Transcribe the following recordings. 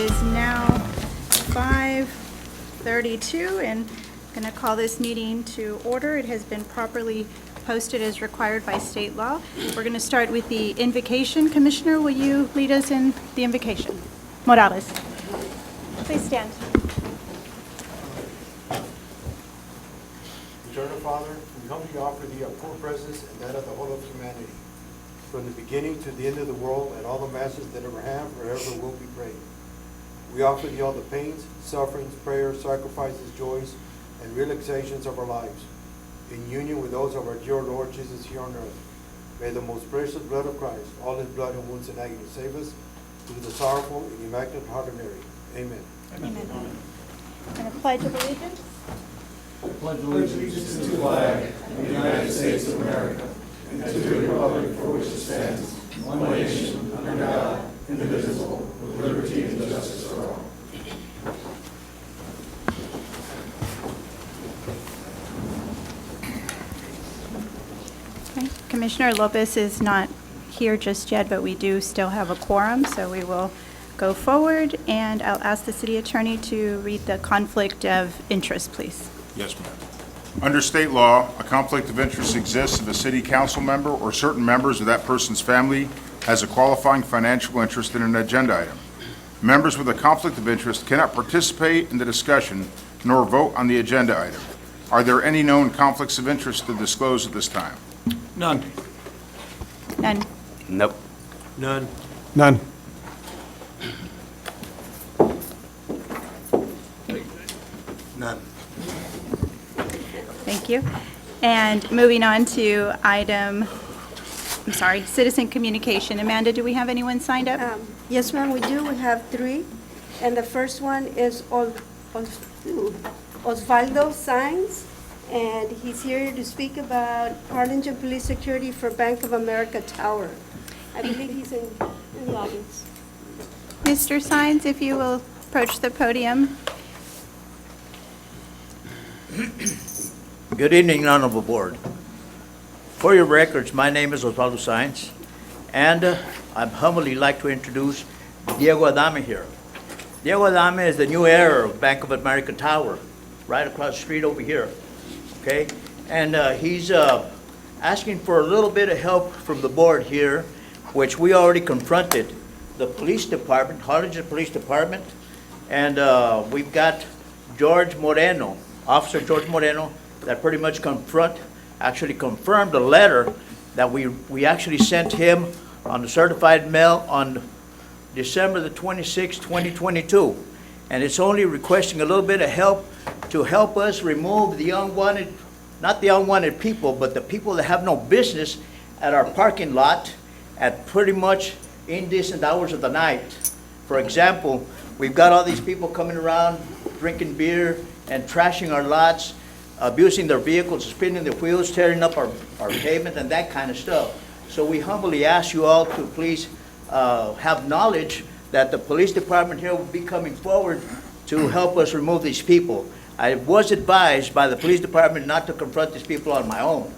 is now 5:32, and I'm going to call this meeting to order. It has been properly posted as required by state law. We're going to start with the invocation. Commissioner, will you lead us in the invocation? Morales. Please stand. Eternal Father, we humbly offer thee our poor presence and that of the whole of humanity, from the beginning to the end of the world, and all the masses that ever have or ever will be prayed. We offer thee all the pains, sufferings, prayers, sacrifices, joys, and relaxations of our lives, in union with those of our dear Lord Jesus here on earth. May the most precious blood of Christ, all his blood and wounds and agony, save us through the sorrowful and immaculate heart of Mary. Amen. Amen. And a pledge of allegiance. I pledge allegiance to the flag of the United States of America and to the republic for which it stands, one nation, under God, indivisible, with liberty and justice for all. Okay. Commissioner Lopez is not here just yet, but we do still have a quorum, so we will go forward, and I'll ask the city attorney to read the conflict of interest, please. Yes, ma'am. Under state law, a conflict of interest exists if a city council member or certain members of that person's family has a qualifying financial interest in an agenda item. Members with a conflict of interest cannot participate in the discussion nor vote on the agenda item. Are there any known conflicts of interest to disclose at this time? None. None. Nope. None. None. None. Thank you. And moving on to citizen communication. Amanda, do we have anyone signed up? Yes, ma'am, we do. We have three. And the first one is Osvaldo Sainz, and he's here to speak about Harlingen Police Security for Bank of America Tower. I believe he's in the audience. Mr. Sines, if you will approach the podium. Good evening, Honorable Board. For your records, my name is Osvaldo Sainz, and I'd humbly like to introduce Diego Adame here. Diego Adame is the new heir of Bank of America Tower, right across the street over here, okay? And he's asking for a little bit of help from the board here, which we already confronted the police department, Harlingen Police Department, and we've got George Moreno, Officer George Moreno, that pretty much actually confirmed a letter that we actually sent him on the certified mail on December the 26th, 2022. And it's only requesting a little bit of help to help us remove the unwanted, not the unwanted people, but the people that have no business at our parking lot at pretty much indecent hours of the night. For example, we've got all these people coming around drinking beer and trashing our lots, abusing their vehicles, spinning the wheels, tearing up our pavement and that kind of stuff. So we humbly ask you all to please have knowledge that the police department here will be coming forward to help us remove these people. I was advised by the police department not to confront these people on my own,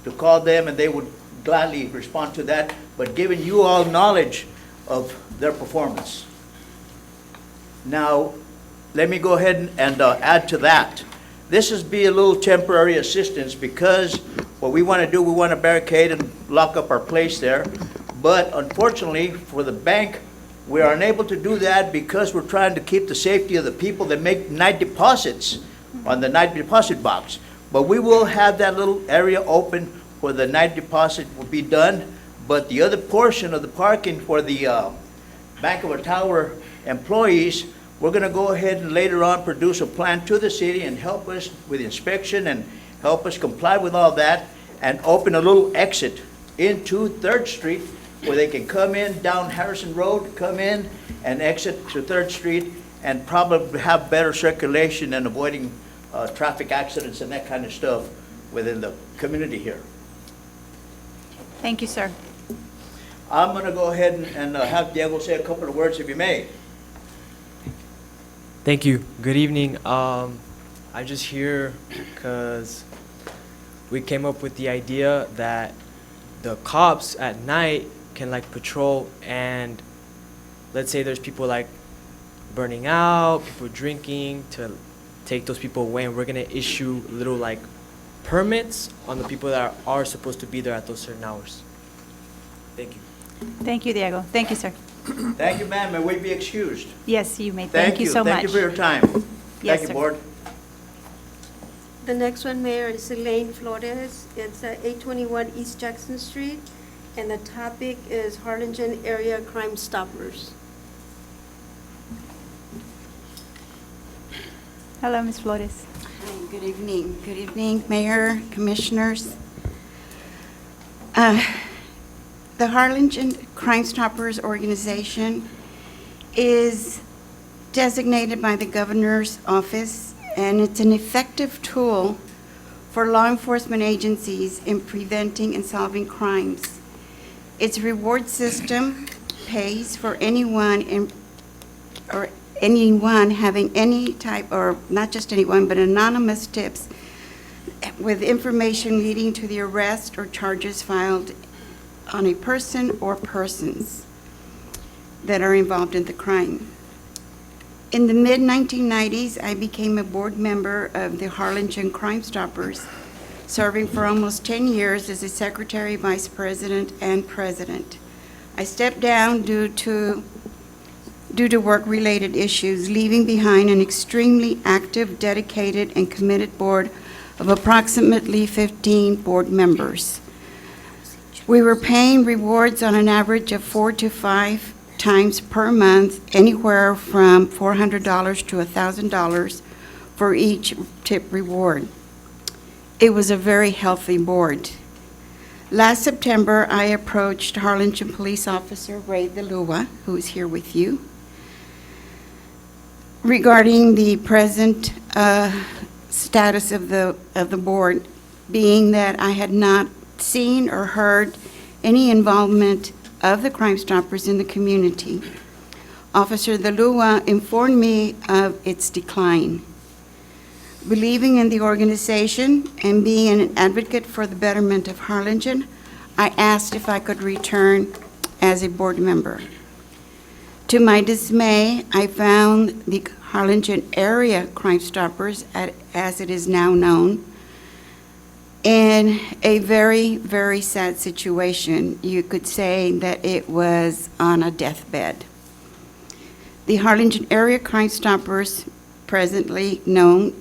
to call them and they would gladly respond to that, but giving you all knowledge of their performance. Now, let me go ahead and add to that. This is be a little temporary assistance because what we want to do, we want to barricade and lock up our place there. But unfortunately for the bank, we are unable to do that because we're trying to keep the safety of the people that make night deposits on the night deposit box. But we will have that little area open where the night deposit will be done. But the other portion of the parking for the Bank of a Tower employees, we're going to go ahead and later on produce a plan to the city and help us with inspection and help us comply with all that and open a little exit into 3rd Street where they can come in down Harrison Road, come in and exit to 3rd Street and probably have better circulation and avoiding traffic accidents and that kind of stuff within the community here. Thank you, sir. I'm going to go ahead and have Diego say a couple of words, if you may. Thank you. Good evening. I just here because we came up with the idea that the cops at night can like patrol, and let's say there's people like burning out, people drinking, to take those people away, and we're gonna issue little like permits on the people that are supposed to be there at those certain hours. Thank you. Thank you, Diego. Thank you, sir. Thank you, ma'am. May we be excused? Yes, you may. Thank you so much. Thank you for your time. Yes, Thank you, sir. board. The next one, Mayor, is Elaine Flores. It's 821 East Jackson Street, and the topic is Harlingen Area Crime Stoppers. Hello, Ms. Flores. Hi, good evening. Good evening, Mayor, Commissioners. The Harlingen Crime Stoppers organization is designated by the Governor's Office, and it's an effective tool for law enforcement agencies in preventing and solving crimes. Its reward system pays for anyone having any type, or not just anyone, but anonymous tips with information leading to the arrest or charges filed on a person or persons that are involved in the crime. In the mid-1990s, I became a board member of the Harlingen Crime Stoppers, serving for almost 10 years as a secretary, vice president, and president. I stepped down due to work-related issues, leaving behind an extremely active, dedicated, and committed board of approximately 15 board members. We were paying rewards on an average of 4 to 5 times per month, anywhere from $400 to $1,000 for each tip reward. It was a very healthy board. Last September, I approached Harlingen Police Officer Ray DeLua, who is here with you, regarding the present status of the board, being that I had not seen or heard any involvement of the Crime Stoppers in the community. Officer DeLua informed me of its decline. Believing in the organization and being an advocate for the betterment of Harlingen, I asked if I could return as a board member. To my dismay, I found the Harlingen Area Crime Stoppers, as it is now known, in a very, very sad situation. You could say that it was on a deathbed. The Harlingen Area Crime Stoppers, presently known,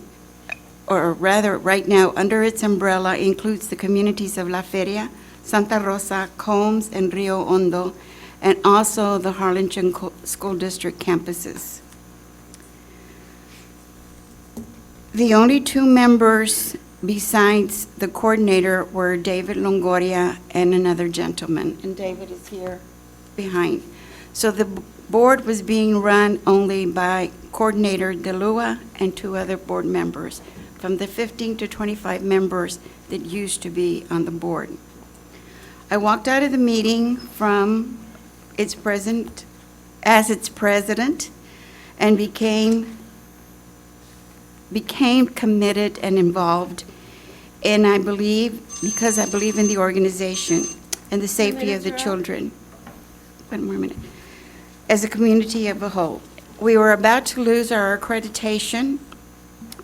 or rather right now under its umbrella, includes the communities of La Feria, Santa Rosa, Combs, and Rio Hondo, and also the Harlingen School District campuses. The only two members besides the coordinator were David Longoria and another gentleman, and David is here behind. So the board was being run only by Coordinator DeLua and 2 other board members, from the 15 to 25 members that used to be on the board. I walked out of the meeting from its president and became committed and involved, and I believe, because I believe in the organization and the safety of the children. One more minute. As a community of a whole. We were about to lose our accreditation.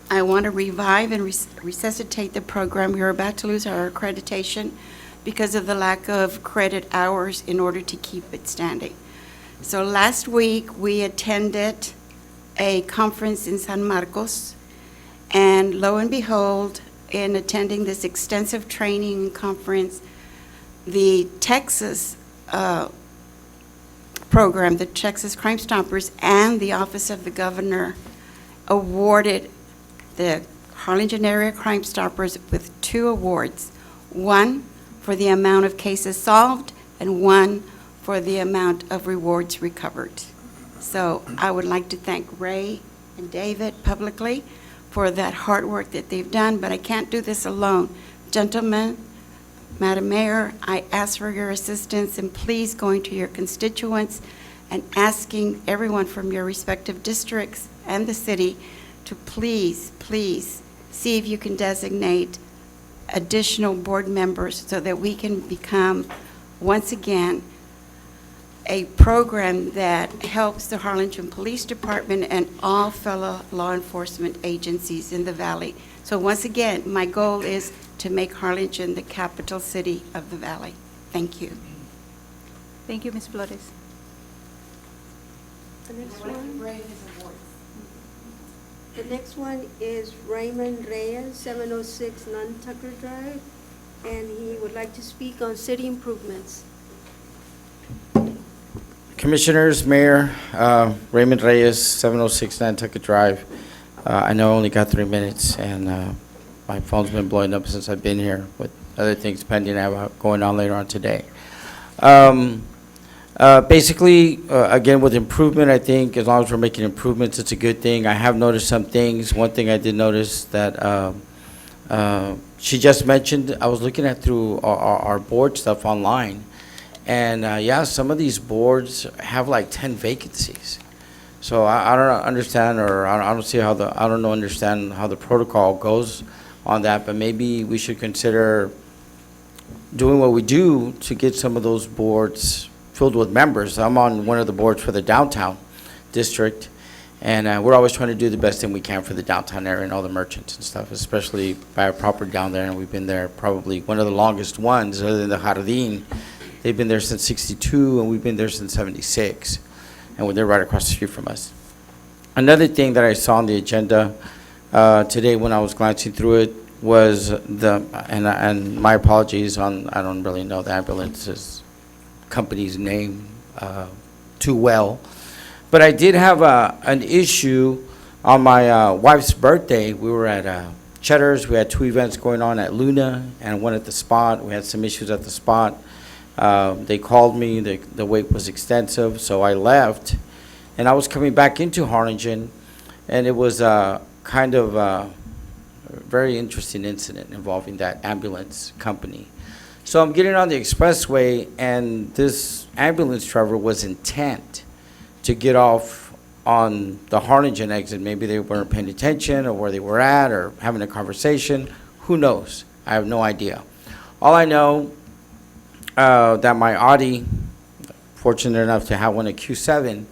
I want to revive and resuscitate the program. We were about to lose our accreditation because of the lack of credit hours in order to keep it standing. So last week, we attended a conference in San Marcos, and lo and behold, in attending this extensive training conference, the Texas program, the Texas Crime Stoppers, and the Office of the Governor awarded the Harlingen Area Crime Stoppers with 2 awards, one for the amount of cases solved and one for the amount of rewards recovered. So I would like to thank Ray and David publicly for that hard work that they've done, but I can't do this alone. Gentlemen, Madam Mayor, I ask for your assistance in please going to your constituents and asking everyone from your respective districts and the city to please see if you can designate additional board members so that we can become, once again, a program that helps the Harlingen Police Department and all fellow law enforcement agencies in the valley. So once again, my goal is to make Harlingen the capital city of the valley. Thank you. Thank you, Ms. Flores. The next one is Raymond Reyes, 706 Nantucket Drive, and he would like to speak on city improvements. Commissioners, Mayor, Raymond Reyes, 706 Nantucket Drive. I know I only got 3 minutes, and my phone's been blowing up since I've been here with other things pending I have going on later on today. Basically, again, with improvement, I think as long as we're making improvements, it's a good thing. I have noticed some things. One thing I did notice that she just mentioned, I was looking at through our board stuff online, and yeah, some of these boards have like 10 vacancies. So I don't understand, or I don't see how understand how the protocol goes on that, but maybe we should consider doing what we do to get some of those boards filled with members. I'm on one of the boards for the downtown district, and we're always trying to do the best thing we can for the downtown area and all the merchants and stuff, especially by our property down there, and we've been there probably one of the longest ones, other than the Jardín. They've been there since '62, and we've been there since '76, and they're right across the street from us. Another thing that I saw on the agenda today when I was glancing through it was and my apologies on, I don't really know the ambulance's company's name too well, but I did have an issue on my wife's birthday. We were at Cheddar's. We had 2 events going on at Luna and one at the Spot. We had some issues at the Spot. They called me. The wait was extensive, so I left, and I was coming back into Harlingen, and it was kind of a very interesting incident involving that ambulance company. So I'm getting on the expressway, and this ambulance driver was intent to get off on the Harlingen exit. Maybe they weren't paying attention, or where they were at, or having a conversation. Who knows? I have no idea. All I know that my Audi, fortunate enough to have one at Q7,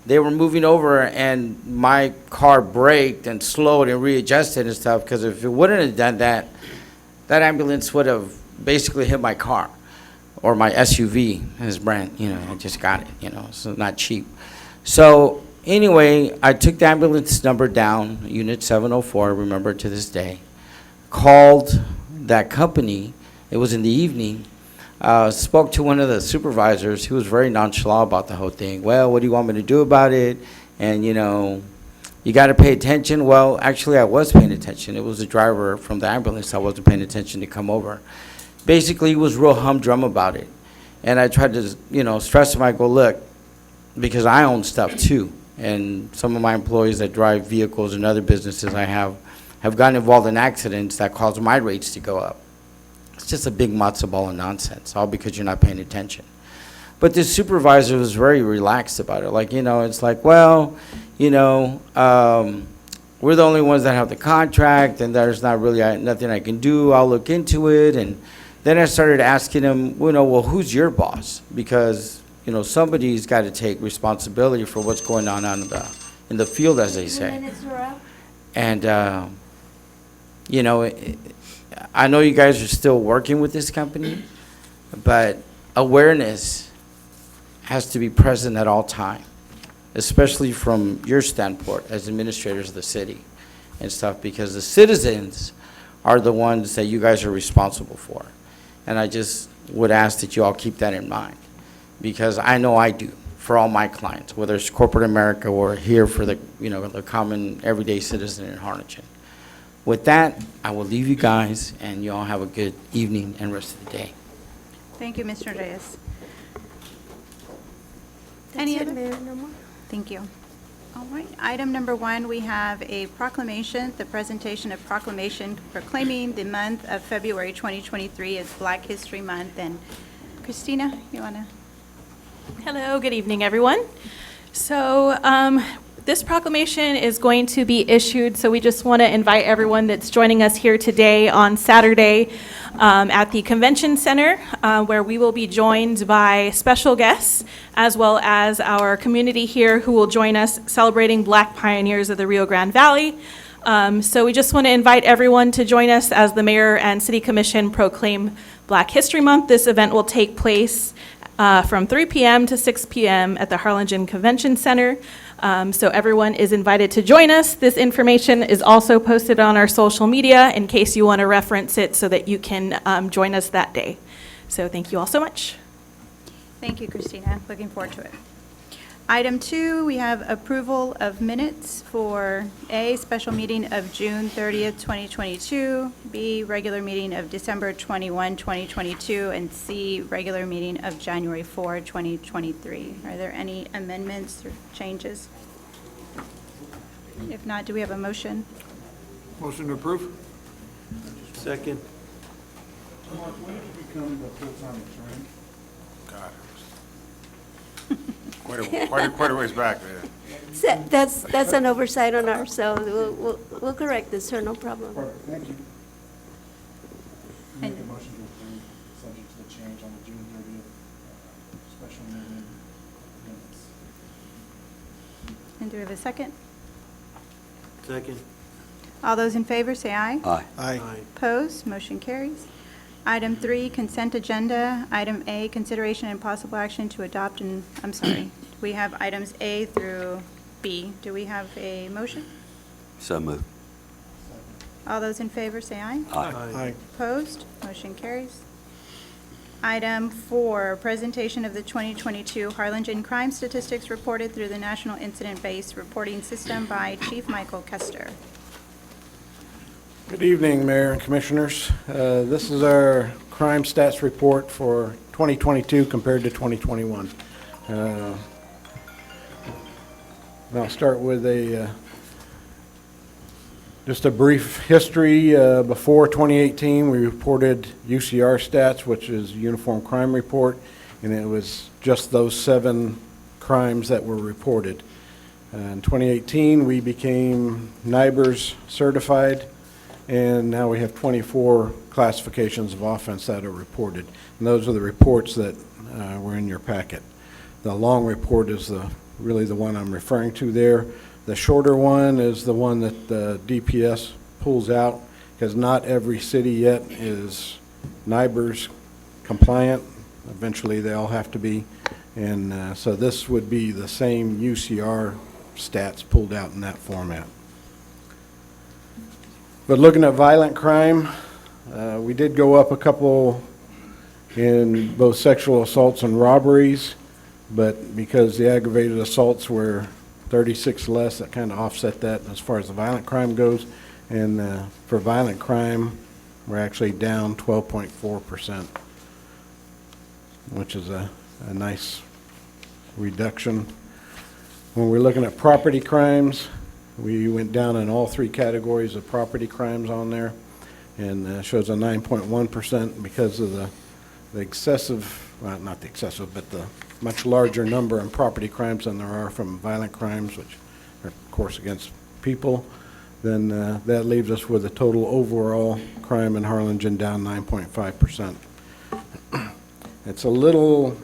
they were moving over, and my car braked and slowed and readjusted and stuff, because if it wouldn't have done that, that ambulance would have basically hit my car, or my SUV, his brand, I just got it, so not cheap. So anyway, I took the ambulance number down, unit 704, I remember to this day, called that company. It was in the evening. Spoke to one of the supervisors who was very nonchalant about the whole thing. Well, what do you want me to do about it? And, you got to pay attention. Well, actually, I was paying attention. It was the driver from the ambulance I wasn't paying attention to come over. Basically, he was real humdrum about it. And I tried to, stress him. I go, look, because I own stuff too. And some of my employees that drive vehicles and other businesses I have gotten involved in accidents that cause my rates to go up. It's just a big matzo ball of nonsense, all because you're not paying attention. But this supervisor was very relaxed about it. Like, it's like, well, we're the only ones that have the contract, and there's not really nothing I can do. I'll look into it. And then I started asking him, well, who's your boss? Because, somebody's got to take responsibility for what's going on in the field, as they say. And, I know you guys are still working with this company, but awareness has to be present at all time, especially from your standpoint as administrators of the city and stuff, because the citizens are the ones that you guys are responsible for. And I just would ask that you all keep that in mind, because I know I do for all my clients, whether it's corporate America or here for the, the common everyday citizen in Harlingen. With that, I will leave you guys, and you all have a good evening and rest of the day. Thank you, Mr. Reyes. That's Any it, other? Mayor, no more. Thank you. All right, item number 1, we have a proclamation, the presentation of proclamation proclaiming the month of February 2023 as Black History Month. And Christina, you want to? Hello, good evening, everyone. So This proclamation is going to be issued, so we just want to invite everyone that's joining us here today on Saturday at the Convention Center, where we will be joined by special guests, as well as our community here who will join us celebrating Black pioneers of the Rio Grande Valley. So we just want to invite everyone to join us as the Mayor and City Commission proclaim Black History Month. This event will take place from 3 p.m. to 6 p.m. at the Harlingen Convention Center. So everyone is invited to join us. This information is also posted on our social media in case you want to reference it so that you can join us that day. So thank you all so much. Thank you, Christina. Looking forward to it. Item 2, we have approval of minutes for A, special meeting of June 30th, 2022, B, regular meeting of December 21, 2022, and C, regular meeting of January 4, 2023. Are there any amendments or changes? If not, do we have a motion? Motion to approve? Second. When did you become the full-time attorney? God. Quite a ways back there. That's an oversight on our, so we'll correct this, sir, no problem. Perfect, thank you. Make Make a motion to approve, subject to the change on the June 30th special meeting minutes. And do we have a second? Second. All those in favor, say aye. Aye. Aye. Opposed, motion carries. Item 3, consent agenda. Item A, consideration and possible action to adopt and, I'm sorry, we have items A through B. Do we have a motion? So moved. All those in favor, say aye. Aye. Opposed, motion carries. Item 4, presentation of the 2022 Harlingen crime statistics reported through the National Incident-Based Reporting System by Chief Michael Kester. Good evening, Mayor and Commissioners. This is our crime stats report for 2022 compared to 2021. I'll start with just a brief history. Before 2018, we reported UCR stats, which is Uniform Crime Report, and it was just those 7 crimes that were reported. In 2018, we became NIBRS certified, and now we have 24 classifications of offense that are reported. And those are the reports that were in your packet. The long report is really the one I'm referring to there. The shorter one is the one that the DPS pulls out, because not every city yet is NIBRS compliant. Eventually they all have to be. And so this would be the same UCR stats pulled out in that format. But looking at violent crime, we did go up a couple in both sexual assaults and robberies, but because the aggravated assaults were 36 less, that kind of offset that as far as the violent crime goes. And for violent crime, we're actually down 12.4%, which is a nice reduction. When we're looking at property crimes, we went down in all 3 categories of property crimes on there, and shows a 9.1% because of the excessive, well, not the excessive, but the much larger number in property crimes than there are from violent crimes, which are, of course, against people. Then that leaves us with a total overall crime in Harlingen down 9.5%. It's a little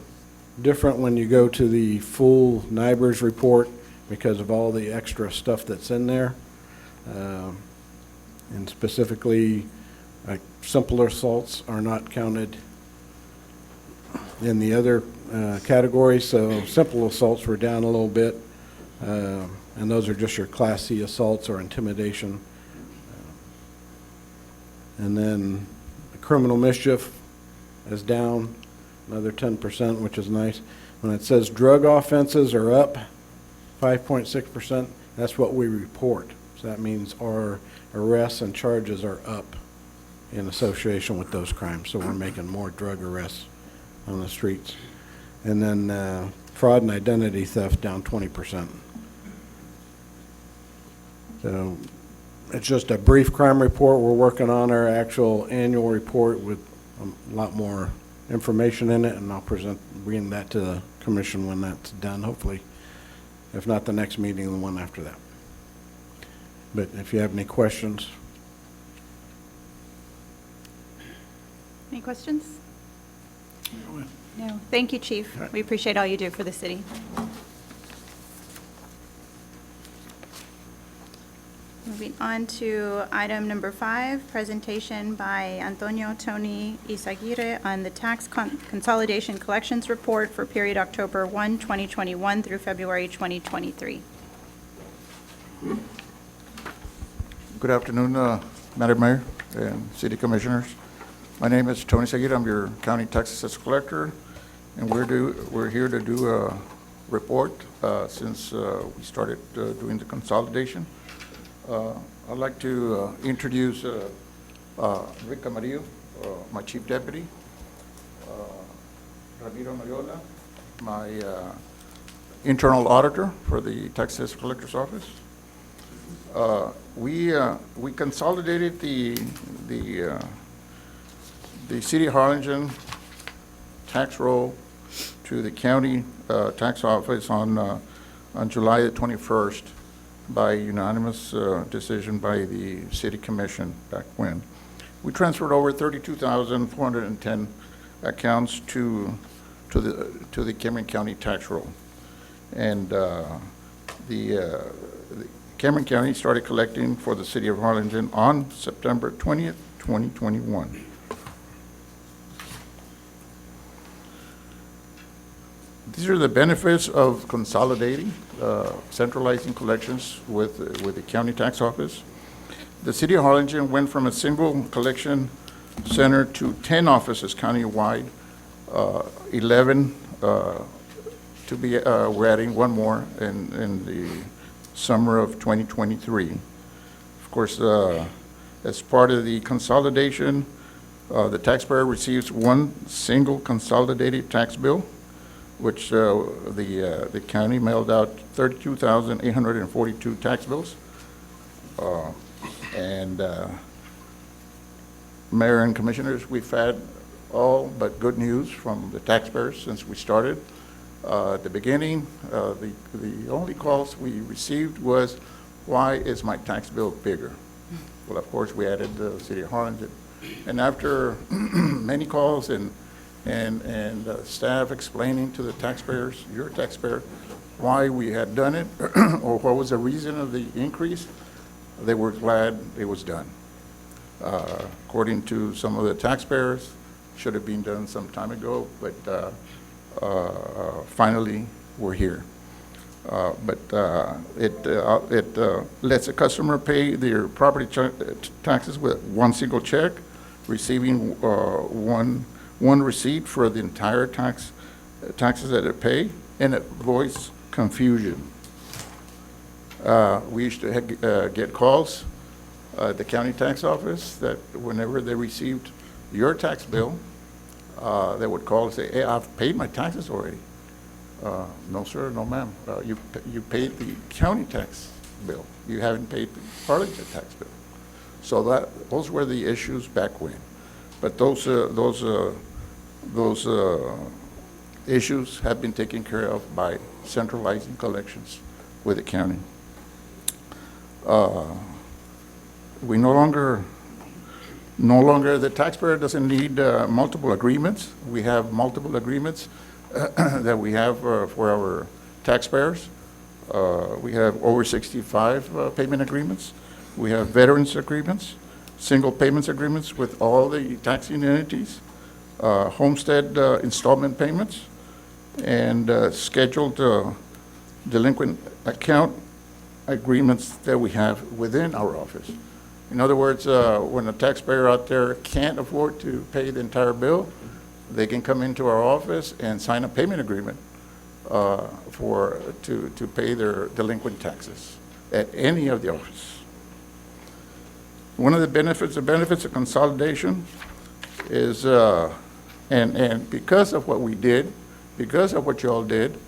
different when you go to the full NIBRS report, because of all the extra stuff that's in there. And specifically, simpler assaults are not counted in the other categories, so simple assaults were down a little bit, and those are just your Class C assaults or intimidation. And then the criminal mischief is down another 10%, which is nice. When it says drug offenses are up 5.6%, that's what we report. So that means our arrests and charges are up in association with those crimes. So we're making more drug arrests on the streets. And then fraud and identity theft down 20%. So it's just a brief crime report. We're working on our actual annual report with a lot more information in it, and I'll bring that to the commission when that's done, hopefully If not the next meeting, the one after that. But if you have any questions, Any questions? No. Thank you, Chief. We appreciate all you do for the city. Moving on to item number 5, presentation by Antonio Tony Izaguirre on the tax consolidation collections report for period October 1, 2021 through February 2023. Good afternoon, Madam Mayor and City Commissioners. My name is Tony Seguida. I'm your county tax assessor collector, and we're here to do a report since we started doing the consolidation. I'd like to introduce Rick Camarillo, my chief deputy, Ramiro Noyola, my internal auditor for the tax assessor collector's office. We consolidated the City of Harlingen tax roll to the county tax office on July the 21st by unanimous decision by the City Commission back when. We transferred over 32,410 accounts to the Cameron County tax roll, and the Cameron County started collecting for the City of Harlingen on September 20th, 2021. These are the benefits of consolidating, centralizing collections with the county tax office. The City of Harlingen went from a single collection center to 10 offices countywide, 11 to be, we're adding one more in the summer of 2023. Of course, as part of the consolidation, the taxpayer receives one single consolidated tax bill, which the county mailed out 32,842 tax bills. And Mayor and Commissioners, we've had all but good news from the taxpayers since we started. At the beginning, the only calls we received was, why is my tax bill bigger? Well, of course, we added the City of Harlingen. And after many calls and staff explaining to the taxpayers, your taxpayer, why we had done it or what was the reason of the increase, they were glad it was done. According to some of the taxpayers, should have been done some time ago, but finally we're here. It lets a customer pay their property taxes with one single check, receiving one receipt for the entire taxes that they pay, and it avoids confusion. We used to get calls at the county tax office that whenever they received your tax bill, they would call and say, hey, I've paid my taxes already. No, sir, no, ma'am. You paid the county tax bill. You haven't paid the Harlingen tax bill. So those were the issues back when. But those issues have been taken care of by centralizing collections with the county. We no longer, the taxpayer doesn't need multiple agreements. We have multiple agreements that we have for our taxpayers. We have over 65 payment agreements. We have veterans agreements, single payments agreements with all the taxing entities, homestead installment payments, and scheduled delinquent account agreements that we have within our office. In other words, when a taxpayer out there can't afford to pay the entire bill, they can come into our office and sign a payment agreement to pay their delinquent taxes at any of the offices. One of the benefits of consolidation is, and because of what we did, because of what you all did,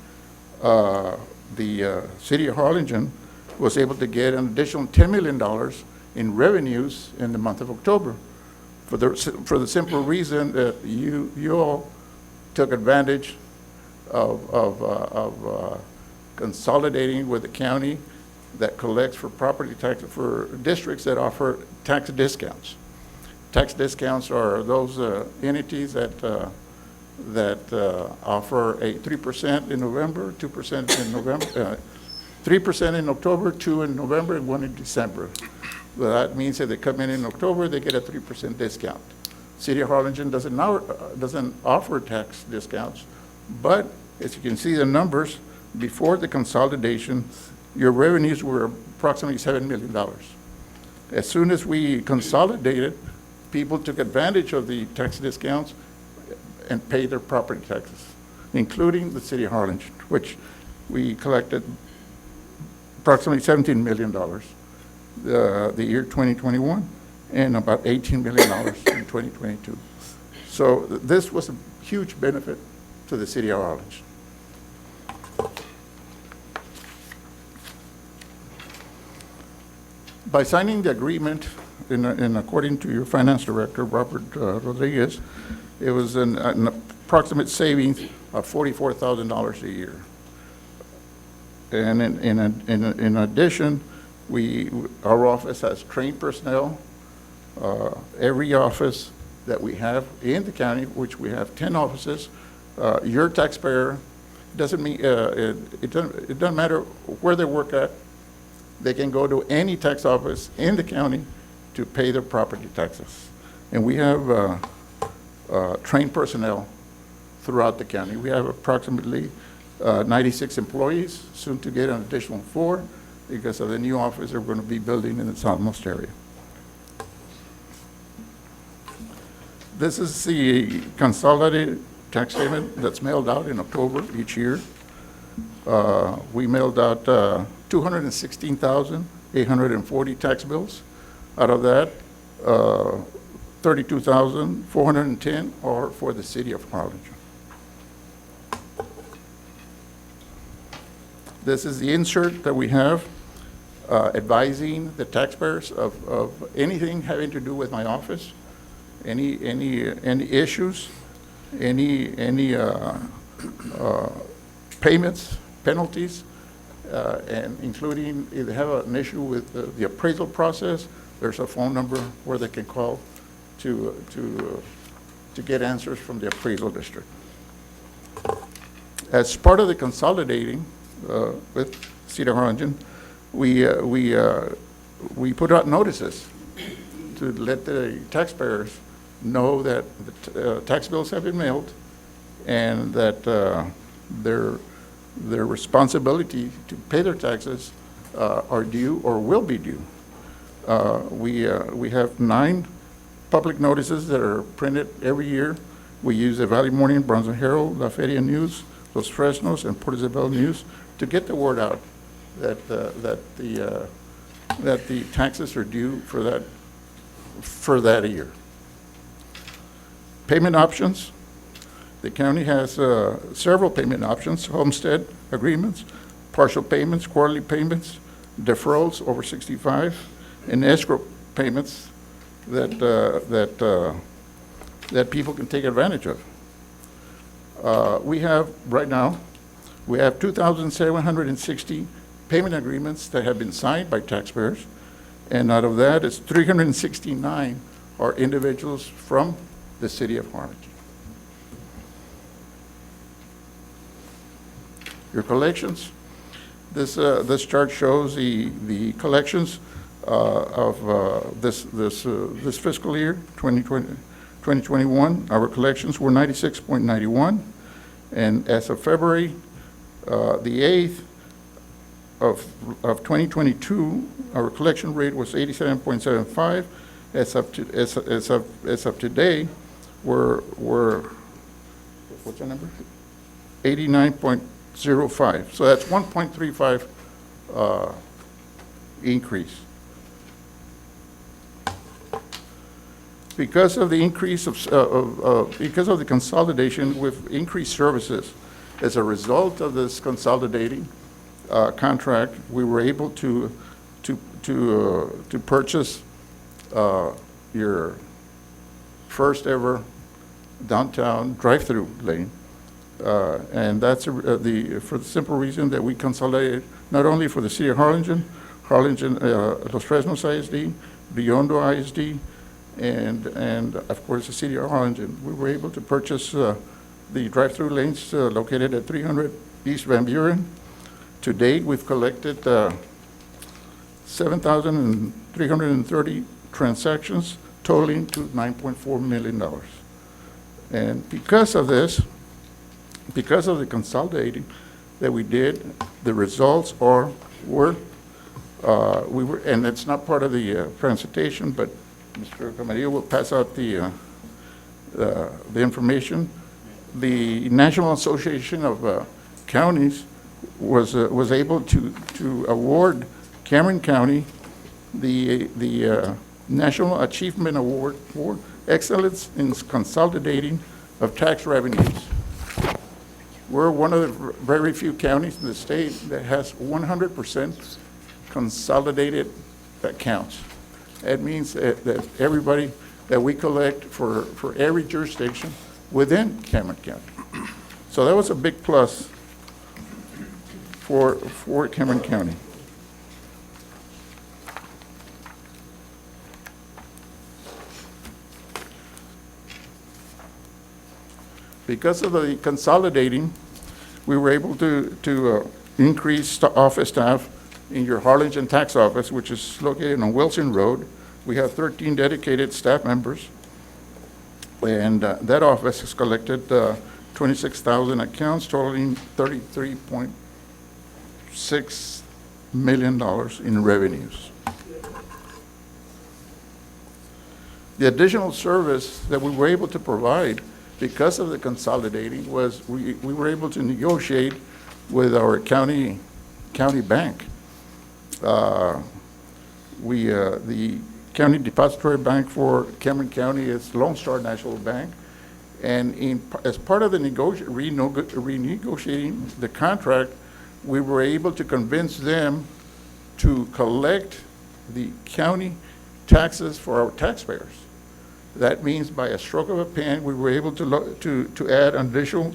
the City of Harlingen was able to get an additional $10 million in revenues in the month of October, for the simple reason that you all took advantage of consolidating with the county that collects for property tax for districts that offer tax discounts. Tax discounts are those entities that offer a 3% in November, 2% in November, 3% in October, 2% in November, and 1% in December. Well, that means that they come in October, they get a 3% discount. City of Harlingen doesn't offer tax discounts, but as you can see the numbers, before the consolidation, your revenues were approximately $7 million. As soon as we consolidated, people took advantage of the tax discounts and paid their property taxes, including the City of Harlingen, which we collected approximately $17 million the year 2021 and about $18 million in 2022. So this was a huge benefit to the City of Harlingen. By signing the agreement, in according to your finance director, Robert Rodriguez, it was an approximate savings of $44,000 a year. And in addition, our office has trained personnel. Every office that we have in the county, which we have 10 offices, your taxpayer doesn't mean it doesn't matter where they work at. They can go to any tax office in the county to pay their property taxes. And we have trained personnel throughout the county. We have approximately 96 employees, soon to get an additional 4 because of the new office we're going to be building in the southmost area. This is the consolidated tax statement that's mailed out in October each year. We mailed out 216,840 tax bills. Out of that, 32,410 are for the City of Harlingen. This is the insert that we have advising the taxpayers of anything having to do with my office, any issues, any payments, penalties, and including if they have an issue with the appraisal process, there's a phone number where they can call to get answers from the appraisal district. As part of the consolidating with City of Harlingen, we put out notices to let the taxpayers know that the tax bills have been mailed and that their responsibility to pay their taxes are due or will be due. We have 9 public notices that are printed every year. We use the Valley Morning, Bronson Herald, La Feria News, Los Fresnos, and Port Isabel News to get the word out that the taxes are due for that year. Payment options. The county has several payment options: homestead agreements, partial payments, quarterly payments, deferrals over 65, and escrow payments that people can take advantage of. We have right now 2,760 payment agreements that have been signed by taxpayers, and out of that, it's 369 are individuals from the City of Harlingen. Your collections. This chart shows the collections of this fiscal year, 2021. Our collections were 96.91, and as of February the 8th of 2022, our collection rate was 87.75. As of today, we're what's the number? 89.05. So that's 1.35 increase. Because of the increase because of the consolidation with increased services, as a result of this consolidating contract, we were able to purchase your first ever downtown drive-through lane. And that's for the simple reason that we consolidated not only for the city of Harlingen, Los Fresnos ISD, Biondo ISD, and of course the city of Harlingen. We were able to purchase the drive-through lanes located at 300 East Van Buren. To date, we've collected 7,330 transactions totaling to $9.4 million. And because of this, because of the consolidating that we did, the results were, and it's not part of the presentation, but Mr. Camarillo will pass out the information. The National Association of Counties was able to award Cameron County the National Achievement Award for Excellence in Consolidating of Tax Revenues. We're one of the very few counties in the state that has 100% consolidated accounts. That means that everybody that we collect for every jurisdiction within Cameron County. So that was a big plus for Cameron County. Because of the consolidating, we were able to increase office staff in your Harlingen tax office, which is located on Wilson Road. We have 13 dedicated staff members, and that office has collected 26,000 accounts totaling $33.6 million in revenues. The additional service that we were able to provide because of the consolidating was we were able to negotiate with our county bank. The county depository bank for Cameron County is Lone Star National Bank, and as part of the renegotiating the contract, we were able to convince them to collect the county taxes for our taxpayers. That means by a stroke of a pen, we were able to add an additional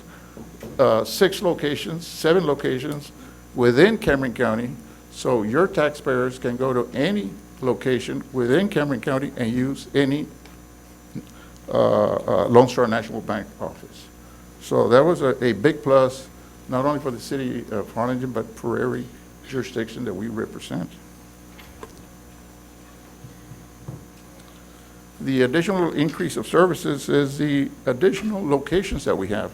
7 locations within Cameron County, so your taxpayers can go to any location within Cameron County and use any Lone Star National Bank office. So that was a big plus, not only for the city of Harlingen, but for every jurisdiction that we represent. The additional increase of services is the additional locations that we have.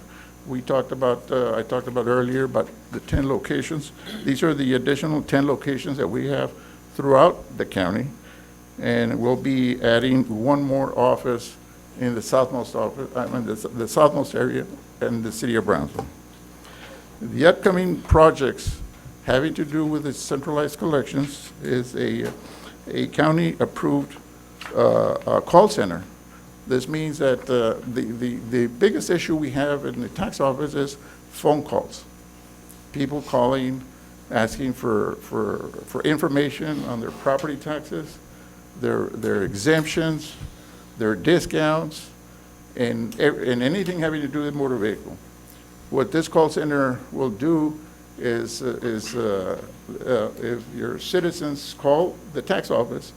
I talked about earlier about the 10 locations. These are the additional 10 locations that we have throughout the county, and we'll be adding one more office in the southmost office, the southmost area in the city of Brownsville. The upcoming projects having to do with the centralized collections is a county-approved call center. This means that the biggest issue we have in the tax office is phone calls. People calling, asking for information on their property taxes, their exemptions, their discounts, and anything having to do with motor vehicle. What this call center will do is if your citizens call the tax office,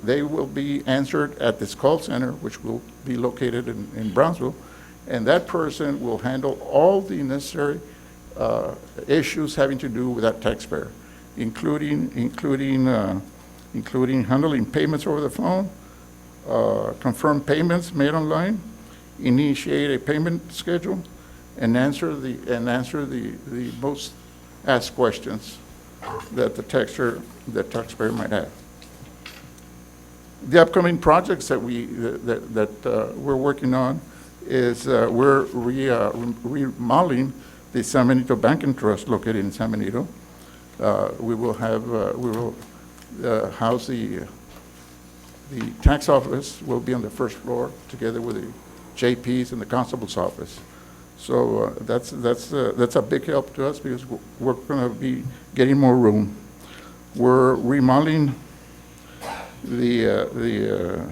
they will be answered at this call center, which will be located in Brownsville, and that person will handle all the necessary issues having to do with that taxpayer, including handling payments over the phone, confirm payments made online, initiate a payment schedule, and answer the most asked questions that the taxpayer might have. The upcoming projects that we're working on is we're remodeling the San Benito Bank and Trust located in San Benito. We will house the tax office will be on the first floor together with the JPs and the constable's office. So that's a big help to us because we're going to be getting more room. We're remodeling the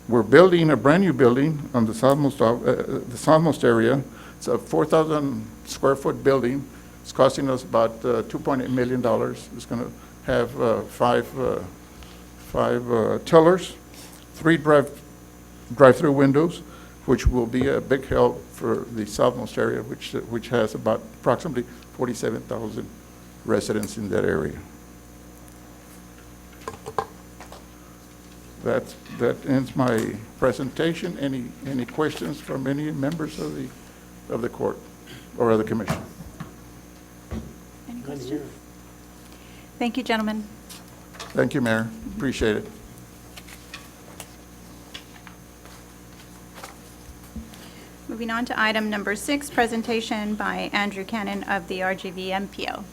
We're building a brand-new building on the southmost area. It's a 4,000 square foot building. It's costing us about $2.8 million. It's going to have five tellers, 3 drive-through windows, which will be a big help for the southmost area, which has about approximately 47,000 residents in that area. That ends my presentation. Any questions from any members of the court or of the commission? Any questions? Thank you, gentlemen. Thank you, Mayor. Appreciate it. Moving on to item number 6, presentation by Andrew Cannon of the RGVMPO.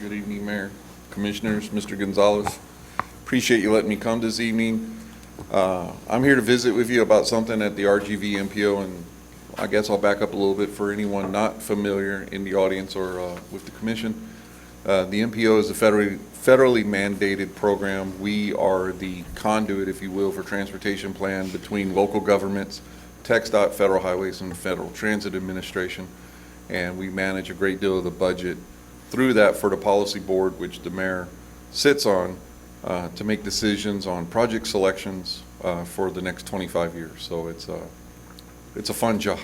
Good evening, Mayor, Commissioners, Mr. Gonzalez. Appreciate you letting me come this evening. I'm here to visit with you about something at the RGVMPO, and I guess I'll back up a little bit for anyone not familiar in the audience or with the Commission. The MPO is a federally mandated program. We are the conduit, if you will, for transportation plan between local governments, TxDOT, Federal Highways, and the Federal Transit Administration, and we manage a great deal of the budget through that for the policy board, which the mayor sits on, to make decisions on project selections for the next 25 years. So it's a fun job.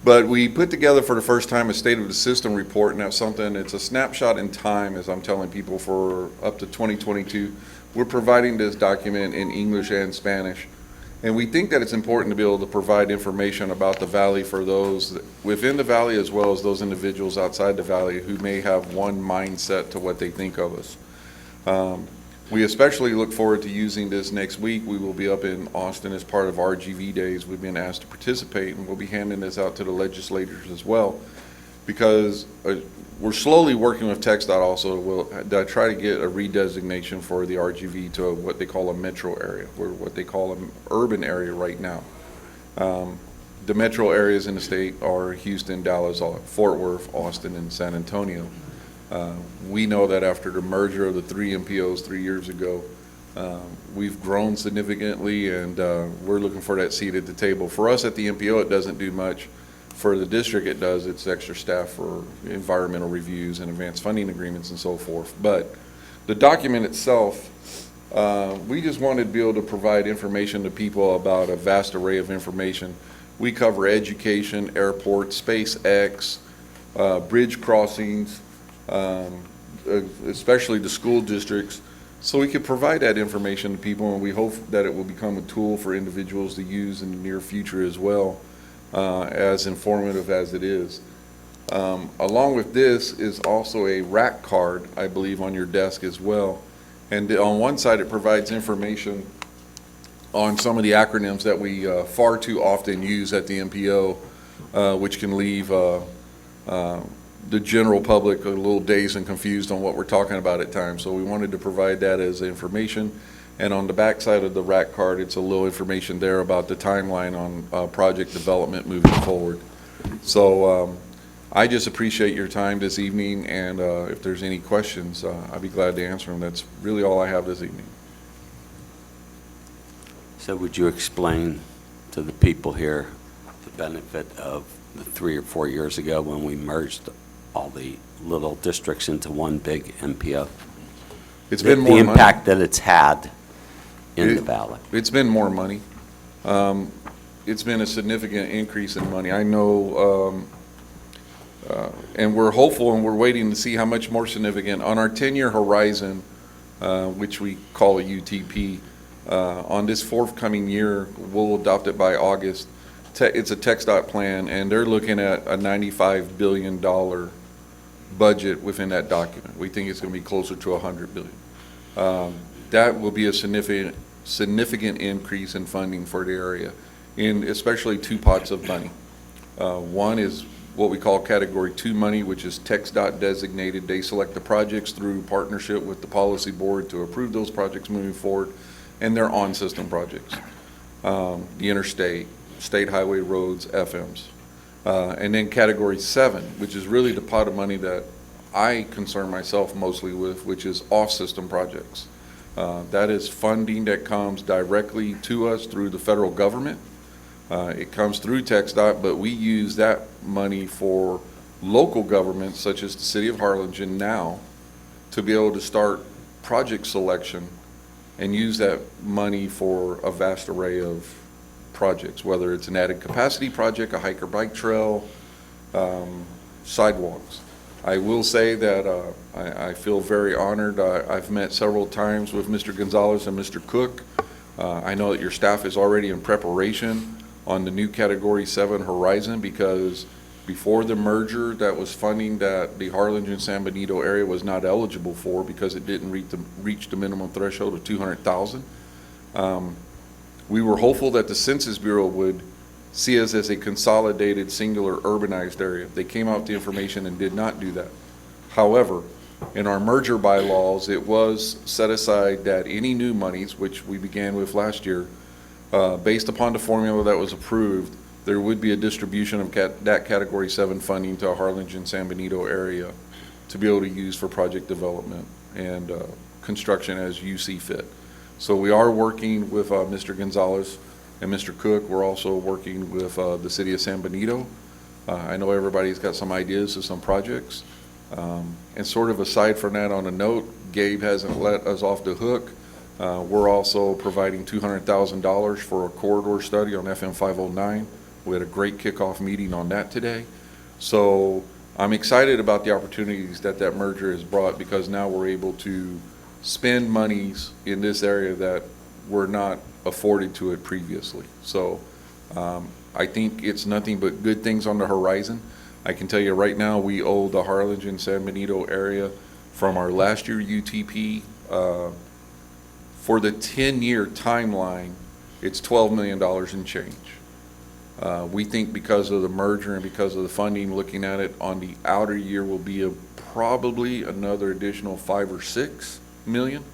But we put together for the first time a state of the system report, and that's something, it's a snapshot in time, as I'm telling people, for up to 2022. We're providing this document in English and Spanish. And we think that it's important to be able to provide information about the valley for those within the valley as well as those individuals outside the valley who may have one mindset to what they think of us. We especially look forward to using this next week. We will be up in Austin as part of RGV Days. We've been asked to participate, and we'll be handing this out to the legislators as well, because we're slowly working with TxDOT also. We'll try to get a redesignation for the RGV to what they call a metro area, or what they call an urban area right now. The metro areas in the state are Houston, Dallas, Fort Worth, Austin, and San Antonio. We know that after the merger of the 3 MPOs 3 years ago, we've grown significantly, and we're looking for that seat at the table. For us at the MPO, it doesn't do much. For the district, it does. It's extra staff for environmental reviews and advanced funding agreements and so forth. But the document itself, we just wanted to be able to provide information to people about a vast array of information. We cover education, airports, SpaceX, bridge crossings, especially the school districts, so we could provide that information to people, and we hope that it will become a tool for individuals to use in the near future as well, as informative as it is. Along with this is also a rack card, I believe, on your desk as well, and on one side it provides information on some of the acronyms that we far too often use at the MPO, which can leave the general public a little dazed and confused on what we're talking about at times. So we wanted to provide that as information. And on the back side of the rack card, it's a little information there about the timeline on project development moving forward. So I just appreciate your time this evening, and if there's any questions, I'd be glad to answer them. That's really all I have this evening. So would you explain to the people here the benefit of the 3 or 4 years ago when we merged all the little districts into one big MPO? It's been more money. The impact that it's had in the valley. It's been more money. It's been a significant increase in money. I know, and we're hopeful, and we're waiting to see how much more significant. On our 10-year horizon, which we call a UTP, on this forthcoming year, we'll adopt it by August. It's a TxDOT plan, and they're looking at a $95 billion budget within that document. We think it's going to be closer to $100 billion. That will be a significant increase in funding for the area, in especially 2 pots of money. One is what we call Category 2 money, which is TxDOT designated. They select the projects through partnership with the policy board to approve those projects moving forward, and they're on-system projects. The interstate, state highway roads, FMs. And then Category 7, which is really the pot of money that I concern myself mostly with, which is off-system projects. That is funding that comes directly to us through the federal government. It comes through TxDOT, but we use that money for local governments such as the city of Harlingen now to be able to start project selection and use that money for a vast array of projects, whether it's an added capacity project, a hiker bike trail, sidewalks. I will say that I feel very honored. I've met several times with Mr. Gonzalez and Mr. Cook. I know that your staff is already in preparation on the new Category 7 horizon, because before the merger, that was funding that the Harlingen-San Benito area was not eligible for because it didn't reach the minimum threshold of 200,000. We were hopeful that the Census Bureau would see us as a consolidated, singular, urbanized area. They came out with the information and did not do that. However, in our merger bylaws, it was set aside that any new monies, which we began with last year, based upon the formula that was approved, there would be a distribution of that Category 7 funding to Harlingen-San Benito area to be able to use for project development and construction as you see fit. So we are working with Mr. Gonzalez and Mr. Cook. We're also working with the city of San Benito. I know everybody's got some ideas of some projects. And sort of aside from that, on a note, Gabe hasn't let us off the hook. We're also providing $200,000 for a corridor study on FM 509. We had a great kickoff meeting on that today. So I'm excited about the opportunities that that merger has brought, because now we're able to spend monies in this area that were not afforded to it previously. So I think it's nothing but good things on the horizon. I can tell you right now, we owe the Harlingen-San Benito area from our last year UTP, for the 10-year timeline, it's $12 million in change. We think because of the merger and because of the funding, looking at it on the outer year, will be probably another additional 5 or 6 million.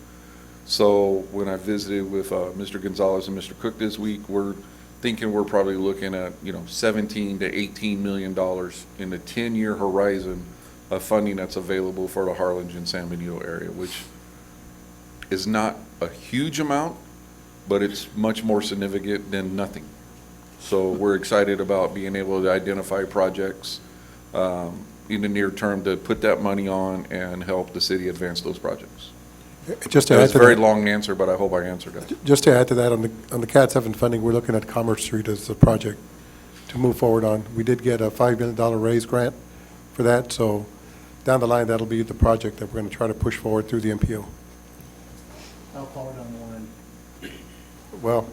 So when I visited with Mr. Gonzalez and Mr. Cook this week, we're thinking we're probably looking at 17 to 18 million dollars in the 10-year horizon of funding that's available for the Harlingen-San Benito area, which is not a huge amount, but it's much more significant than nothing. So we're excited about being able to identify projects in the near term to put that money on and help the city advance those projects. Just to add That's to a very that, long answer, but I hope I answered it. just to add to that, on the CAT 7 funding, we're looking at Commerce Street as the project to move forward on. We did get a $5 million raise grant for that, so down the line, that'll be the project that we're going to try to push forward through the MPO. How far down the line? Well,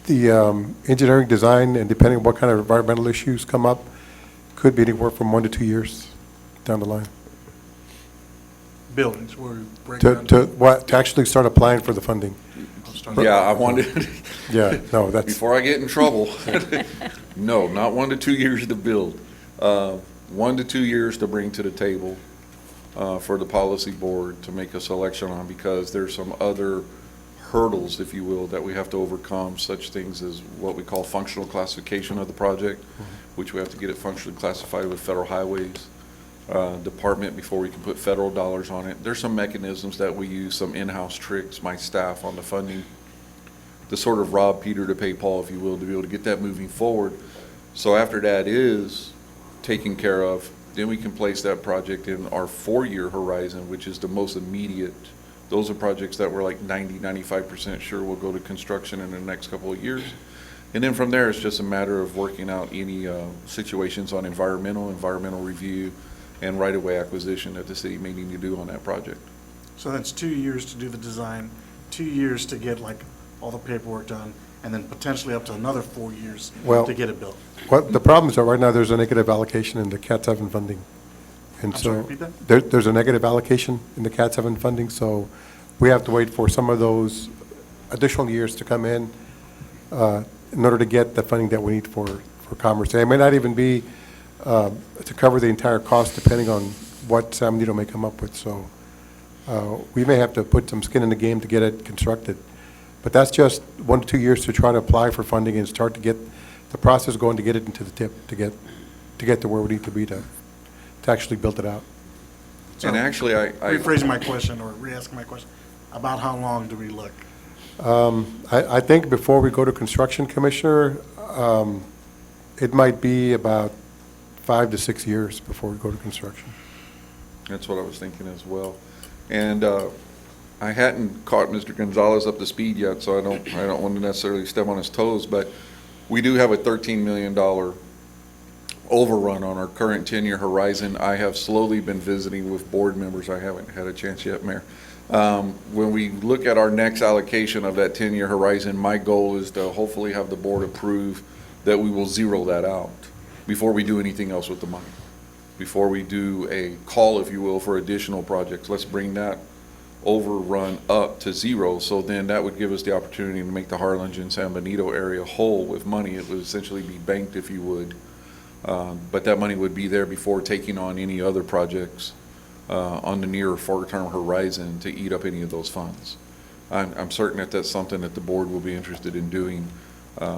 the engineering design, and depending on what kind of environmental issues come up, could be anywhere from 1 to 2 years down the line. Buildings, where we break To, down. to actually start applying for the funding. Yeah, I wanted, Yeah, no, that's, before I get in trouble, no, not 1 to 2 years to build. 1 to 2 years to bring to the table for the policy board to make a selection on, because there's some other hurdles, if you will, that we have to overcome, such things as what we call functional classification of the project, which we have to get it functionally classified with Federal Highways Department before we can put federal dollars on it. There's some mechanisms that we use, some in-house tricks, my staff on the funding, to sort of rob Peter to pay Paul, if you will, to be able to get that moving forward. So after that is taken care of, then we can place that project in our 4-year horizon, which is the most immediate. Those are projects that we're like 90–95% sure will go to construction in the next couple of years. And then from there, it's just a matter of working out any situations on environmental review, and right-of-way acquisition that the city may need to do on that project. So that's 2 years to do the design, 2 years to get like all the paperwork done, and then potentially up to another 4 years Well, to get it built. what, the problem is that right now, there's a negative allocation in the CAT 7 funding. And I'm sorry, so repeat that? there's a negative allocation in the CAT 7 funding, so we have to wait for some of those additional years to come in order to get the funding that we need for commerce. And it may not even be to cover the entire cost, depending on what San Benito may come up with. So we may have to put some skin in the game to get it constructed. But that's just 1 to 2 years to try to apply for funding and start to get the process going, to get it into the tip, to get to where we need to be to actually build it out. And actually, I Rephrasing my question or re-asking my question, About how long do we look? I think before we go to construction, Commissioner, it might be about 5 to 6 years before we go to construction. That's what I was thinking as well. And I hadn't caught Mr. Gonzalez up to speed yet, so I don't want to necessarily step on his toes, but we do have a $13 million overrun on our current 10-year horizon. I have slowly been visiting with board members. I haven't had a chance yet, Mayor. When we look at our next allocation of that 10-year horizon, my goal is to hopefully have the board approve that we will zero that out before we do anything else with the money. Before we do a call, if you will, for additional projects, let's bring that overrun up to zero. So then that would give us the opportunity to make the Harlingen, San Benito area whole with money. It would essentially be banked, if you would. But that money would be there before taking on any other projects on the near or far-term horizon to eat up any of those funds. I'm certain that that's something that the board will be interested in doing,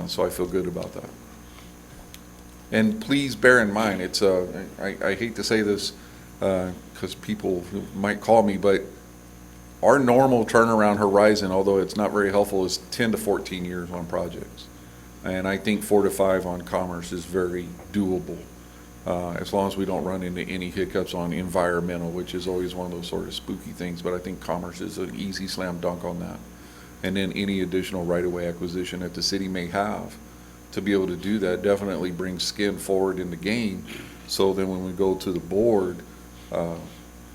so I feel good about that. And please bear in mind, it's I hate to say this because people might call me, but our normal turnaround horizon, although it's not very helpful, is 10 to 14 years on projects. And I think 4 to 5 on commerce is very doable, as long as we don't run into any hiccups on environmental, which is always one of those sort of spooky things. But I think commerce is an easy slam dunk on that. And then any additional right-of-way acquisition that the city may have to be able to do that definitely brings skin forward in the game. So then when we go to the board,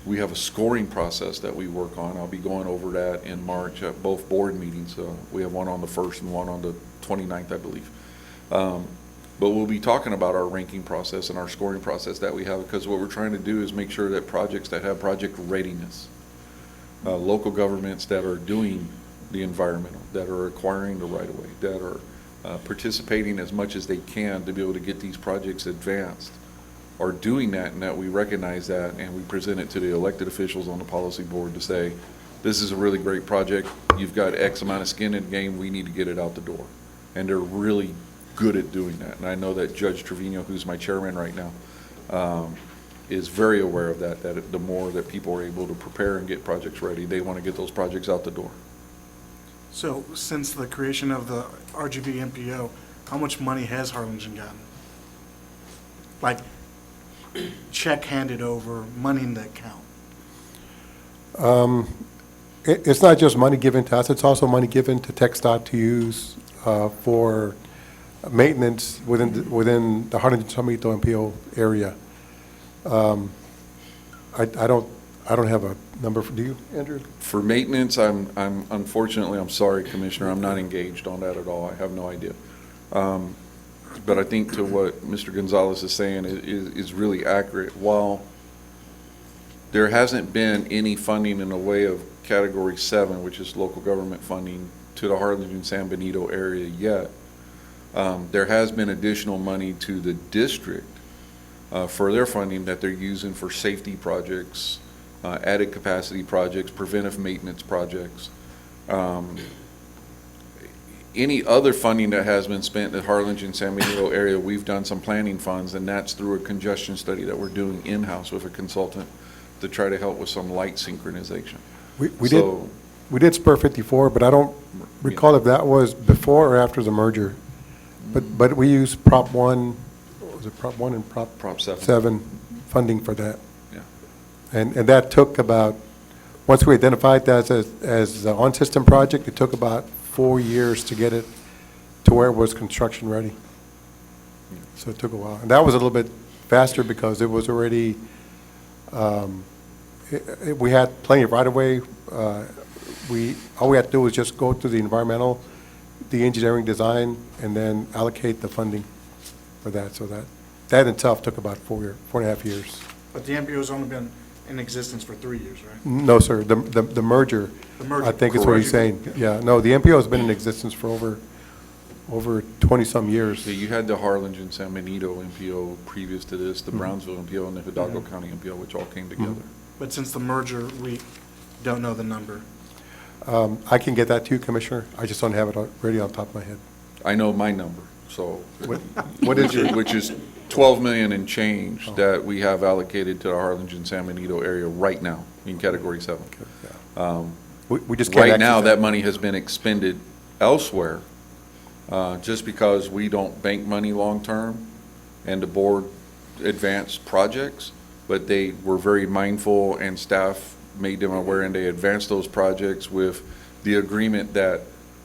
we have a scoring process that we work on. I'll be going over that in March at both board meetings. We have one on the 1st and one on the 29th, I believe. But we'll be talking about our ranking process and our scoring process that we have, because what we're trying to do is make sure that projects that have project readiness, local governments that are doing the environmental, that are acquiring the right-of-way, that are participating as much as they can to be able to get these projects advanced, are doing that, and that we recognize that and we present it to the elected officials on the policy board to say, this is a really great project, you've got X amount of skin in the game, we need to get it out the door. And they're really good at doing that. And I know that Judge Trevino, who's my chairman right now, is very aware of that, that the more that people are able to prepare and get projects ready, they want to get those projects out the door. So since the creation of the RGVMPO, how much money has Harlingen gotten? Like, check handed over, money in the account? It's not just money given to us, it's also money given to TxDOT to use for maintenance within the Harlingen San Benito MPO area. I don't have a number for, do you, Andrew? For maintenance, unfortunately, I'm sorry, Commissioner, I'm not engaged on that at all. I have no idea. But I think to what Mr. Gonzalez is saying is really accurate. While there hasn't been any funding in the way of Category 7, which is local government funding, to the Harlingen San Benito area yet, there has been additional money to the district for their funding that they're using for safety projects, added capacity projects, preventive maintenance projects. Any other funding that has been spent in the Harlingen San Benito area, we've done some planning funds, and that's through a congestion study that we're doing in-house with a consultant to try to help with some light synchronization. We did Spur 54, but I don't recall if that was before or after the merger. But we used Prop 1, what was it, Prop 1 and Prop 7 funding for that. Yeah. And that took about, once we identified that as an on-system project, it took about 4 years to get it to where it was construction ready. So it took a while. And that was a little bit faster because it was already, we had plenty of right-of-way. All we had to do was just go through the environmental, the engineering design, and then allocate the funding for that. So that in itself took about 4.5 years. But the MPO has only been in existence for 3 years, right? No, sir. The merger, The merger. I think is what he's saying. Yeah, no, the MPO has been in existence for over 20-some years. Yeah, you had the Harlingen San Benito MPO previous to this, the Brownsville MPO, and the Hidalgo County MPO, which all came together. But since the merger, we don't know the number. I can get that to you, Commissioner. I just don't have it already on top of my head. I know my number, so. What is your? Which is 12 million and change that we have allocated to the Harlingen San Benito area right now in Category 7. We just can't Right now, access it. that money has been expended elsewhere, just because we don't bank money long-term and the board advance projects, but they were very mindful and staff made them aware and they advanced those projects with the agreement that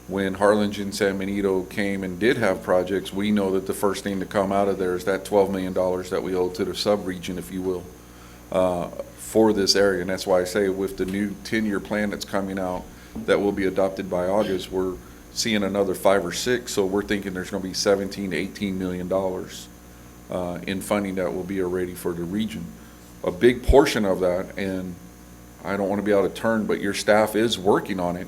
when Harlingen, San Benito came and did have projects, we know that the first thing to come out of there is that $12 million that we owe to the sub-region, if you will, for this area. And that's why I say with the new 10-year plan that's coming out that will be adopted by August, we're seeing another 5 or 6. So we're thinking there's going to be $17 to $18 million in funding that will be already for the region. A big portion of that, and I don't want to be out of turn, but your staff is working on it,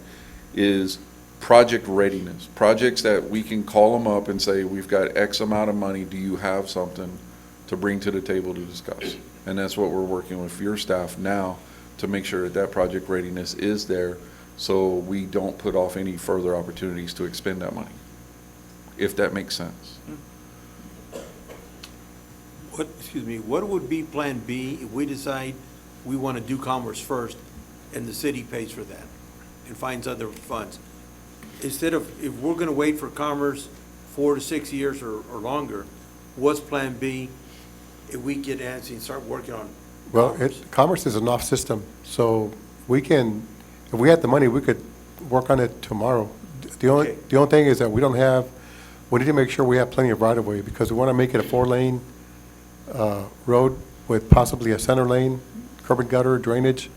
is project readiness. Projects that we can call them up and say, we've got X amount of money, do you have something to bring to the table to discuss? And that's what we're working with your staff now to make sure that that project readiness is there so we don't put off any further opportunities to expend that money, if that makes sense. What would be Plan B if we decide we want to do commerce first and the city pays for that and finds other funds? Instead of, if we're going to wait for commerce 4 to 6 years or longer, what's Plan B if we get antsy and start working on Well, commerce? commerce is an off system, so we can, if we had the money, we could work on it tomorrow. The only thing is that we need to make sure we have plenty of right-of-way, because we want to make it a 4-lane road with possibly a center lane, curb and gutter, drainage.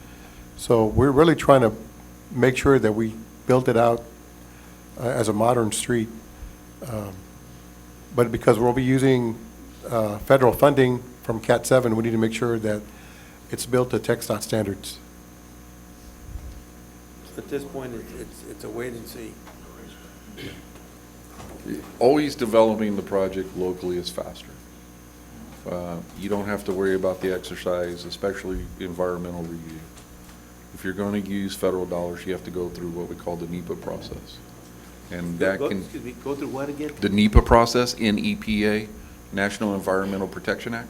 So we're really trying to make sure that we build it out as a modern street. But because we'll be using federal funding from Cat 7, we need to make sure that it's built to TxDOT standards. At this point, it's a wait and see. Always developing the project locally is faster. You don't have to worry about the exercise, especially environmental review. If you're going to use federal dollars, you have to go through what we call the NEPA process. And that can... Excuse me, go through what again? The NEPA process, NEPA, National Environmental Protection Act.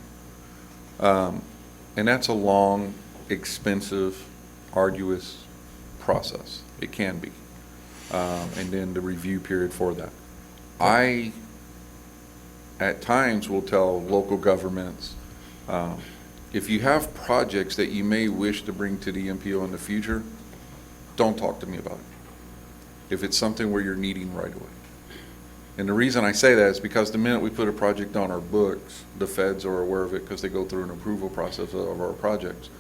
And that's a long, expensive, arduous process. It can be. And then the review period for that. I, at times, will tell local governments, if you have projects that you may wish to bring to the MPO in the future, don't talk to me about it. If it's something where you're needing right away. And the reason I say that is because the minute we put a project on our books, the feds are aware of it because they go through an approval process of our projects.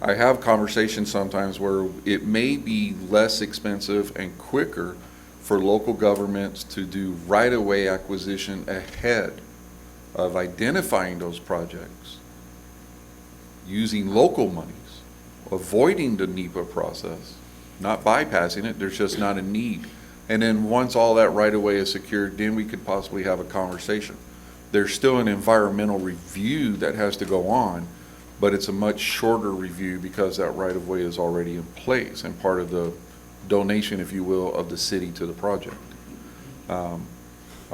I have conversations sometimes where it may be less expensive and quicker for local governments to do right-of-way acquisition ahead of identifying those projects, using local monies, avoiding the NEPA process, not bypassing it, there's just not a need. And then once all that right-of-way is secured, then we could possibly have a conversation. There's still an environmental review that has to go on, but it's a much shorter review because that right-of-way is already in place and part of the donation, if you will, of the city to the project. I'm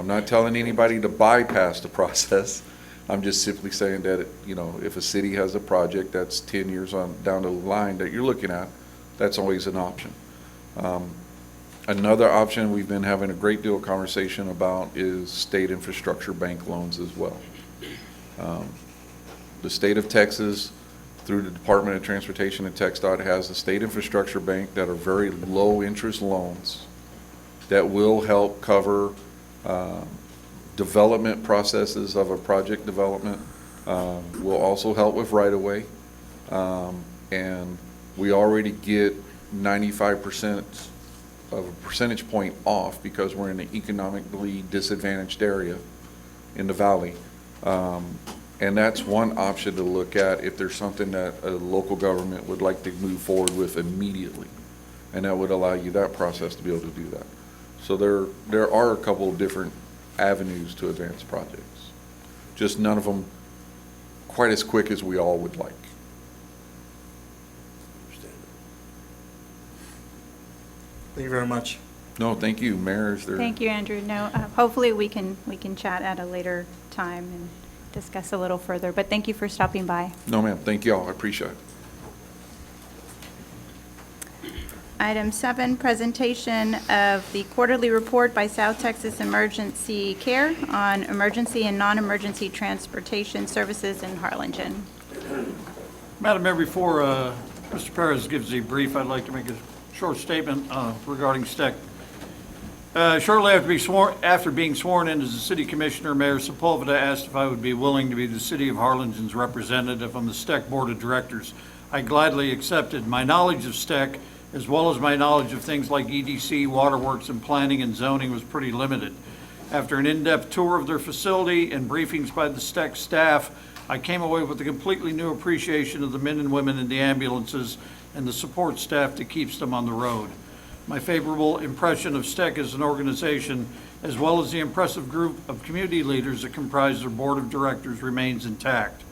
not telling anybody to bypass the process. I'm just simply saying that, if a city has a project that's 10 years on down the line that you're looking at, that's always an option. Another option we've been having a great deal of conversation about is state infrastructure bank loans as well. The state of Texas, through the Department of Transportation and TxDOT, has a state infrastructure bank that are very low interest loans that will help cover development processes of a project development. Will also help with right-of-way. And we already get 95% of a percentage point off because we're in an economically disadvantaged area in the valley. And that's one option to look at if there's something that a local government would like to move forward with immediately. And that would allow you that process to be able to do that. So there are a couple of different avenues to advance projects. Just none of them quite as quick as we all would like. Thank you very much. No, thank you, Mayor. Is there... Thank you, Andrew. No, hopefully we can chat at a later time and discuss a little further, but thank you for stopping by. No, ma'am. Thank you all. I appreciate it. Item 7, presentation of the quarterly report by South Texas Emergency Care on emergency and non-emergency transportation services in Harlingen. Madam Mayor, before Mr. Perez gives a brief, I'd like to make a short statement regarding STEC. Shortly after being sworn in as a city commissioner, Mayor Sepulveda asked if I would be willing to be the city of Harlingen's representative on the STEC Board of Directors. I gladly accepted. My knowledge of STEC, as well as my knowledge of things like EDC, waterworks, and planning and zoning, was pretty limited. After an in-depth tour of their facility and briefings by the STEC staff, I came away with a completely new appreciation of the men and women in the ambulances and the support staff that keeps them on the road. My favorable impression of STEC as an organization, as well as the impressive group of community leaders that comprise their board of directors, remains intact.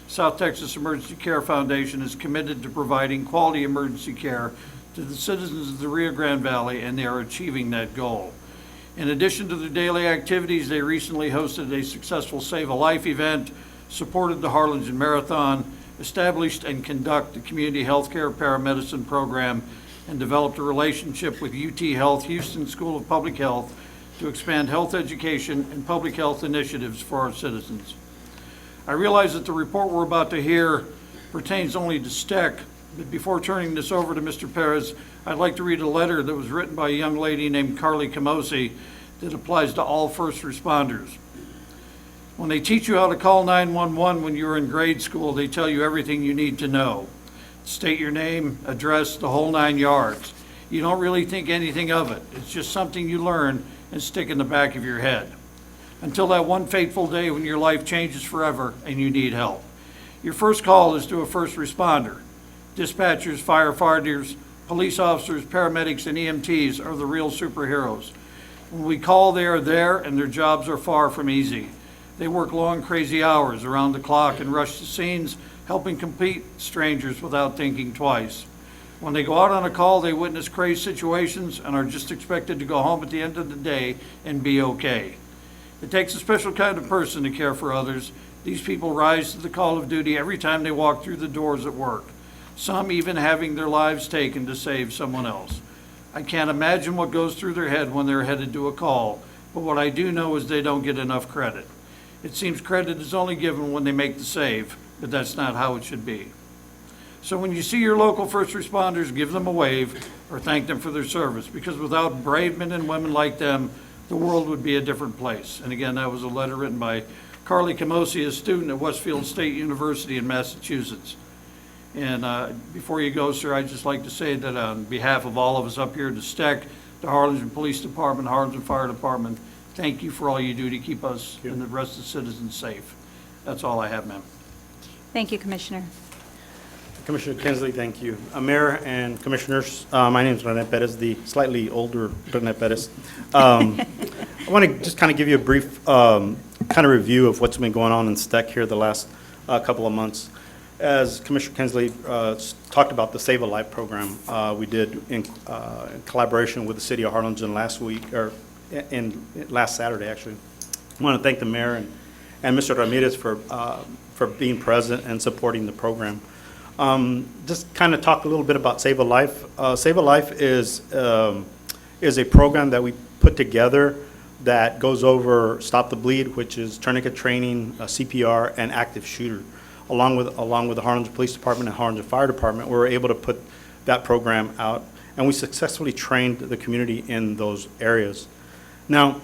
South Texas Emergency Care Foundation is committed to providing quality emergency care to the citizens of the Rio Grande Valley, and they are achieving that goal. In addition to their daily activities, they recently hosted a successful Save a Life event, supported the Harlingen Marathon, established and conduct the community healthcare paramedicine program, and developed a relationship with UT Health Houston School of Public Health to expand health education and public health initiatives for our citizens. I realize that the report we're about to hear pertains only to STEC, but before turning this over to Mr. Perez, I'd like to read a letter that was written by a young lady named Carly Camosi that applies to all first responders. When they teach you how to call 911 when you're in grade school, they tell you everything you need to know. State your name, address, the whole 9 yards. You don't really think anything of it. It's just something you learn and stick in the back of your head. Until that one fateful day when your life changes forever and you need help. Your first call is to a first responder. Dispatchers, firefighters, police officers, paramedics, and EMTs are the real superheroes. When we call, they are there, and their jobs are far from easy. They work long, crazy hours around the clock and rush to scenes, helping complete strangers without thinking twice. When they go out on a call, they witness crazy situations and are just expected to go home at the end of the day and be okay. It takes a special kind of person to care for others. These people rise to the call of duty every time they walk through the doors at work, some even having their lives taken to save someone else. I can't imagine what goes through their head when they're headed to a call, but what I do know is they don't get enough credit. It seems credit is only given when they make the save, but that's not how it should be. So when you see your local first responders, give them a wave or thank them for their service, because without brave men and women like them, the world would be a different place. And again, that was a letter written by Carly Camosi, a student at Westfield State University in Massachusetts. And before you go, sir, I'd just like to say that on behalf of all of us up here at the STEC, the Harlingen Police Department, Harlingen Fire Department, thank you for all you do to keep us and the rest of the citizens safe. That's all I have, ma'am. Thank you, Commissioner. Commissioner Kinsley, thank you. Mayor and Commissioners, my name is Rene Perez, the slightly older Rene Perez. I want to just kind of give you a brief kind of review of what's been going on in STEC here the last couple of months. As Commissioner Kinsley talked about the Save a Life program, we did in collaboration with the City of Harlingen last week, or last Saturday, actually. I want to thank the mayor and Mr. Ramirez for being present and supporting the program. Just kind of talk a little bit about Save a Life. Save a Life is a program that we put together that goes over Stop the Bleed, which is tourniquet training, CPR, and active shooter. Along with the Harlingen Police Department and Harlingen Fire Department, we were able to put that program out, and we successfully trained the community in those areas. Now,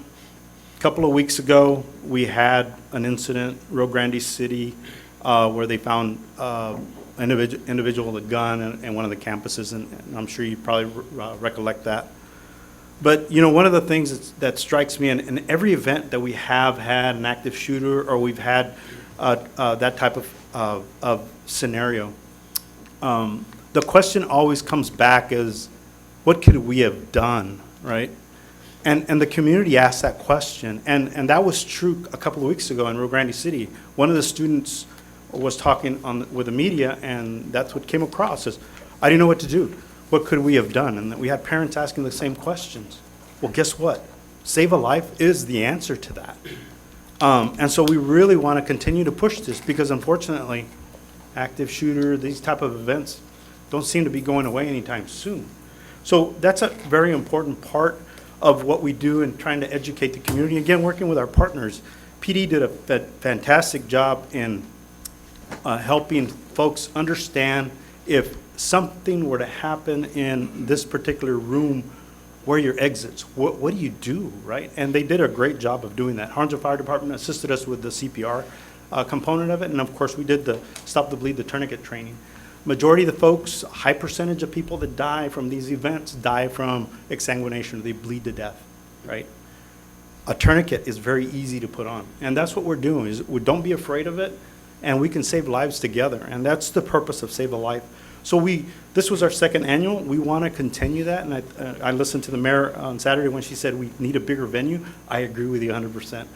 a couple of weeks ago, we had an incident, Rio Grande City, where they found an individual with a gun in one of the campuses, and I'm sure you probably recollect that. But, you know, one of the things that strikes me in every event that we have had an active shooter, or we've had that type of scenario, the question always comes back is, what could we have done, right? And the community asked that question, and that was true a couple of weeks ago in Rio Grande City. One of the students was talking with the media, and that's what came across, is, I didn't know what to do. What could we have done? And we had parents asking the same questions. Well, guess what? Save a Life is the answer to that. And so we really want to continue to push this, because unfortunately, active shooter, these type of events don't seem to be going away anytime soon. So that's a very important part of what we do in trying to educate the community. Again, working with our partners. PD did a fantastic job in helping folks understand if something were to happen in this particular room, where are your exits? What do you do, right? And they did a great job of doing that. Harlingen Fire Department assisted us with the CPR component of it, and of course, we did the Stop the Bleed, the tourniquet training. Majority of the folks, high percentage of people that die from these events die from exsanguination. They bleed to death, right? A tourniquet is very easy to put on, and that's what we're doing. Is we don't be afraid of it, and we can save lives together, and that's the purpose of Save a Life. So this was our second annual. We want to continue that, and I listened to the mayor on Saturday when she said we need a bigger venue. I agree with you 100%.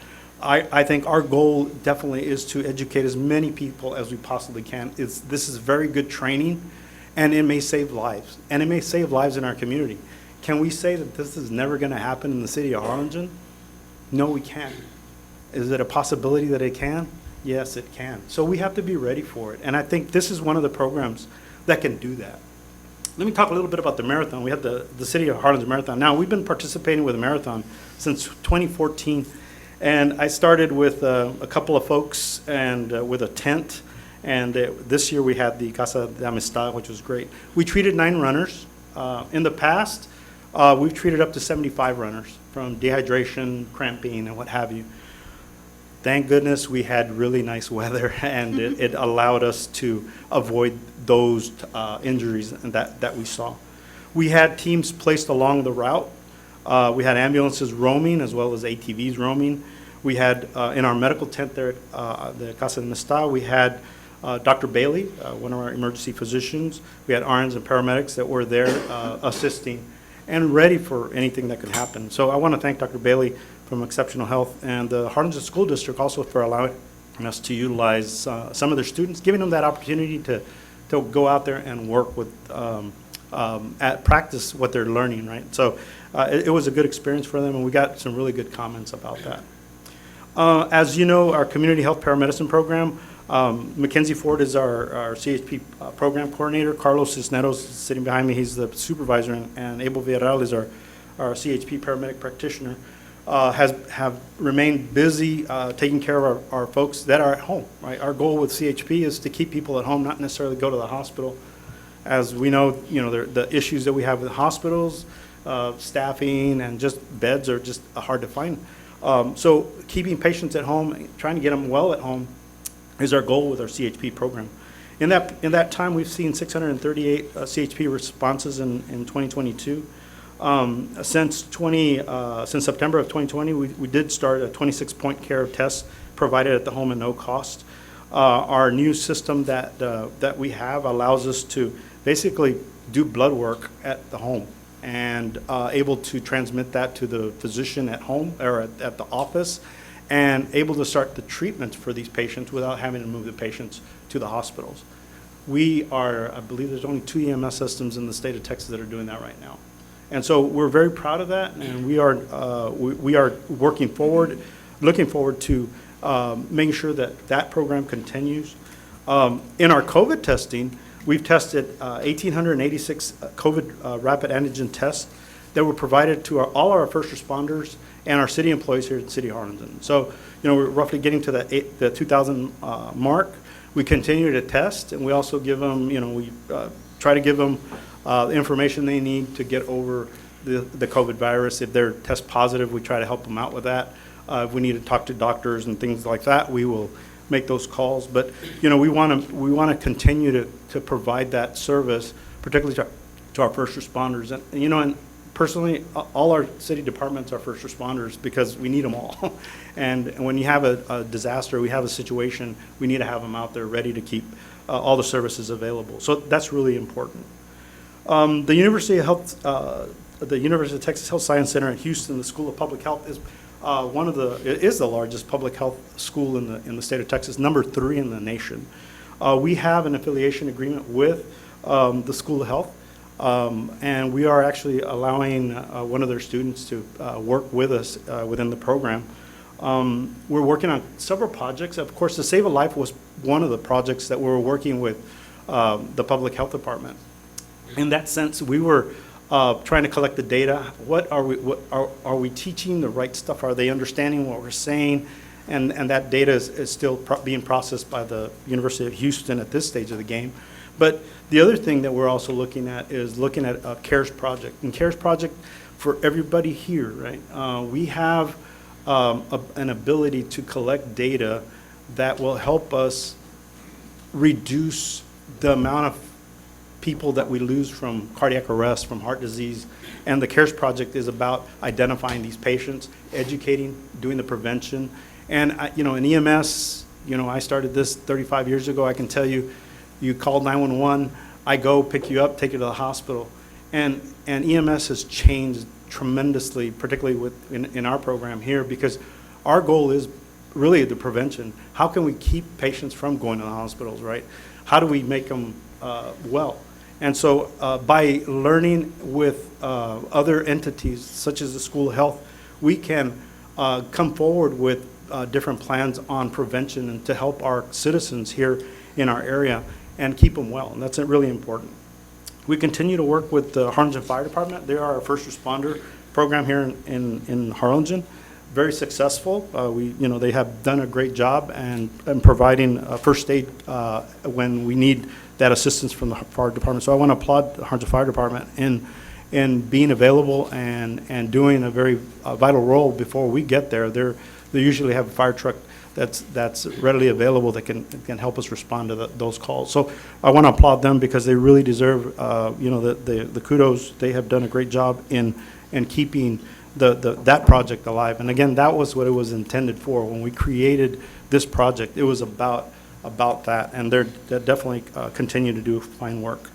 I think our goal definitely is to educate as many people as we possibly can. This is very good training, and it may save lives, and it may save lives in our community. Can we say that this is never going to happen in the city of Harlingen? No, we can't. Is it a possibility that it can? Yes, it can. So we have to be ready for it, and I think this is one of the programs that can do that. Let me talk a little bit about the marathon. We have the City of Harlingen Marathon. Now, we've been participating with the marathon since 2014. And I started with a couple of folks and with a tent. And this year we had the Casa de Amistad, which was great. We treated 9 runners. In the past, we've treated up to 75 runners from dehydration, cramping, and what have you. Thank goodness we had really nice weather, and it allowed us to avoid those injuries that we saw. We had teams placed along the route. We had ambulances roaming as well as ATVs roaming. We had, in our medical tent there at the Casa de Amistad, we had Dr. Bailey, one of our emergency physicians. We had RNs and paramedics that were there assisting and ready for anything that could happen. So I want to thank Dr. Bailey from Exceptional Health and the Harlingen School District also for allowing us to utilize some of their students, giving them that opportunity to go out there and work with, at practice what they're learning, right? So it was a good experience for them, and we got some really good comments about that. As you know, our community health paramedicine program, Mackenzie Ford is our CHP program coordinator. Carlos Cisneros is sitting behind me. He's the supervisor, and Abel Villarreal is our CHP paramedic practitioner. Have remained busy taking care of our folks that are at home, right? Our goal with CHP is to keep people at home, not necessarily go to the hospital. As we know, the issues that we have with hospitals, staffing, and just beds are just hard to find. So keeping patients at home, trying to get them well at home, is our goal with our CHP program. In that time, we've seen 638 CHP responses in 2022. Since September of 2020, we did start a 26-point care of tests provided at the home at no cost. Our new system that we have allows us to basically do blood work at the home and able to transmit that to the physician at home or at the office, and able to start the treatments for these patients without having to move the patients to the hospitals. I believe there's only 2 EMS systems in the state of Texas that are doing that right now. And so we're very proud of that, and we are working forward, looking forward to making sure that program continues. In our COVID testing, we've tested 1,886 COVID rapid antigen tests that were provided to all our first responders and our city employees here at City of Harlingen. So, we're roughly getting to the 2,000 mark. We continue to test, and we also give them, we try to give them the information they need to get over the COVID virus. If they're test positive, we try to help them out with that. If we need to talk to doctors and things like that, we will make those calls. But we want to continue to provide that service, particularly to our first responders. And personally, all our city departments are first responders because we need them all. And when you have a disaster, we have a situation, we need to have them out there ready to keep all the services available. So that's really important. The University of Texas Health Science Center in Houston, the School of Public Health, is is the largest public health school in the state of Texas, number 3 in the nation. We have an affiliation agreement with the School of Health, and we are actually allowing one of their students to work with us within the program. We're working on several projects. Of course, the Save a Life was one of the projects that we were working with the Public Health Department. In that sense, we were trying to collect the data. What are we teaching the right stuff? Are they understanding what we're saying? And that data is still being processed by the University of Houston at this stage of the game. But the other thing that we're also looking at is looking at a CARES project. And CARES project, for everybody here, right? We have an ability to collect data that will help us reduce the amount of people that we lose from cardiac arrest, from heart disease. And the CARES project is about identifying these patients, educating, doing the prevention. And, in EMS, I started this 35 years ago. I can tell you, you call 911, I go pick you up, take you to the hospital. And EMS has changed tremendously, particularly in our program here, because our goal is really the prevention. How can we keep patients from going to the hospitals, right? How do we make them well? And so by learning with other entities, such as the School of Health, we can come forward with different plans on prevention and to help our citizens here in our area and keep them well. And that's really important. We continue to work with the Harlingen Fire Department. They are our first responder program here in Harlingen. Very successful. They have done a great job and providing first aid when we need that assistance from the fire department. So I want to applaud the Harlingen Fire Department in being available and doing a very vital role before we get there. They usually have a fire truck that's readily available that can help us respond to those calls. So I want to applaud them because they really deserve the kudos. They have done a great job in keeping that project alive. And again, that was what it was intended for. When we created this project, it was about that, and they definitely continue to do fine work.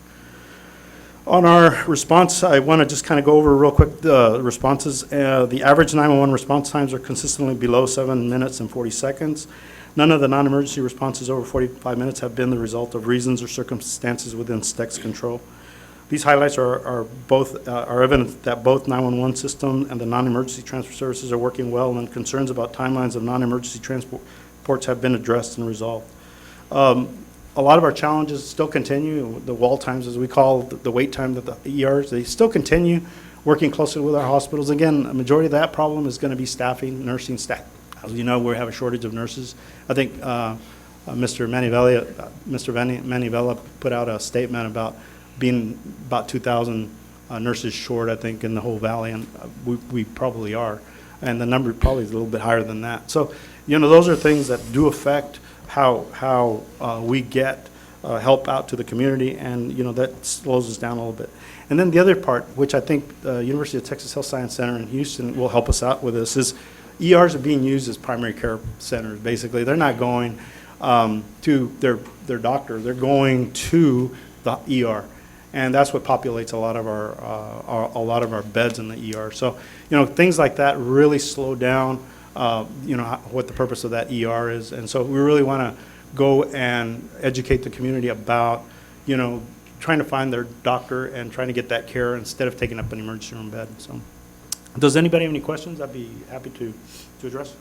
On our response, I want to just kind of go over real quick the responses. The average 911 response times are consistently below 7 minutes and 40 seconds. None of the non-emergency responses over 45 minutes have been the result of reasons or circumstances within STEC's control. These highlights are evidence that both 911 system and the non-emergency transfer services are working well, and concerns about timelines of non-emergency transports have been addressed and resolved. A lot of our challenges still continue. The wall times, as we call the wait time at the ERs, they still continue, working closely with our hospitals. Again, a majority of that problem is going to be staffing, nursing staff. As you know, we have a shortage of nurses. I think Mr. Manivella put out a statement about being about 2,000 nurses short, I think, in the whole valley, and we probably are. And the number probably is a little bit higher than that. So, those are things that do affect how we get help out to the community, and that slows us down a little bit. And then the other part, which I think the University of Texas Health Science Center in Houston will help us out with this, is ERs are being used as primary care centers. Basically, they're not going to their doctor; they're going to the ER, and that's what populates a lot of our beds in the ER. So, things like that really slow down. What the purpose of that ER is. And so we really want to go and educate the community about, trying to find their doctor and trying to get that care instead of taking up an emergency room bed. So does anybody have any questions? I'd be happy to address.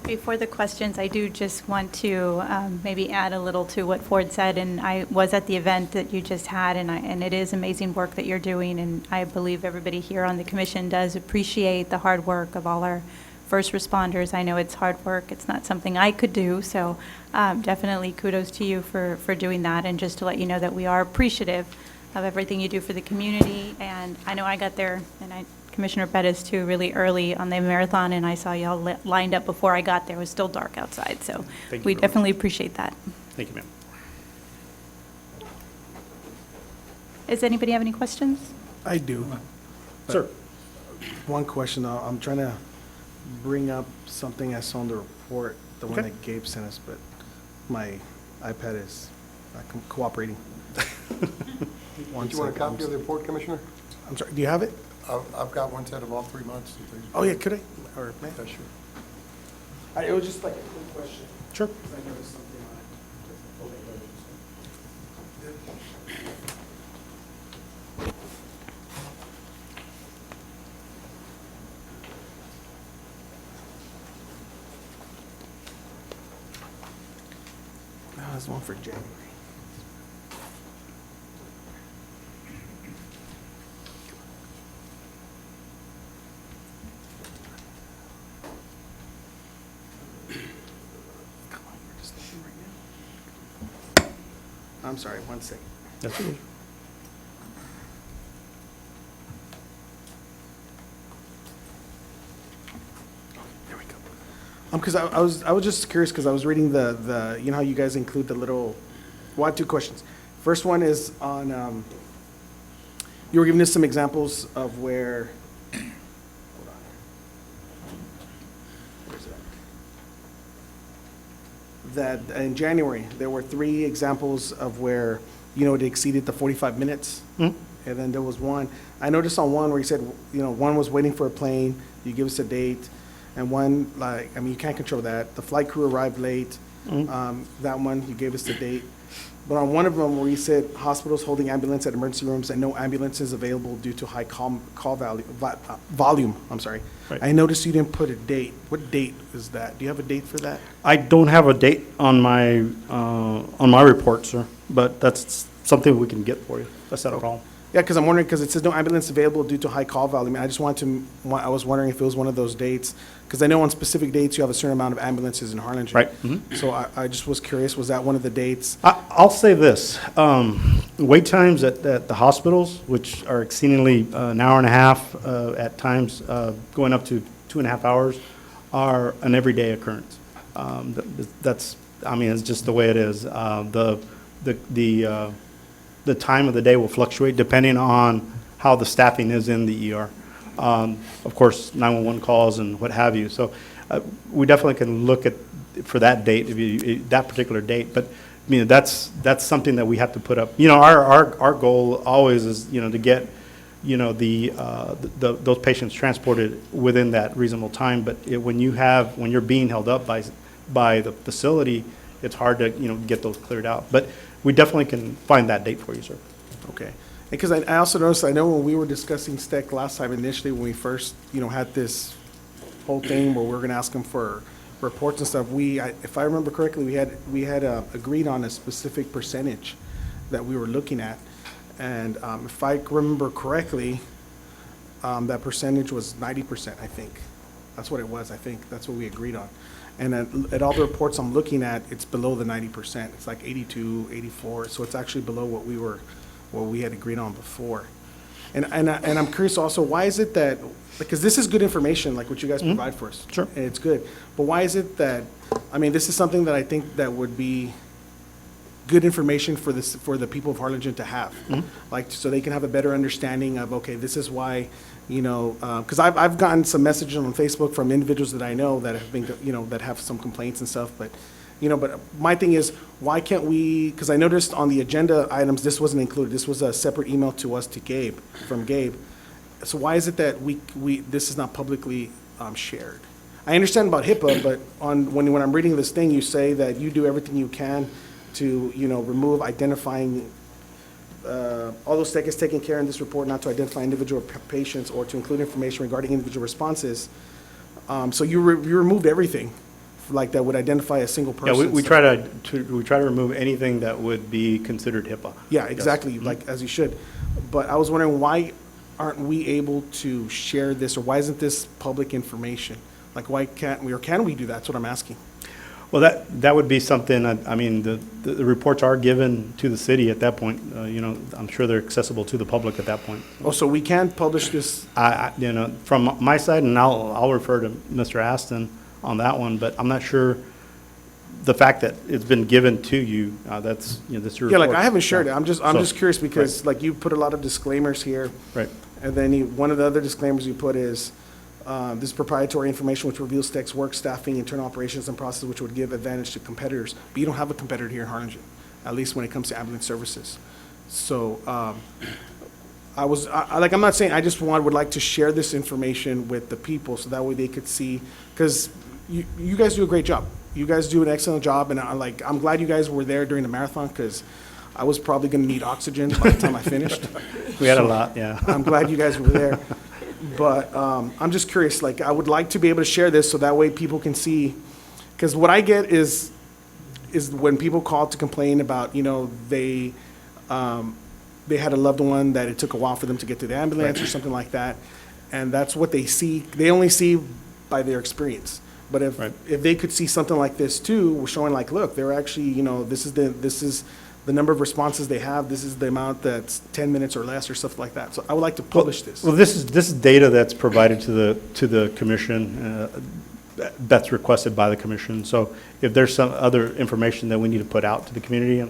Before the questions, I do just want to maybe add a little to what Ford said, and I was at the event that you just had, and it is amazing work that you're doing, and I believe everybody here on the commission does appreciate the hard work of all our first responders. I know it's hard work. It's not something I could do, so definitely kudos to you for doing that, and just to let you know that we are appreciative of everything you do for the community. And I know I got there, and Commissioner Bettis too, really early on the marathon, and I saw y'all lined up before I got there. It was still dark outside, so we definitely appreciate that. Thank you, ma'am. Does anybody have any questions? I do. Sir. One question. I'm trying to bring up something I saw in the report, the one that Gabe sent us, but my iPad is not cooperating. Do you want a copy of the report, Commissioner? I'm sorry, do you have it? I've got one set of all 3 months. Oh, yeah, could I? Or, man? Yeah, sure. It was just like a quick question. Sure. I noticed something on it. No, there's one for January. I'm sorry, one second. That's okay. There we go. Because I was just curious, because I was reading the, you know how you guys include the little, well, I have two questions. First one is on, you were giving us some examples of where, hold on. Where's it at? That in January, there were 3 examples of where, you know, it exceeded the 45 minutes. Mhm. And then there was one, I noticed on one where you said, you know, one was waiting for a plane, you give us a date, and one, like, I mean, you can't control that. The flight crew arrived late. That one, you gave us the date. But on one of them where you said hospitals holding ambulance at emergency rooms and no ambulances available due to high call volume, I'm sorry. Right. I noticed you didn't put a date. What date is that? Do you have a date for that? I don't have a date on my report, sir, but that's something we can get for you. That's not a problem. Yeah, because I'm wondering, because it says no ambulance available due to high call volume. I just wanted to, I was wondering if it was one of those dates, because I know on specific dates you have a certain amount of ambulances in Harlingen. Right. So I just was curious, was that one of the dates? I'll say this, wait times at the hospitals, which are exceedingly an hour and a half, at times going up to 2.5 hours, are an everyday occurrence. That's, I mean, it's just the way it is. The time of the day will fluctuate depending on how the staffing is in the ER. Of course, 911 calls and what have you. So we definitely can look at for that date, that particular date. But I mean, that's something that we have to put up. You know, our goal always is, you know, to get, you know, those patients transported within that reasonable time. But when you're being held up by the facility, it's hard to, you know, get those cleared out. But we definitely can find that date for you, sir. Okay. Because I also noticed, I know when we were discussing STEC last time initially, when we first, you know, had this whole thing where we were going to ask them for reports and stuff, if I remember correctly, we had agreed on a specific percentage that we were looking at. And if I remember correctly, that percentage was 90%, I think. That's what it was, I think. That's what we agreed on. And at all the reports I'm looking at, it's below the 90%. It's like 82, 84. So it's actually below what we had agreed on before. And I'm curious also, why is it that, because this is good information, like what you guys provide for us. Sure. And it's good. But why is it that, I mean, this is something that I think that would be good information for the people of Harlingen to have. Like, so they can have a better understanding of, okay, this is why, you know, because I've gotten some messages on Facebook from individuals that I know that have been, you know, that have some complaints and stuff, but, you know, but my thing is, why can't we, because I noticed on the agenda items, this wasn't included. This was a separate email to us, to Gabe, from Gabe. So why is it that this is not publicly shared? I understand about HIPAA, but when I'm reading this thing, you say that you do everything you can to, you know, remove identifying, although STEC is taking care in this report not to identify individual patients or to include information regarding individual responses. So you removed everything like that would identify a single person. Yeah, we try to remove anything that would be considered HIPAA. Yeah, exactly, Yes. like as you should. But I was wondering, why aren't we able to share this, or why isn't this public information? Like, why can't we, or can we do that? That's what I'm asking. Well, that would be something, I mean, the reports are given to the city at that point. You know, I'm sure they're accessible to the public at that point. Oh, so we can publish this? You know, from my side, and I'll refer to Mr. Aston on that one, but I'm not sure the fact that it's been given to you, that's, you know, that's your Yeah, report. like, I haven't shared it. Yeah. I'm just curious because, like, you put a lot of disclaimers here. Right. And then one of the other disclaimers you put is, this proprietary information which reveals STEC's work, staffing, internal operations, and processes which would give advantage to competitors. But you don't have a competitor here in Harlingen, at least when it comes to ambulance services. So I'm not saying, I just would like to share this information with the people so that way they could see, because you guys do a great job. You guys do an excellent job, and I'm glad you guys were there during the marathon, because I was probably going to need oxygen by the time I finished. We had a lot, yeah. I'm glad you guys were there. But I'm just curious, like, I would like to be able to share this so that way people can see, because what I get is when people call to complain about, you know, they had a loved one that it took a while for them to get to the ambulance or something like that, and that's what they see. They only see by their experience. But if they could see something like this too, showing like, look, they're actually, you know, this is the the number of responses they have, this is the amount that's 10 minutes or less or stuff like that. So I would like to publish this. Well, this is data that's provided to the commission, that's requested by the commission. So if there's some other information that we need to put out to the community,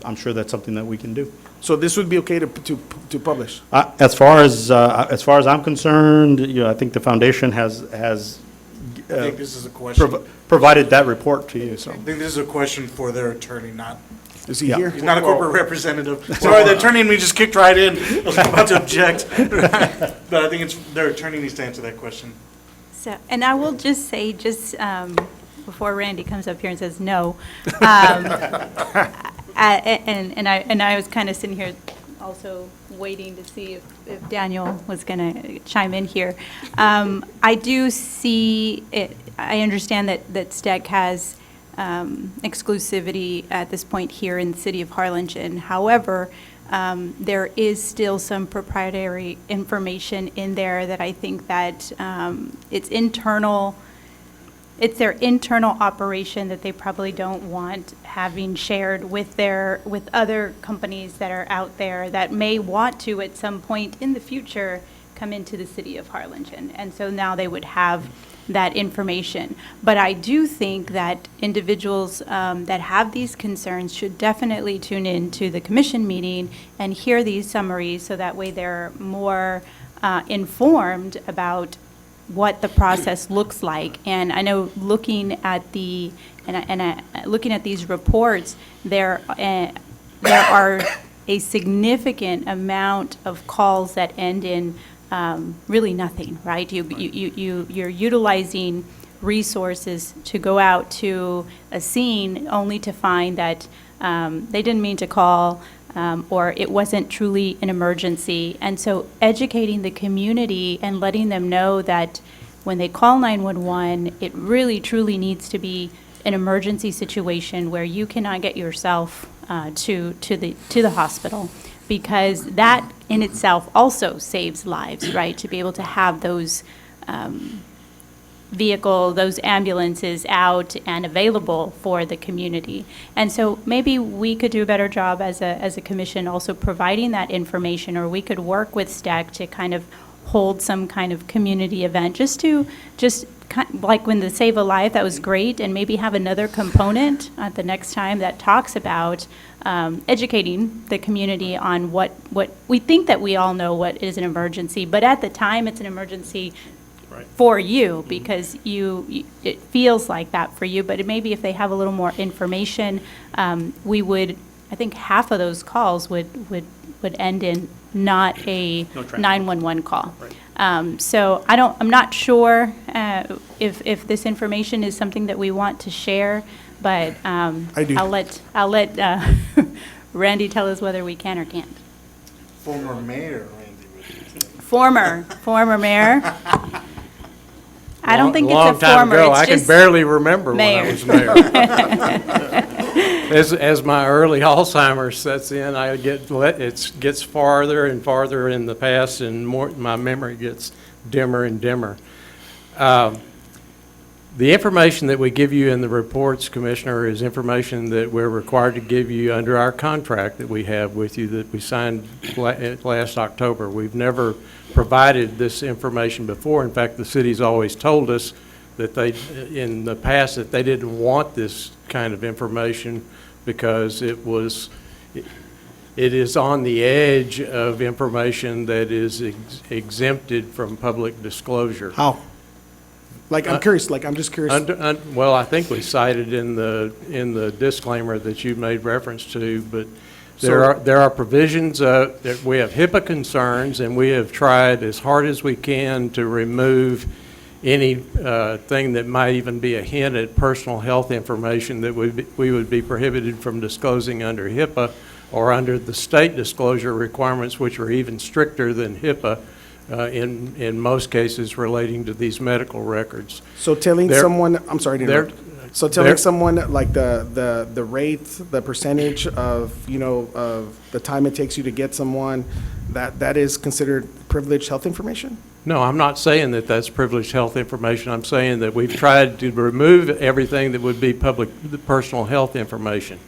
I'm sure that's something that we can do. So this would be okay to publish? As far as I'm concerned, I think the foundation has I think this is a question. provided that report to you, so. I think this is a question for their attorney, not. Is he here? He's not a corporate representative. Sorry, the attorney and me just kicked right in. I was about to object. But I think their attorney needs to answer that question. So, and I will just say, before Randy comes up here and says no, and I was kind of sitting here also waiting to see if Daniel was going to chime in here. I do see it. I understand that STEC has exclusivity at this point here in the city of Harlingen. However, there is still some proprietary information in there that I think that it's their internal operation that they probably don't want having shared with other companies that are out there that may want to at some point in the future come into the city of Harlingen. And so now they would have that information. But I do think that individuals that have these concerns should definitely tune in to the commission meeting and hear these summaries so that way they're more informed about what the process looks like. And I know looking at looking at these reports, there are a significant amount of calls that end in really nothing, right? You're utilizing resources to go out to a scene only to find that they didn't mean to call, or it wasn't truly an emergency. And so educating the community and letting them know that when they call 911, it really truly needs to be an emergency situation where you cannot get yourself to the hospital, because that in itself also saves lives, right? To be able to have those those ambulances out and available for the community. And so maybe we could do a better job as a commission also providing that information, or we could work with STEC to kind of hold some kind of community event like when the Save a Life, that was great, and maybe have another component at the next time that talks about educating the community on what we think that we all know what is an emergency, but at the time it's an emergency for you because it feels like that for you. But maybe if they have a little more information, I think half of those calls would end in not a 911 call. Right. So I'm not sure if this information is something that we want to share, but I do. I'll let Randy tell us whether we can or can't. Former mayor Randy. Former mayor. I don't think it's a former. Long time ago, I can barely remember mayor. when I was mayor. As my early Alzheimer's sets in, it gets farther and farther in the past, and my memory gets dimmer and dimmer. The information that we give you in the reports, Commissioner, is information that we're required to give you under our contract that we have with you that we signed last October. We've never provided this information before. In fact, the city's always told us that in the past, that they didn't want this kind of information because it is on the edge of information that is exempted from public disclosure. How? I'm curious, I'm just curious. Well, I think we cited in the disclaimer that you made reference to, but there are provisions that we have HIPAA concerns, and we have tried as hard as we can to remove any thing that might even be a hint at personal health information that we would be prohibited from disclosing under HIPAA or under the state disclosure requirements, which are even stricter than HIPAA. In most cases relating to these medical records. So telling someone, I'm sorry to interrupt. So telling someone like the rate, the percentage of, of the time it takes you to get someone, that is considered privileged health information? No, I'm not saying that that's privileged health information. I'm saying that we've tried to remove everything that would be personal health information.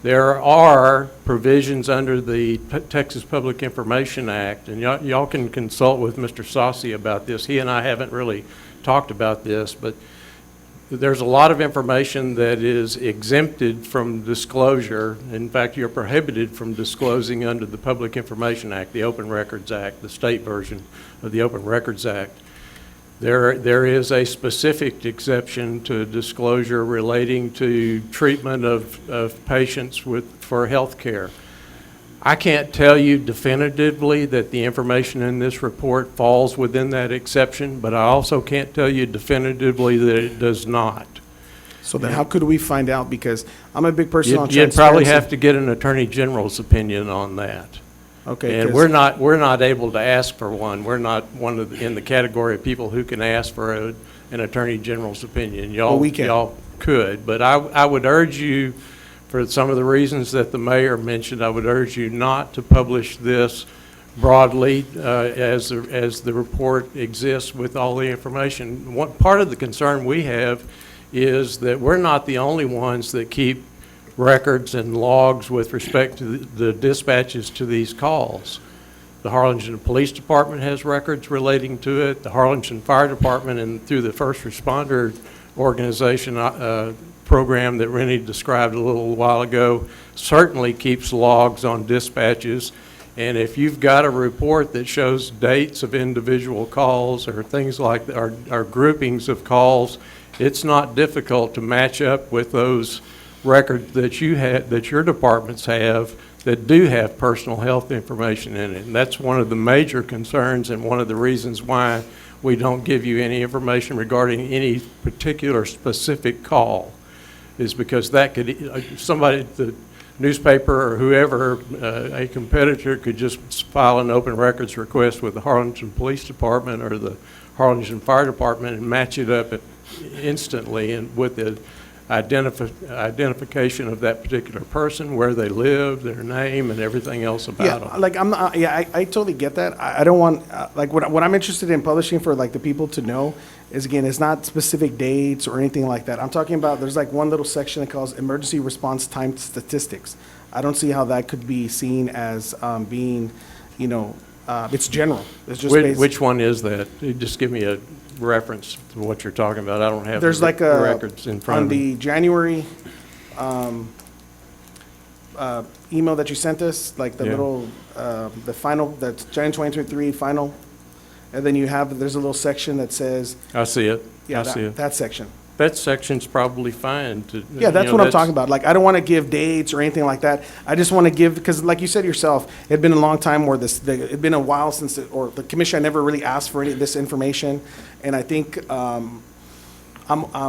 There are provisions under the Texas Public Information Act, and y'all can consult with Mr. Saucy about this. He and I haven't really talked about this, but there's a lot of information that is exempted from disclosure. In fact, you're prohibited from disclosing under the Public Information Act, the Open Records Act, the state version of the Open Records Act. There is a specific exception to disclosure relating to treatment of patients for health care. I can't tell you definitively that the information in this report falls within that exception, but I also can't tell you definitively that it does not. So then how could we find out? Because I'm a big person on You'd transparency. probably have to get an Attorney General's opinion on that. Okay. And 'cause- we're not able to ask for one. We're not in the category of people who can ask for an Attorney General's opinion. Well, we can. Y'all could, but I would urge you, for some of the reasons that the mayor mentioned, I would urge you not to publish this broadly as the report exists with all the information. One part of the concern we have is that we're not the only ones that keep records and logs with respect to the dispatches to these calls. The Harlingen Police Department has records relating to it. The Harlingen Fire Department, and through the first responder organization program that Rennie described a little while ago, certainly keeps logs on dispatches. And if you've got a report that shows dates of individual calls or things like that, or groupings of calls, it's not difficult to match up with those records that that your departments have that do have personal health information in it. And that's one of the major concerns and one of the reasons why we don't give you any information regarding any particular specific call, is because that could, somebody, the newspaper or whoever, a competitor could just file an open records request with the Harlingen Police Department or the Harlingen Fire Department and match it up instantly and with the identification of that particular person, where they live, their name, and everything else about them. Like I'm not, I totally get that. I don't want, like what I'm interested in publishing for like the people to know is, again, it's not specific dates or anything like that. I'm talking about, there's like one little section that calls emergency response time statistics. I don't see how that could be seen as being, you know, it's general. It's just Which one is that? You just give me a reference to what you're talking about. I don't have there's the like a records in front on of me. the January email that you sent us, like the Yeah. little the final, that's January 2023 final, and then you have, there's a little section that says, I see it. yeah, I see it. that section. That section's probably fine to. Yeah, that's what I'm talking about. Like, I don't want to give dates or anything like that. I just want to give, because like you said yourself, it'd been a long time where it'd been a while since, or the commission never really asked for any of this information. And I think I'm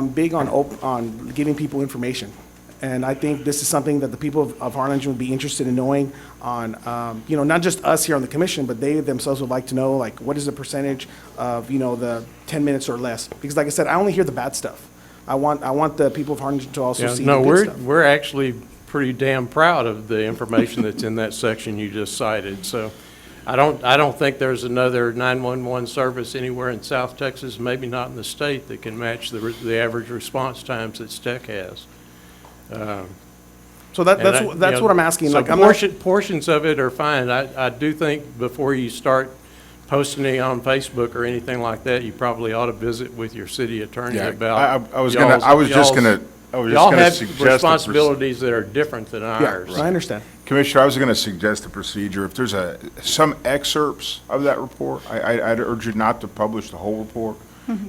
big on giving people information. And I think this is something that the people of Harlingen would be interested in knowing on, you know, not just us here on the commission, but they themselves would like to know, like, what is the percentage of, you know, the 10 minutes or less? Because like I said, I only hear the bad stuff. I want the people of Harlingen to also see the good stuff. We're actually pretty damn proud of the information that's in that section you just cited. So I don't think there's another 911 service anywhere in South Texas, maybe not in the state, that can match the average response times that STEC has. So that's what I'm asking. So Like, portions of it are fine. I do think before you start posting it on Facebook or anything like that, you probably ought to visit with your city attorney about. I was just gonna Y'all have suggest responsibilities that are different than yeah, ours. I understand. Commissioner, I was going to suggest a procedure. If there's some excerpts of that report, I'd urge you not to publish the whole report,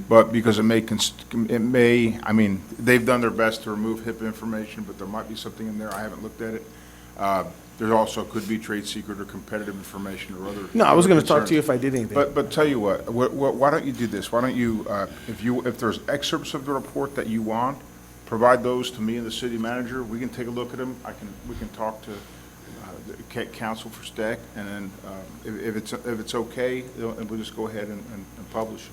but because I mean, they've done their best to remove HIPAA information, but there might be something in there. I haven't looked at it. There also could be trade secret or competitive information or other. No, I was going to talk concerns. to you if I did anything. But tell you what, why don't you do this? Why don't you, if there's excerpts of the report that you want, provide those to me and the city manager. We can take a look at them. We can talk to the counsel for STEC, and then if it's okay, we'll just go ahead and publish it.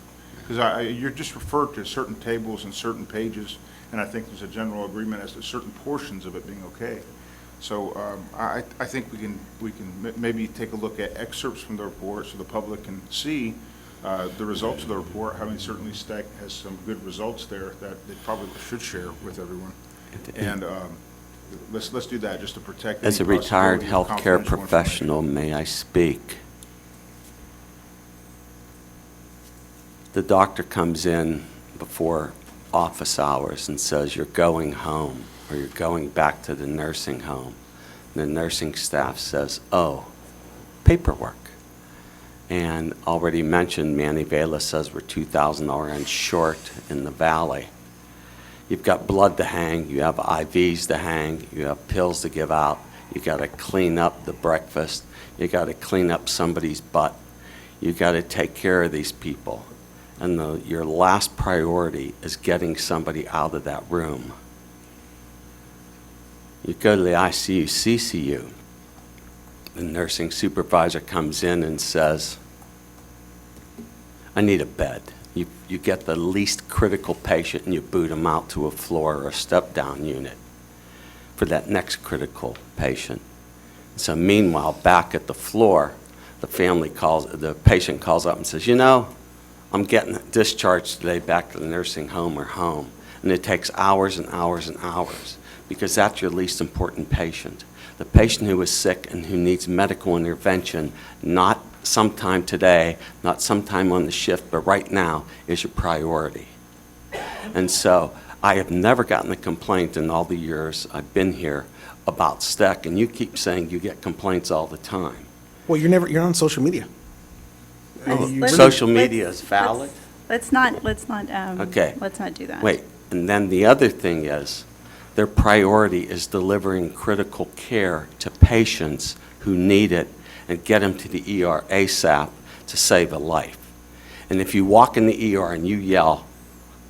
Because you're just referred to certain tables and certain pages, and I think there's a general agreement as to certain portions of it being okay. So I think we can maybe take a look at excerpts from the report so the public can see the results of the report. Having certainly STEC has some good results there that they probably should share with everyone. And let's do that, just to protect. any As a retired possibility of healthcare confidential professional, may I speak? The doctor comes in before office hours and says, you're going home, or you're going back to the nursing home. And the nursing staff says, oh, paperwork. And already mentioned, Manny Vela says we're $2,000 short in the valley. You've got blood to hang, you have IVs to hang, you have pills to give out, you got to clean up the breakfast, you got to clean up somebody's butt, you got to take care of these people. And your last priority is getting somebody out of that room. You go to the ICU, CCU, the nursing supervisor comes in and says, I need a bed. You get the least critical patient and you boot them out to a floor or a step-down unit for that next critical patient. So meanwhile, back at the floor, the patient calls up and says, you know, I'm getting discharged today back to the nursing home or home. And it takes hours and hours and hours because that's your least important patient. The patient who is sick and who needs medical intervention, not sometime today, not sometime on the shift, but right now is your priority. And so I have never gotten a complaint in all the years I've been here about STEC, and you keep saying you get complaints all the time. Well, you're on social media. Social media is valid? Let's not do that. Wait, and then the other thing is, their priority is delivering critical care to patients who need it and get them to the ER ASAP to save a life. And if you walk in the ER and you yell,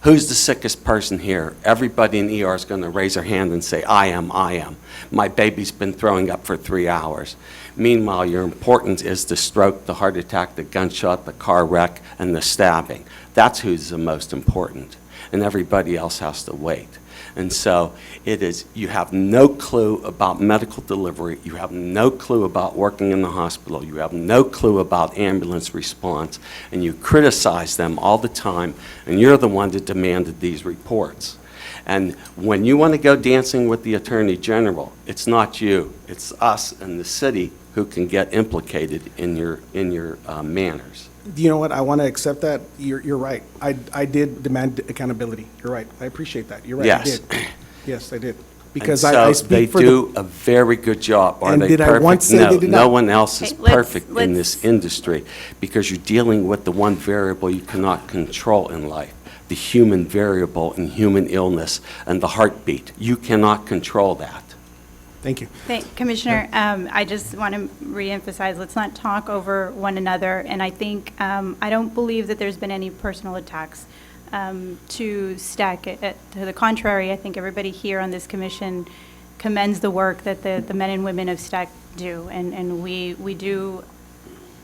who's the sickest person here? Everybody in the ER is going to raise their hand and say, I am. My baby's been throwing up for 3 hours. Meanwhile, your importance is the stroke, the heart attack, the gunshot, the car wreck, and the stabbing. That's who's the most important. And everybody else has to wait. And so it is, you have no clue about medical delivery, you have no clue about working in the hospital, you have no clue about ambulance response, and you criticize them all the time, and you're the one that demanded these reports. And when you want to go dancing with the Attorney General, it's not you, it's us and the city who can get implicated in your manners. You know what? I want to accept that. You're right. I did demand accountability. You're right. I appreciate that. You're right. Yes. I did. Yes, I did. Because And so I speak for they do a very good job. Are And they did I perfect? once say No, they did no not? one else is Okay, let's- perfect in this industry because you're dealing with the one variable you cannot control in life, the human variable and human illness and the heartbeat. You cannot control that. Thank you. Commissioner, I just want to reemphasize, let's not talk over one another. And I think, I don't believe that there's been any personal attacks to STEC. To the contrary, I think everybody here on this commission commends the work that the men and women of STEC do. And we do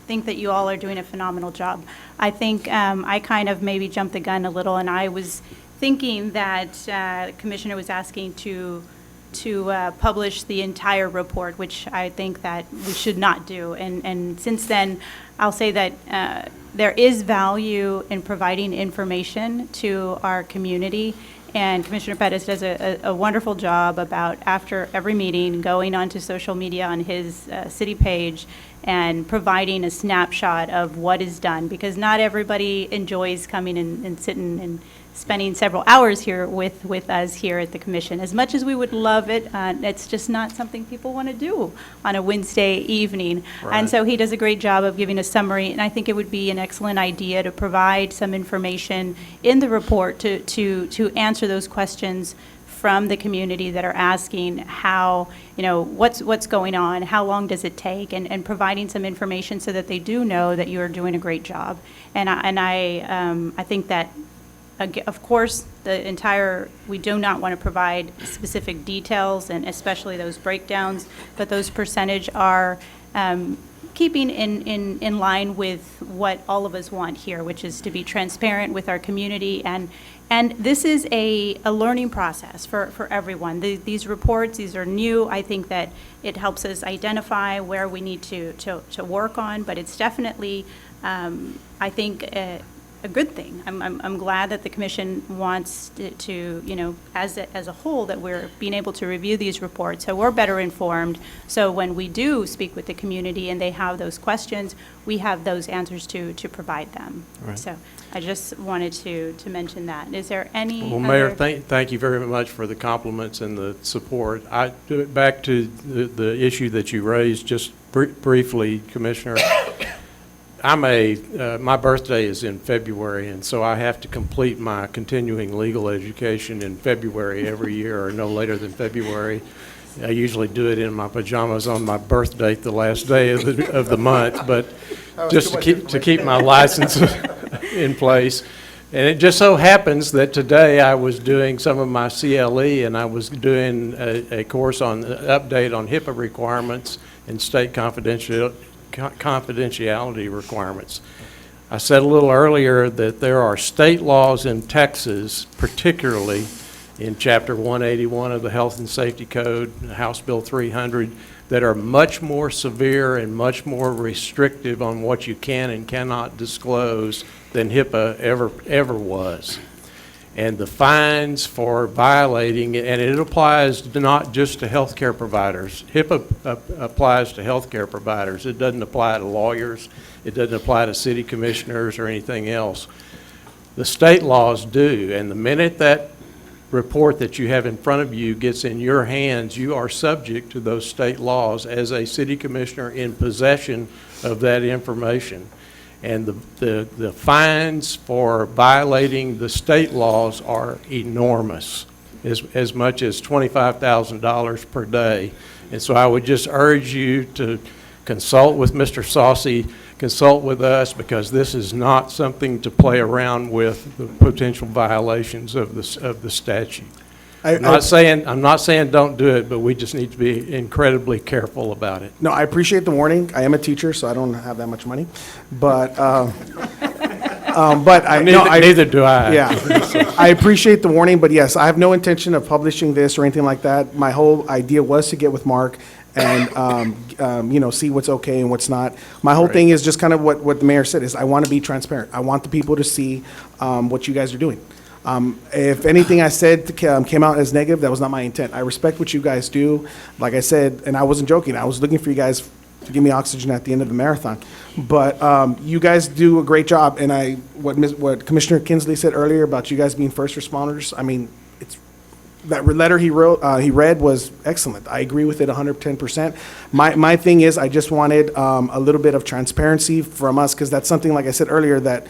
think that you all are doing a phenomenal job. I think I kind of maybe jumped the gun a little, and I was thinking that the Commissioner was asking to publish the entire report, which I think that we should not do. And since then, I'll say that there is value in providing information to our community. And Commissioner Pettis does a wonderful job about, after every meeting, going onto social media on his city page and providing a snapshot of what is done, because not everybody enjoys coming and sitting and spending several hours here with us here at the commission. As much as we would love it, it's just not something people want to do on a Wednesday evening. Right. And so he does a great job of giving a summary, and I think it would be an excellent idea to provide some information in the report to answer those questions from the community that are asking how, what's going on, how long does it take, and providing some information so that they do know that you are doing a great job. And I think that, of course, we do not want to provide specific details, and especially those breakdowns, but those percentage are keeping in line with what all of us want here, which is to be transparent with our community. And this is a learning process for everyone. These reports, these are new. I think that it helps us identify where we need to work on, but it's definitely, I think, a good thing. I'm glad that the commission wants to, you know, as a whole, that we're being able to review these reports, so we're better informed. So when we do speak with the community and they have those questions, we have those answers to provide them. Right. So I just wanted to mention that. Is there any Well, Mayor, other- thank you very much for the compliments and the support. Back to the issue that you raised just briefly, Commissioner. My birthday is in February, and so I have to complete my continuing legal education in February every year, or no later than February. I usually do it in my pajamas on my birth date, the last day of the month, but just to keep my license in place. And it just so happens that today I was doing some of my CLE, and I was doing a course on update on HIPAA requirements and state confidentiality requirements. I said a little earlier that there are state laws in Texas, particularly in Chapter 181 of the Health and Safety Code, House Bill 300, that are much more severe and much more restrictive on what you can and cannot disclose than HIPAA ever was. And the fines for violating it, and it applies not just to healthcare providers. HIPAA applies to healthcare providers. It doesn't apply to lawyers. It doesn't apply to city commissioners or anything else. The state laws do, and the minute that report that you have in front of you gets in your hands, you are subject to those state laws as a city commissioner in possession of that information. And the fines for violating the state laws are enormous, as much as $25,000 per day. And so I would just urge you to consult with Mr. Saucy, consult with us, because this is not something to play around with, the potential violations of the statute. I'm not saying don't do it, but we just need to be incredibly careful about it. No, I appreciate the warning. I am a teacher, so I don't have that much money, but neither do I. Yeah, I appreciate the warning, but yes, I have no intention of publishing this or anything like that. My whole idea was to get with Mark and you know, see what's okay and what's not. My whole thing is just kind of what the mayor said, is I want to be transparent. I want the people to see what you guys are doing. If anything I said came out as negative, that was not my intent. I respect what you guys do. Like I said, and I wasn't joking, I was looking for you guys to give me oxygen at the end of the marathon. But you guys do a great job, and what Commissioner Kinsley said earlier about you guys being first responders, I mean, that letter he read was excellent. I agree with it 110%. My thing is, I just wanted a little bit of transparency from us, because that's something, like I said earlier, that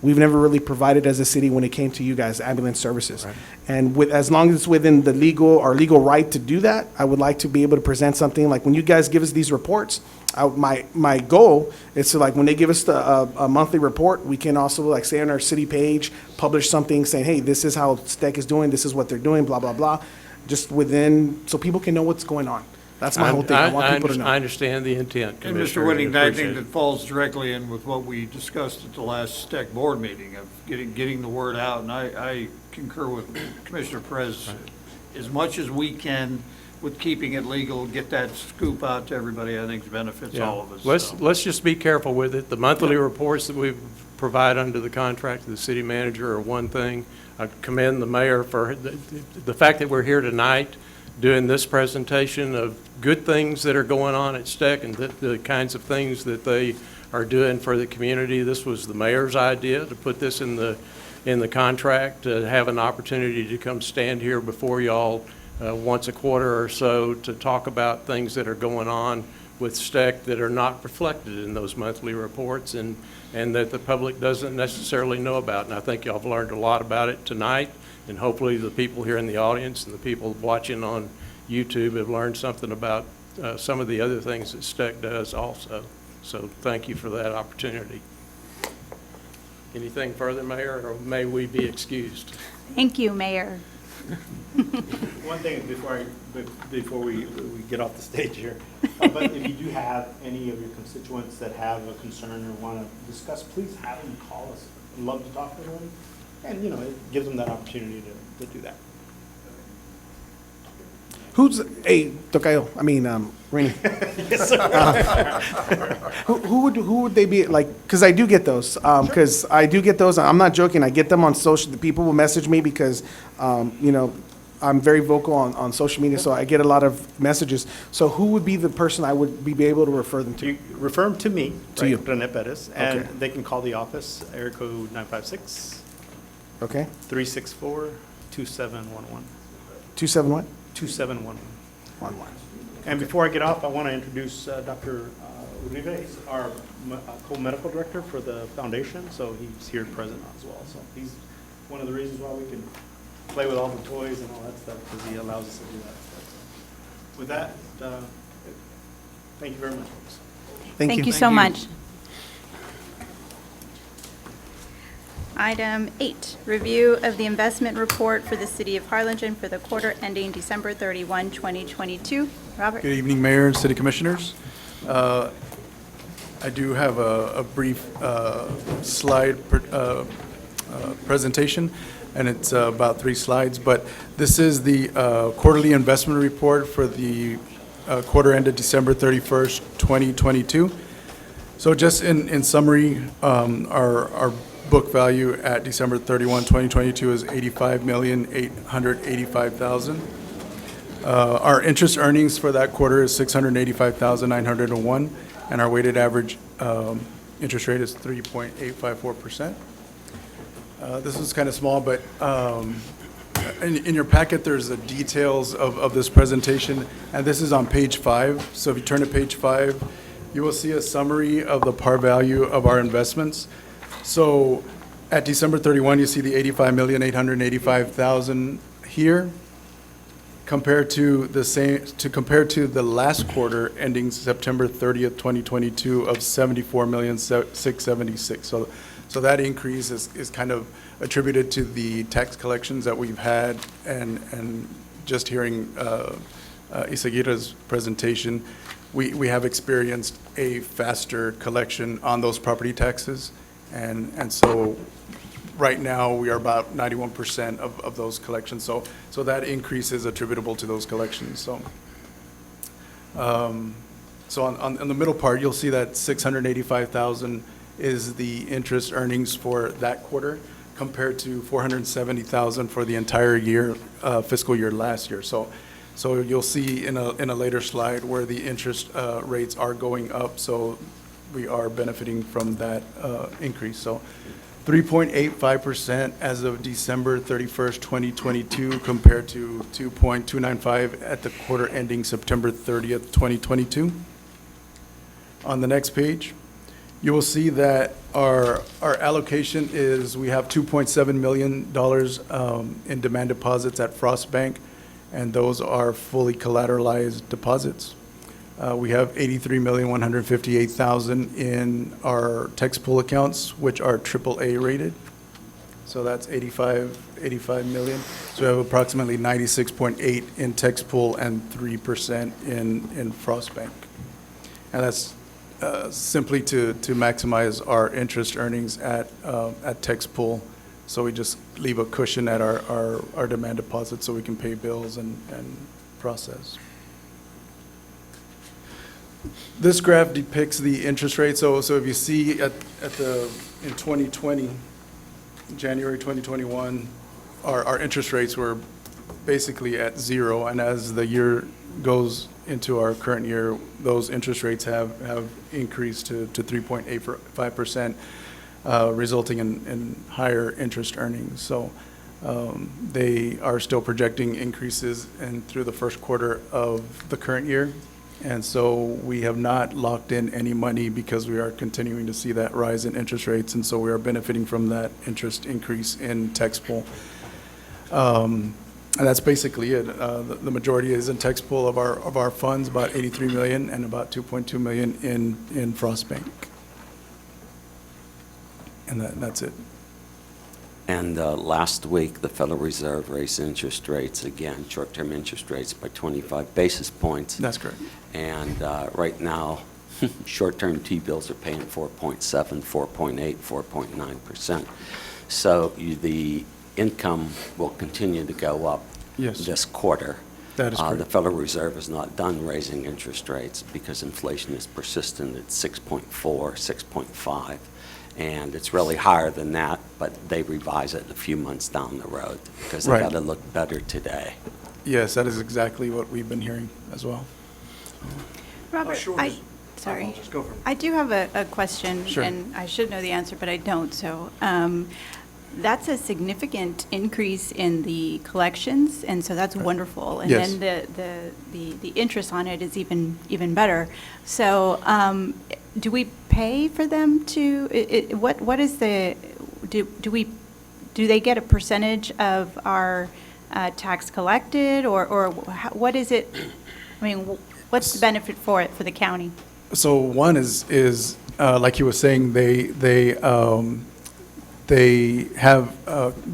we've never really provided as a city when it came to you guys, ambulance services. Right. And as long as it's within our legal right to do that, I would like to be able to present something like when you guys give us these reports. My goal is to, like, when they give us a monthly report, we can also, like, say on our city page, publish something saying, hey, this is how STEC is doing, this is what they're doing, blah, blah, blah, just so people can know what's going on. That's my whole thing. I want people to know. I understand the intent, And Commissioner. Mr. Whittington, I think that falls directly in with what we discussed at the last STEC board meeting of getting the word out. And I concur with Commissioner Perez as much as we can with keeping it legal, get that scoop out to everybody. I think benefits all of us. Let's just be careful with it. The monthly reports that we provide under the contract to the city manager are one thing. I commend the mayor for the fact that we're here tonight doing this presentation of good things that are going on at STEC and the kinds of things that they are doing for the community. This was the mayor's idea to put this in the contract, to have an opportunity to come stand here before y'all once a quarter or so to talk about things that are going on with STEC that are not reflected in those monthly reports and that the public doesn't necessarily know about. And I think y'all have learned a lot about it tonight. And hopefully the people here in the audience and the people watching on YouTube have learned something about some of the other things that STEC does also. So thank you for that opportunity. Anything further, Mayor, or may we be excused? Thank you, Mayor. One thing before we get off the stage here, but if you do have any of your constituents that have a concern or want to discuss, please have them call us. I'd love to talk to them. And, you know, it gives them that opportunity to do that. Who's, hey, Tocayo, Rainey. Yes, sir. Who would they be, like, because I do get those, I'm not joking, I get them on social, the people will message me because, I'm very vocal on social media, so I get a lot of messages. So who would be the person I would be able to refer them to? You refer them to me, To right, you. René Perez, and Okay. they can call the office, area code 956 Okay, 364 2711. 27 what? 2711. 11. And before I get off, I want to introduce Dr. Uribe. He's our co-medical director for the foundation, so he's here present as well. So he's one of the reasons why we can play with all the toys and all that stuff, because he allows us to do that. So with that, thank you very much, folks. Thank you so much. Item 8, review of the investment report for the City of Harlingen for the quarter ending December 31, 2022. Robert? Good evening, Mayor and City Commissioners. I do have a brief slide presentation, and it's about 3 slides, but this is the quarterly investment report for the quarter ended December 31st, 2022. So just in summary, our book value at December 31, 2022 is $85,885,000. Our interest earnings for that quarter is $685,901, and our weighted average interest rate is 3.854%. This is kind of small, but in your packet, there's the details of this presentation, and this is on page 5. So if you turn to page 5, you will see a summary of the par value of our investments. So at December 31, you see the $85,885,000 here, compared to the last quarter ending September 30th, 2022 of $74,676,000. So that increase is kind of attributed to the tax collections that we've had, and just hearing Isaguirre's presentation, we have experienced a faster collection on those property taxes, and so right now we are about 91% of those collections. So that increase is attributable to those collections. So on the middle part, you'll see that $685,000 is the interest earnings for that quarter, compared to $470,000 for the entire year, fiscal year last year. So you'll see in a later slide where the interest rates are going up, so we are benefiting from that increase. So 3.85% as of December 31st, 2022, compared to 2.295 at the quarter ending September 30th, 2022. On the next page, you will see that our allocation is, we have $2.7 million in demand deposits at Frost Bank, and those are fully collateralized deposits. We have $83,158,000 in our tax pool accounts, which are AAA rated. So that's 85 million. So we have approximately 96.8 in tax pool and 3% in Frost Bank. And that's simply to maximize our interest earnings at tax pool. So we just leave a cushion at our demand deposit so we can pay bills and process. This graph depicts the interest rate. So if you see in 2020, January 2021, our interest rates were basically at 0, and as the year goes into our current year, those interest rates have increased to 3.85%, resulting in higher interest earnings. So they are still projecting increases through the first quarter of the current year. And so we have not locked in any money because we are continuing to see that rise in interest rates, and so we are benefiting from that interest increase in tax pool. And that's basically it. The majority is in tax pool of our funds, about $83 million, and about $2.2 million in Frost Bank. And that's it. And last week, the Federal Reserve raised interest rates again, short-term interest rates, by 25 basis points. That's correct. And right now, short-term T-bills are paying 4.7, 4.8, 4.9%. So the income will continue to go up Yes. this quarter. That is The correct. Federal Reserve is not done raising interest rates because inflation is persistent at 6.4, 6.5, and it's really higher than that, but they revise it a few months down the road because they Right. got to look better today. Yes, that is exactly what we've been hearing as well. Robert, sure. sorry. Just go for it. I do have a question, Sure. and I should know the answer, but I don't. So that's a significant increase in the collections, and so that's wonderful. And Yes. then the interest on it is even better. So do we pay for them to? What is the? Do they get a percentage of our tax collected, or what is it? I mean, what's the benefit for it for the county? So one is like you were saying, they have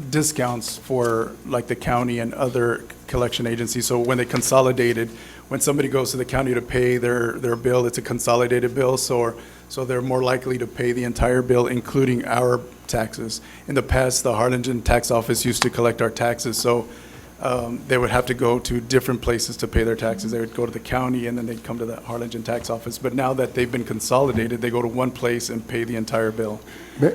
discounts for like the county and other collection agencies. So when they consolidated, when somebody goes to the county to pay their bill, it's a consolidated bill. So they're more likely to pay the entire bill, including our taxes. In the past, the Harlingen tax office used to collect our taxes. So they would have to go to different places to pay their taxes. They would go to the county, and then they'd come to the Harlingen tax office. But now that they've been consolidated, they go to one place and pay the entire bill.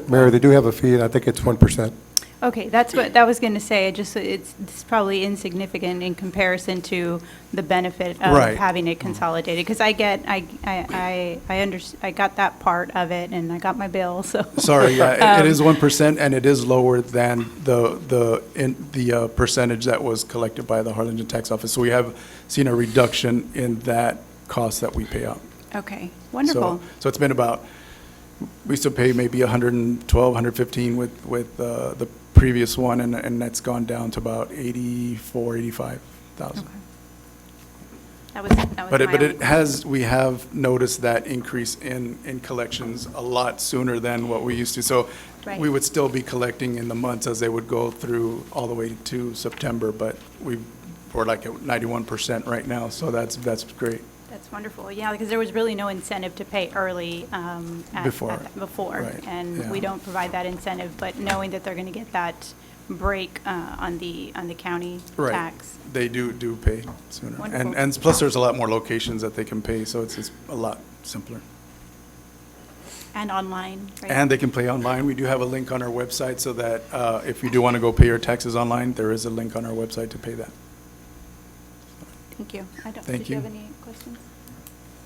Mayor, they do have a fee, and I think it's 1%. Okay, that's what I was going to say. It's probably insignificant in comparison to the benefit of Right. having it consolidated. Because I got that part of it, and I got my bill. So Sorry, yeah, it is 1%, and it is lower than the percentage that was collected by the Harlingen tax office. So we have seen a reduction in that cost that we pay out. Okay, wonderful. So it's been about, we used to pay maybe 112, 115 with the previous one, and that's gone down to about 84, 85,000. Okay. That was But my only we have noticed that increase in collections a lot sooner than what we used to. So Right. we would still be collecting in the months as they would go through all the way to September, but we're like at 91% right now, so that's great. That's wonderful, yeah, because there was really no incentive to pay early before, Right, and we yeah. don't provide that incentive, but knowing that they're going to get that break on the county Right. tax. They do pay sooner. Wonderful. And plus, there's a lot more locations that they can pay, so it's just a lot simpler. And online, right? And they can pay online. We do have a link on our website so that if you do want to go pay your taxes online, there is a link on our website to pay that. Thank you. Thank Did you you. have any questions?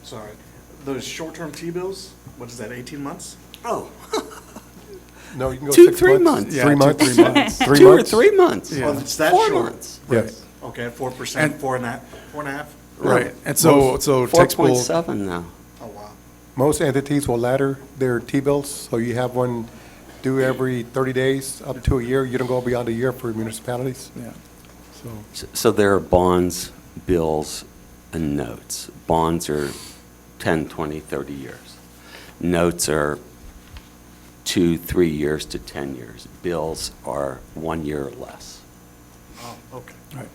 Sorry. Those short-term T-bills, what is that, 18 months? Oh. No, you can go 2, 6 3 months. months. Yeah, 3 2, months. 3 months. 3 2 or months. 3 months. Yeah. Well, it's that 4 short. months. Yes. Okay, 4%, And- 4.5? Right. And so tax pool, 4.7 now. Oh, wow. Most entities will ladder their T-bills, so you have one due every 30 days, up to a year. You don't go beyond a year for municipalities. yeah. So there are bonds, bills, and notes. Bonds are 10, 20, 30 years. Notes are 2, 3 years to 10 years. Bills are 1 year or less. Oh, okay. Right.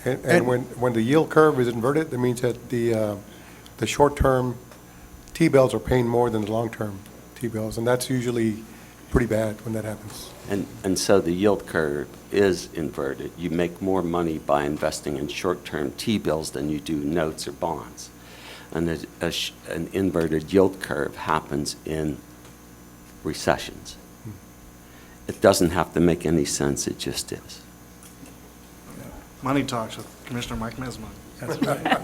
And when the yield curve is inverted, that means that the short-term T-bills are paying more than the long-term T-bills, and that's usually pretty bad when that happens. And so the yield curve is inverted. You make more money by investing in short-term T-bills than you do notes or bonds. And an inverted yield curve happens in recessions. It doesn't have to make any sense, it just is. Money Talks with Commissioner Mike Mesma. That's right.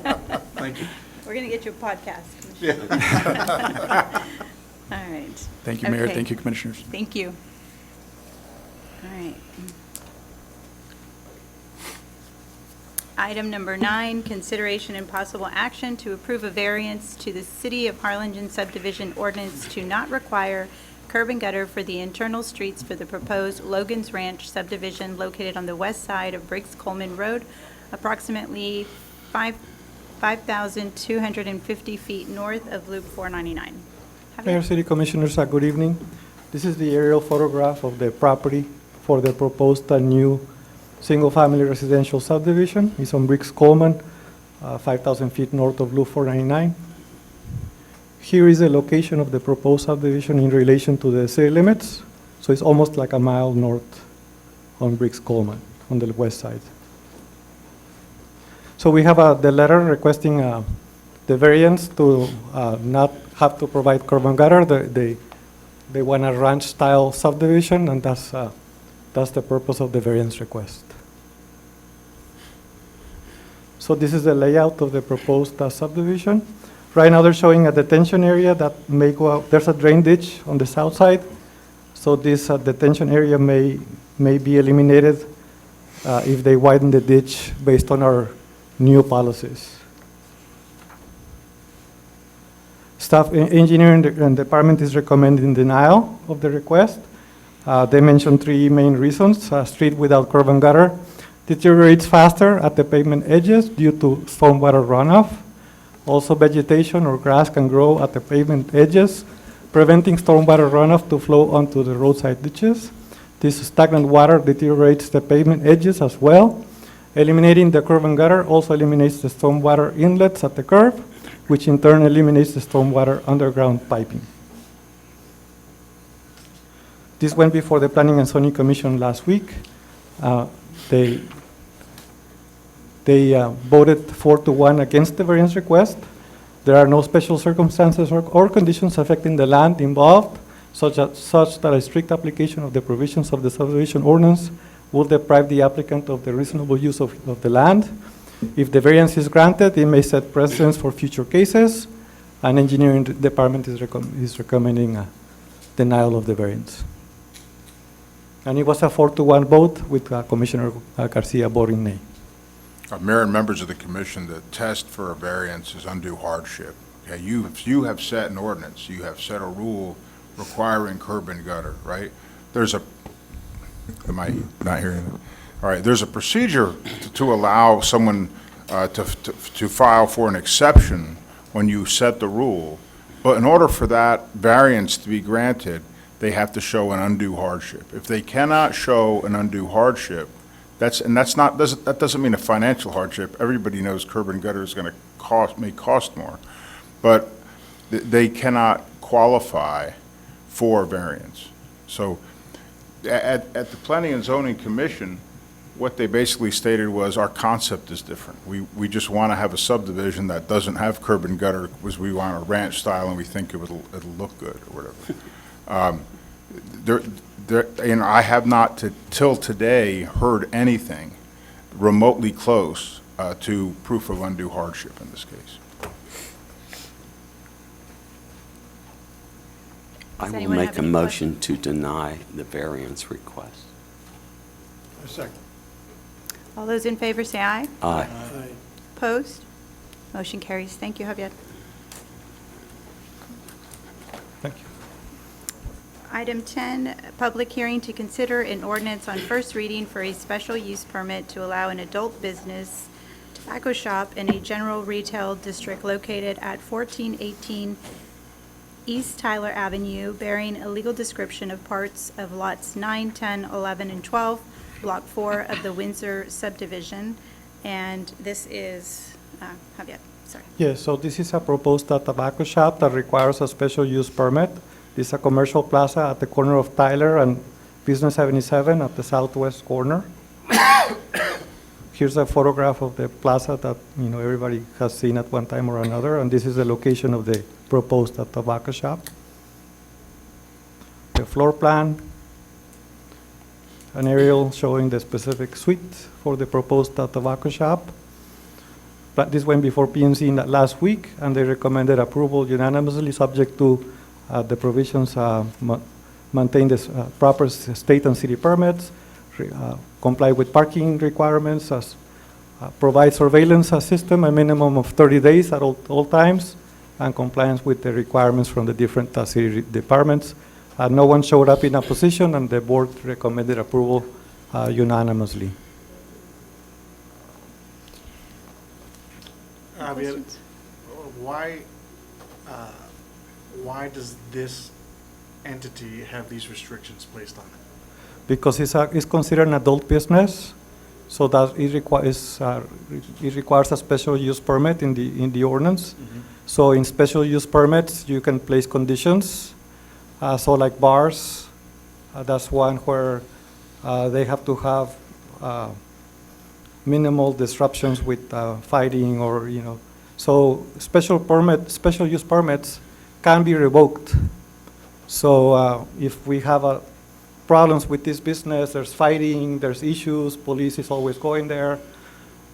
Thank you. We're going to get you a podcast, Yeah. Commissioner. All right. Thank you, Mayor. Okay. Thank you, Commissioners. Thank you. All right. Item number 9, consideration and possible action to approve a variance to the City of Harlingen Subdivision Ordinance to not require curb and gutter for the internal streets for the proposed Logan's Ranch subdivision located on the west side of Briggs Coleman Road, approximately 5,250 feet north of Loop 499. Mayor, City Commissioners, good evening. This is the aerial photograph of the property for the proposed new single-family residential subdivision. It's on Briggs Coleman, 5,000 feet north of Loop 499. Here is the location of the proposed subdivision in relation to the city limits. So it's almost like a mile north on Briggs Coleman on the west side. So we have the letter requesting the variance to not have to provide curb and gutter. They want a ranch-style subdivision, and that's the purpose of the variance request. So this is the layout of the proposed subdivision. Right now, they're showing a detention area that may go out. There's a drain ditch on the south side, so this detention area may be eliminated if they widen the ditch based on our new policies. Staff engineering and department is recommending denial of the request. They mentioned three main reasons. Street without curb and gutter deteriorates faster at the pavement edges due to stormwater runoff. Also, vegetation or grass can grow at the pavement edges, preventing stormwater runoff to flow onto the roadside ditches. This stagnant water deteriorates the pavement edges as well. Eliminating the curb and gutter also eliminates the stormwater inlets at the curb, which in turn eliminates the stormwater underground piping. This went before the Planning and Zoning Commission last week. They voted 4-1 against the variance request. There are no special circumstances or conditions affecting the land involved, such that a strict application of the provisions of the subdivision ordinance will deprive the applicant of the reasonable use of the land. If the variance is granted, it may set precedents for future cases, and engineering department is recommending denial of the variance. And it was a 4-1 vote with Commissioner Garcia voting nay. Mayor and members of the commission, the test for a variance is undue hardship. Okay, you have set an ordinance, you have set a rule requiring curb and gutter, right? Am I not hearing that? All right, there's a procedure to allow someone to file for an exception when you set the rule, but in order for that variance to be granted, they have to show an undue hardship. If they cannot show an undue hardship, that doesn't mean a financial hardship. Everybody knows curb and gutter is going to may cost more, but they cannot qualify for variance. So at the Planning and Zoning Commission, what they basically stated was our concept is different. We just want to have a subdivision that doesn't have curb and gutter because we want a ranch style and we think it'll look good or whatever. I have not till today heard anything remotely close to proof of undue hardship in this case. I will make a motion to deny the variance request. A second. All those in favor say aye. Aye. Opposed? Motion carries. Thank you, Javier. Thank you. Item 10, public hearing to consider an ordinance on first reading for a special use permit to allow an adult business tobacco shop in a general retail district located at 1418 East Tyler Avenue, bearing a legal description of parts of lots 9, 10, 11, and 12, Block 4 of the Windsor Subdivision. And this is, Javier, sorry. Yes, so this is a proposed tobacco shop that requires a special use permit. This is a commercial plaza at the corner of Tyler and Business 77 at the southwest corner. Here's a photograph of the plaza that everybody has seen at one time or another, and this is the location of the proposed tobacco shop. The floor plan, an aerial showing the specific suite for the proposed tobacco shop. But this went before PNC last week, and they recommended approval unanimously, subject to the provisions maintain the proper state and city permits, comply with parking requirements, provide surveillance system a minimum of 30 days at all times, and compliance with the requirements from the different city departments. No one showed up in opposition, and the board recommended approval unanimously. Javier, why does this entity have these restrictions placed on it? Because it's considered an adult business, so that it requires a special use permit in the ordinance. Mm-hmm. So in special use permits, you can place conditions. So like bars, that's one where they have to have minimal disruptions with fighting or, so special use permits can be revoked. So if we have problems with this business, there's fighting, there's issues, police is always going there,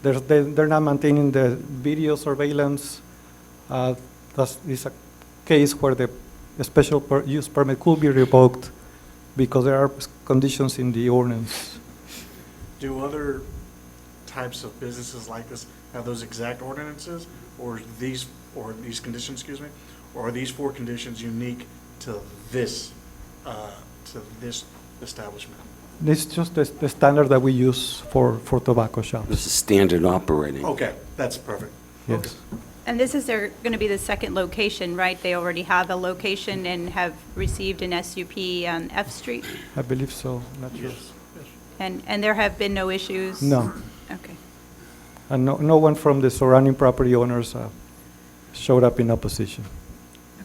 they're not maintaining the video surveillance, this is a case where the special use permit could be revoked because there are conditions in the ordinance. Do other types of businesses like this have those exact ordinances, or these conditions, excuse me, or are these 4 conditions unique to this establishment? This is just the standard that we use for tobacco shops. This is standard operating. Okay, that's perfect. Yes. And this is going to be the second location, right? They already have a location and have received an SUP on F Street? I believe so, not sure. Yes. And there have been no issues? No. Okay. And no one from the surrounding property owners showed up in opposition.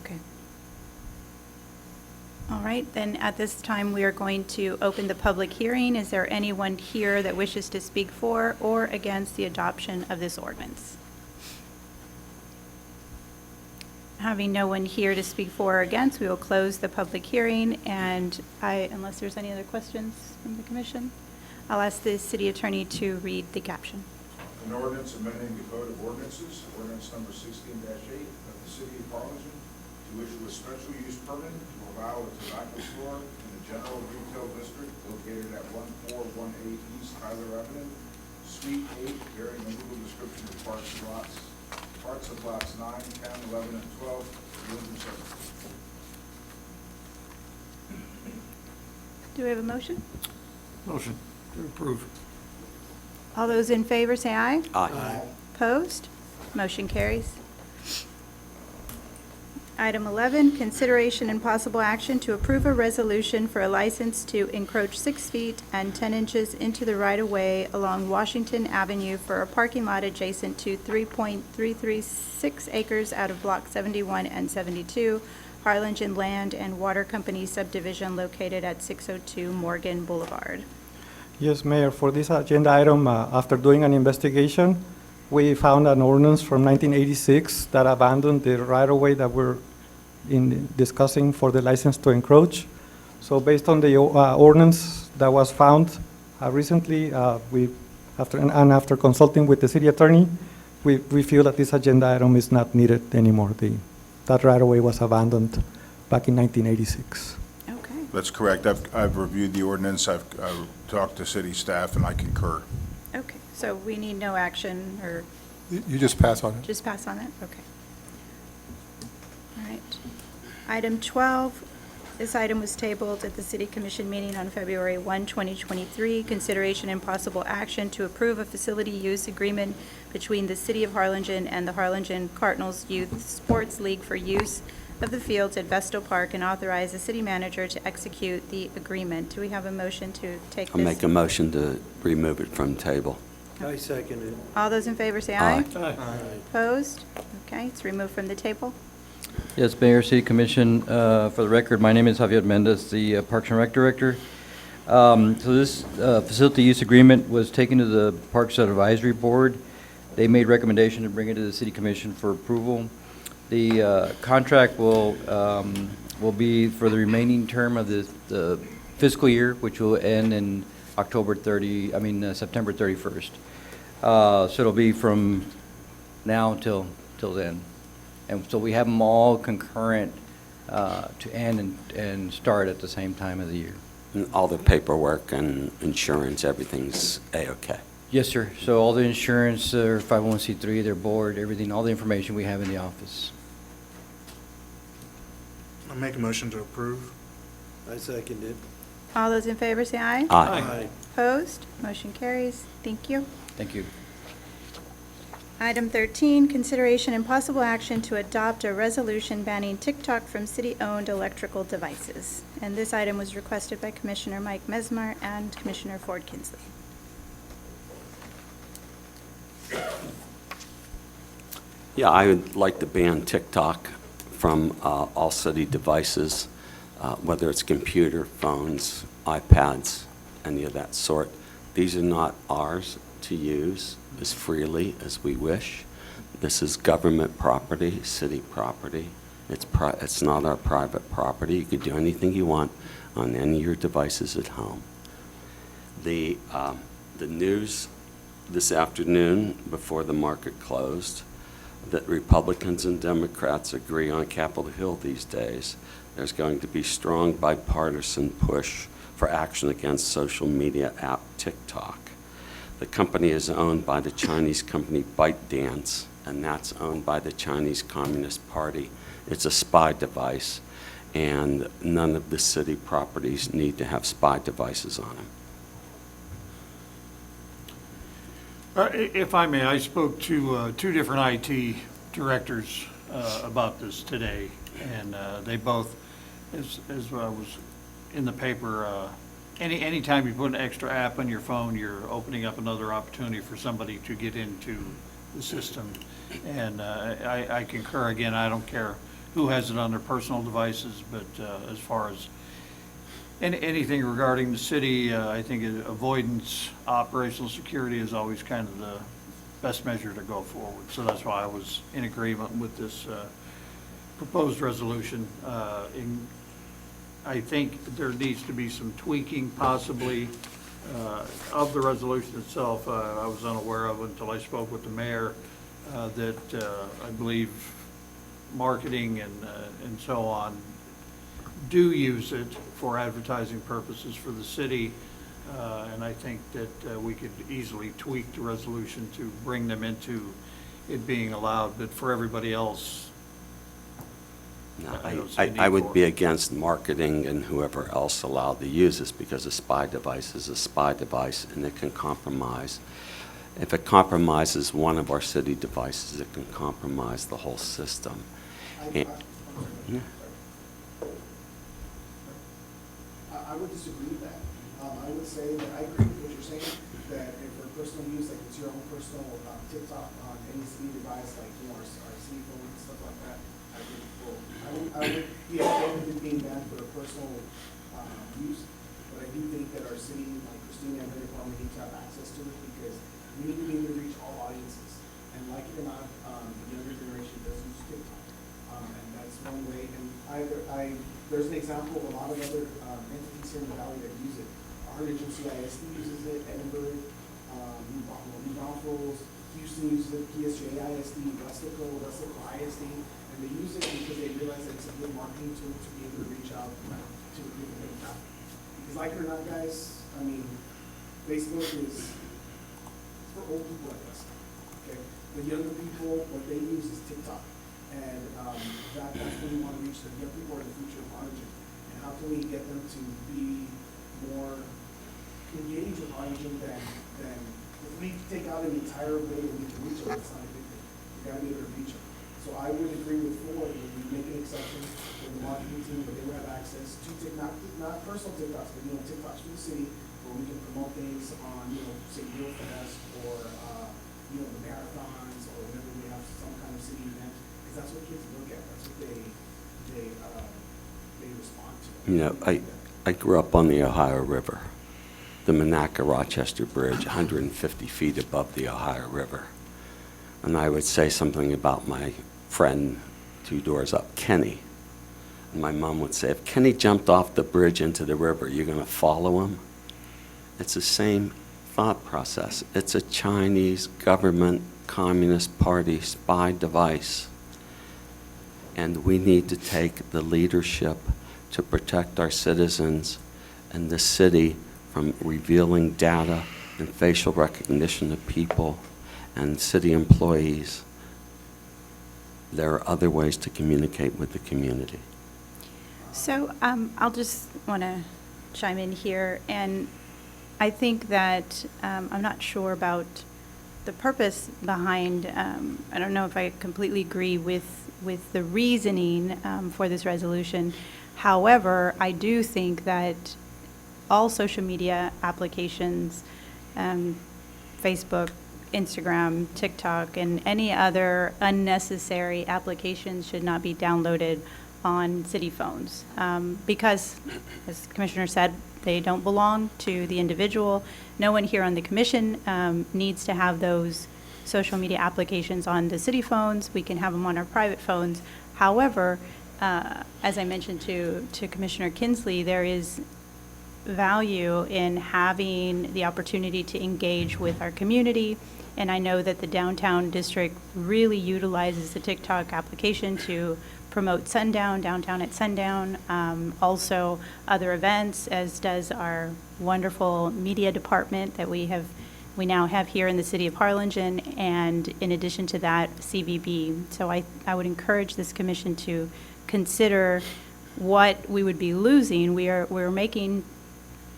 Okay. All right, then at this time, we are going to open the public hearing. Is there anyone here that wishes to speak for or against the adoption of this ordinance? Having no one here to speak for or against, we will close the public hearing, and unless there's any other questions from the commission, I'll ask the city attorney to read the caption. An ordinance amending the Code of Ordinances, ordinance number 16-8 of the city of Harlingen, to issue a special use permit to allow a tobacco store in the general retail district located at 1418 East Tyler Avenue, Suite 8, bearing a legal description of parts of lots 9, 10, 11, and 12, Village of Circle. Do we have a motion? Motion to approve. All those in favor say aye. Aye. Opposed? Motion carries. Item 11, consideration and possible action to approve a resolution for a license to encroach 6 feet and 10 inches into the right-of-way along Washington Avenue for a parking lot adjacent to 3.336 acres out of Block 71 and 72, Harlingen Land and Water Company Subdivision located at 602 Morgan Boulevard. Yes, Mayor, for this agenda item, after doing an investigation, we found an ordinance from 1986 that abandoned the right-of-way that we're discussing for the license to encroach. So based on the ordinance that was found recently, after consulting with the city attorney, we feel that this agenda item is not needed anymore. That right-of-way was abandoned back in 1986. Okay. That's correct. I've reviewed the ordinance, I've talked to city staff, and I concur. Okay, so we need no action or You just pass on it. just pass on it? Okay. All right. Item 12, this item was tabled at the City Commission meeting on February 1, 2023. Consideration and possible action to approve a facility use agreement between the City of Harlingen and the Harlingen Cardinals Youth Sports League for use of the fields at Vestal Park and authorize the city manager to execute the agreement. Do we have a motion to take this? I'll make a motion to remove it from table. I second it. All those in favor say aye. Aye. Opposed? Okay, it's removed from the table. Yes, Mayor, City Commission, for the record, my name is Javier Mendez, the Parks and Rec Director. So this facility use agreement was taken to the Parks Advisory Board. They made recommendation to bring it to the City Commission for approval. The contract will be for the remaining term of the fiscal year, which will end in September 31st. So it'll be from now till then. And so we have them all concurrent to end and start at the same time of the year. And all the paperwork and insurance, everything's A-okay. Yes, sir. So all the insurance, their 501c3, their board, everything, all the information we have in the office. I'll make a motion to approve. I second it. All those in favor say aye. Aye. Opposed? Motion carries. Thank you. Thank you. Item 13, consideration and possible action to adopt a resolution banning TikTok from city-owned electrical devices. And this item was requested by Commissioner Mike Mesmer and Commissioner Ford Kinsley. Yeah, I would like to ban TikTok from all city devices, whether it's computer, phones, iPads, any of that sort. These are not ours. to use as freely as we wish. This is government property, city property. It's not our private property. You could do anything you want on any of your devices at home. The news this afternoon before the market closed that Republicans and Democrats agree on Capitol Hill these days. There's going to be strong bipartisan push for action against social media app TikTok. The company is owned by the Chinese company ByteDance, and that's owned by the Chinese Communist Party. It's a spy device, and none of the city properties need to have spy devices on them. If I may, I spoke to two different IT directors about this today, and they both, as was in the paper, anytime you put an extra app on your phone, you're opening up another opportunity for somebody to get into the system. And I concur. Again, I don't care who has it on their personal devices, but as far as anything regarding the city, I think avoidance, operational security is always kind of the best measure to go forward. So that's why I was in agreement with this proposed resolution. I think there needs to be some tweaking possibly of the resolution itself. I was unaware of until I spoke with the mayor that I believe marketing and so on do use it for advertising purposes for the city, and I think that we could easily tweak the resolution to bring them into it being allowed, but for everybody else, No, I don't see a need I would for be it. against marketing and whoever else allowed to use this, because a spy device is a spy device, and it can compromise. If it compromises one of our city devices, it can compromise the whole system. Yeah. I would disagree with that. I would say that I agree with what you're saying, that if for personal use, like it's your own personal TikTok on any city device, like our city phone and stuff like that, I think, well, I would be okay with it being banned for a personal use, but I do think that our city, like Christina and Mayor Palmer, need to have access to it because we need to be able to reach all audiences. And like it or not, the younger generation does use TikTok, and that's one way. And there's an example of a lot of other entities here in the valley that use it. Harlingen CISD uses it, Edinburgh, New Braunfels, Houston uses it, PSG ISD, Weslaco ISD, and they use it because they realize that it's a good marketing tool to be able to reach out to the people that have. Because like it or not, guys, I mean, Facebook is for old people like us. Okay, the younger people, what they use is TikTok. And that's what we want to reach. The young people are the future of Harlingen. And how can we get them to be more engaged with Harlingen than if we take out an entire way that we can reach them, it's not a big thing. We got to be able to reach them. So I would agree with Ford when we make an exception for the marketing team, but they would have access to not personal TikToks, but TikToks from the city where we can promote things on, say, Real Fest or the marathons or whenever we have some kind of city event. That's what kids look at. That's what they respond to. I grew up on the Ohio River, the Monaca-Rochester Bridge, 150 feet above the Ohio River. And I would say something about my friend 2 doors up, Kenny. And my mom would say, if Kenny jumped off the bridge into the river, you're going to follow him? It's the same thought process. It's a Chinese government Communist Party spy device. And we need to take the leadership to protect our citizens and the city from revealing data and facial recognition of people and city employees. There are other ways to communicate with the community. So I'll just want to chime in here, and I think that I'm not sure about the purpose behind, I don't know if I completely agree with the reasoning for this resolution. However, I do think that all social media applications, Facebook, Instagram, TikTok, and any other unnecessary applications should not be downloaded on city phones. Because, as the Commissioner said, they don't belong to the individual. No one here on the commission needs to have those social media applications on the city phones. We can have them on our private phones. However, as I mentioned to Commissioner Kinsley, there is value in having the opportunity to engage with our community. And I know that the downtown district really utilizes the TikTok application to promote sundown, downtown at sundown, also other events, as does our wonderful media department that we now have here in the city of Harlingen, and in addition to that, CVB. So I would encourage this commission to consider what we would be losing. We're making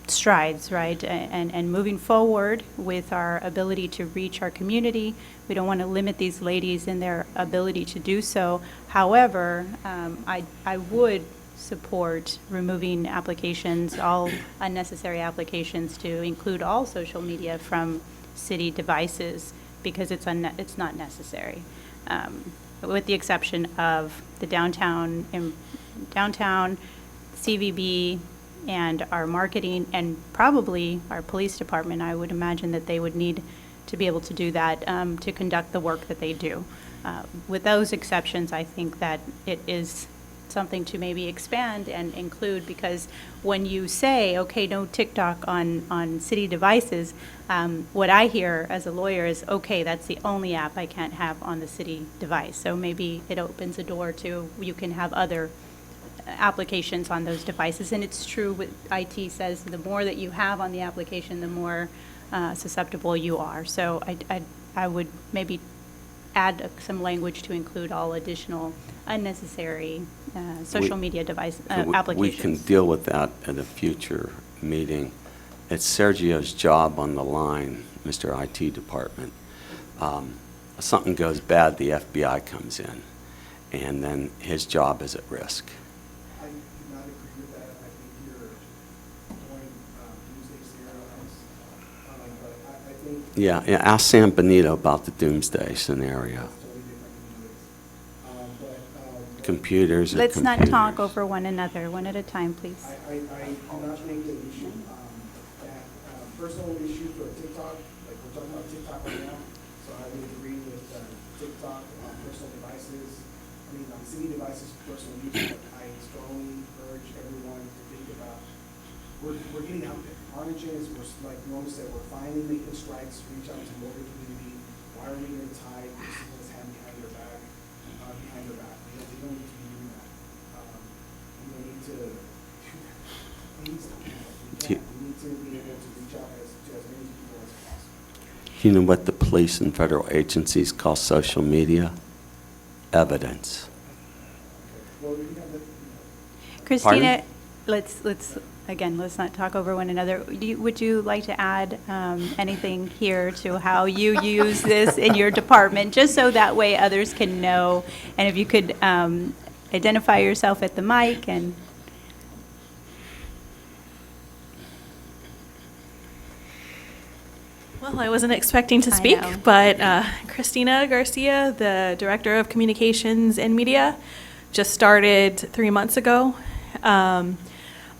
strides, right, and moving forward with our ability to reach our community. We don't want to limit these ladies in their ability to do so. However, I would support removing applications, all unnecessary applications, to include all social media from city devices, because it's not necessary, with the exception of the downtown CVB, and our marketing, and probably our police department. I would imagine that they would need to be able to do that to conduct the work that they do. With those exceptions, I think that it is something to maybe expand and include, because when you say, okay, no TikTok on city devices, what I hear as a lawyer is, okay, that's the only app I can't have on the city device. So maybe it opens a door to, you can have other applications on those devices. And it's true what IT says, the more that you have on the application, the more susceptible you are. So I would maybe add some language to include all additional unnecessary social media device applications. We can deal with that at a future meeting. It's Sergio's job on the line, Mr. IT Department. Something goes bad, the FBI comes in, and then his job is at risk. I do not agree with that. I think you're going doomsday scenarios. But I think Yeah, ask Sam Benito about the doomsday scenario. Computers are Let's not computers. talk over one another, one at a time, please. I do not make the issue that personal issue for TikTok, like we're talking about TikTok right now, so I would agree with TikTok on personal devices, on city devices, personal use, but I strongly urge everyone to think about, we're getting out there. Harlingen is, like Norma said, we're finally making strides to reach out to more of the community. Why are we going to tie people's hand behind their back, Because they don't need to be doing that. We don't need to do that. Please don't do that. We need to be able to reach out to as many people as possible. You know what the police and federal agencies call social media? Evidence. Well, we have the, Christina, let's not talk over one another. Would you like to add anything here to how you use this in your department, just so that way others can know? And if you could identify yourself at the mic and. Well, I wasn't expecting to I speak, know. but Christina Garcia, the Director of Communications and Media, just started 3 months ago.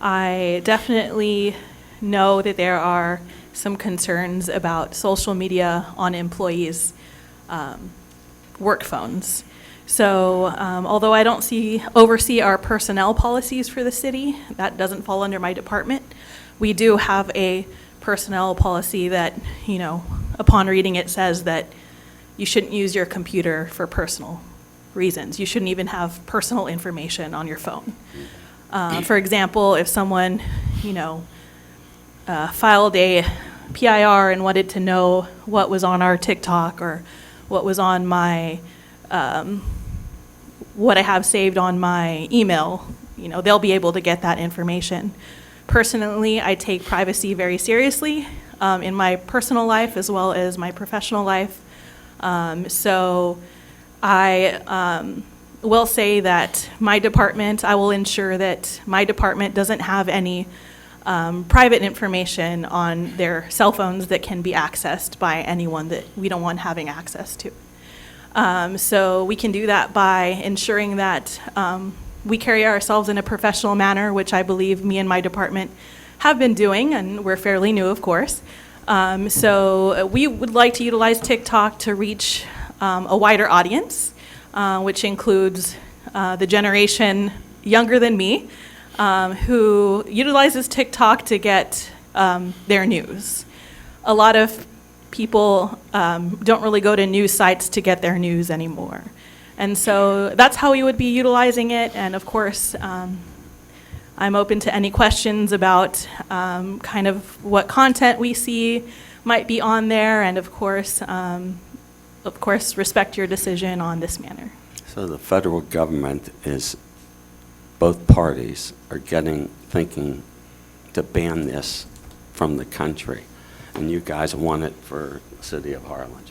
I definitely know that there are some concerns about social media on employees' work phones. So although I don't oversee our personnel policies for the city, that doesn't fall under my department, we do have a personnel policy that, upon reading it, says that you shouldn't use your computer for personal reasons. You shouldn't even have personal information on your phone. For example, if someone, filed a PIR and wanted to know what was on our TikTok or what was on my, what I have saved on my email, they'll be able to get that information. Personally, I take privacy very seriously in my personal life as well as my professional life. So I will say that I will ensure that my department doesn't have any private information on their cell phones that can be accessed by anyone that we don't want having access to. So we can do that by ensuring that we carry ourselves in a professional manner, which I believe me and my department have been doing, and we're fairly new, of course. So we would like to utilize TikTok to reach a wider audience, which includes the generation younger than me, who utilizes TikTok to get their news. A lot of people don't really go to news sites to get their news anymore. And so that's how we would be utilizing it. And of course, I'm open to any questions about kind of what content we see might be on there, and of course, respect your decision on this matter. So the federal government is, both parties are thinking to ban this from the country, and you guys want it for the city of Harlingen.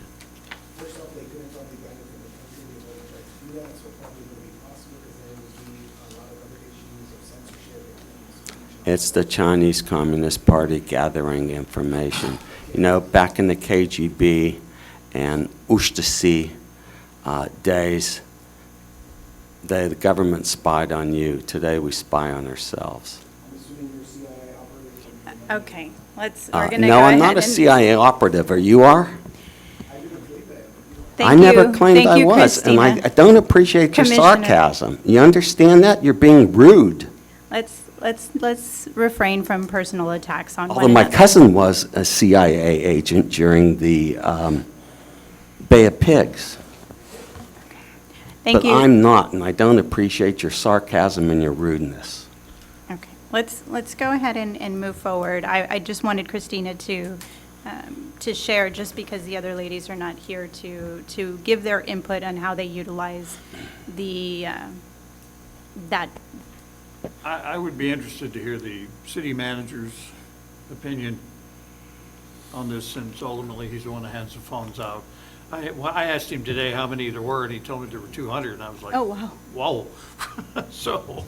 First off, they couldn't probably ban it from the country, they wouldn't try to do that, so it probably wouldn't be possible, because there would be a lot of other issues of censorship. It's the Chinese Communist Party gathering information. You know, back in the KGB and Ustasi days, the government spied on you. Today we spy on ourselves. I'm assuming you're a CIA operator. Okay, we're going to go No, I'm ahead not a and- CIA operative, or you are? Thank I never you. claimed Thank I you, was, and I Christina. don't appreciate your Commissioner. sarcasm. You understand that? You're being rude. Let's refrain from personal attacks on one Although my another. cousin was a CIA agent during the Bay of Pigs. Thank you. But I'm not, and I don't appreciate your sarcasm and your rudeness. Okay, let's go ahead and move forward. I just wanted Christina to share, just because the other ladies are not here, to give their input on how they utilize that. I would be interested to hear the city manager's opinion on this, since ultimately he's the one that hands the phones out. I asked him today how many there were, and he told me there were 200, and I was like, Oh, wow. whoa. So.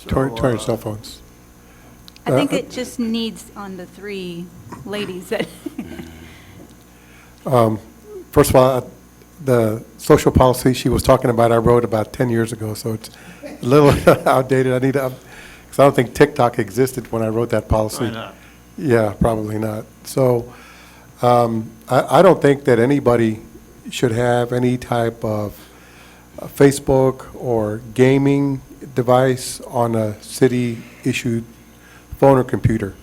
200 cell phones. I think it just needs on the three ladies that. First of all, the social policy she was talking about, I wrote about 10 years ago, so it's a little outdated. I need to, because I don't think TikTok existed when I wrote that policy. Probably not. Yeah, probably not. So I don't think that anybody should have any type of Facebook or gaming device on a city-issued phone or computer.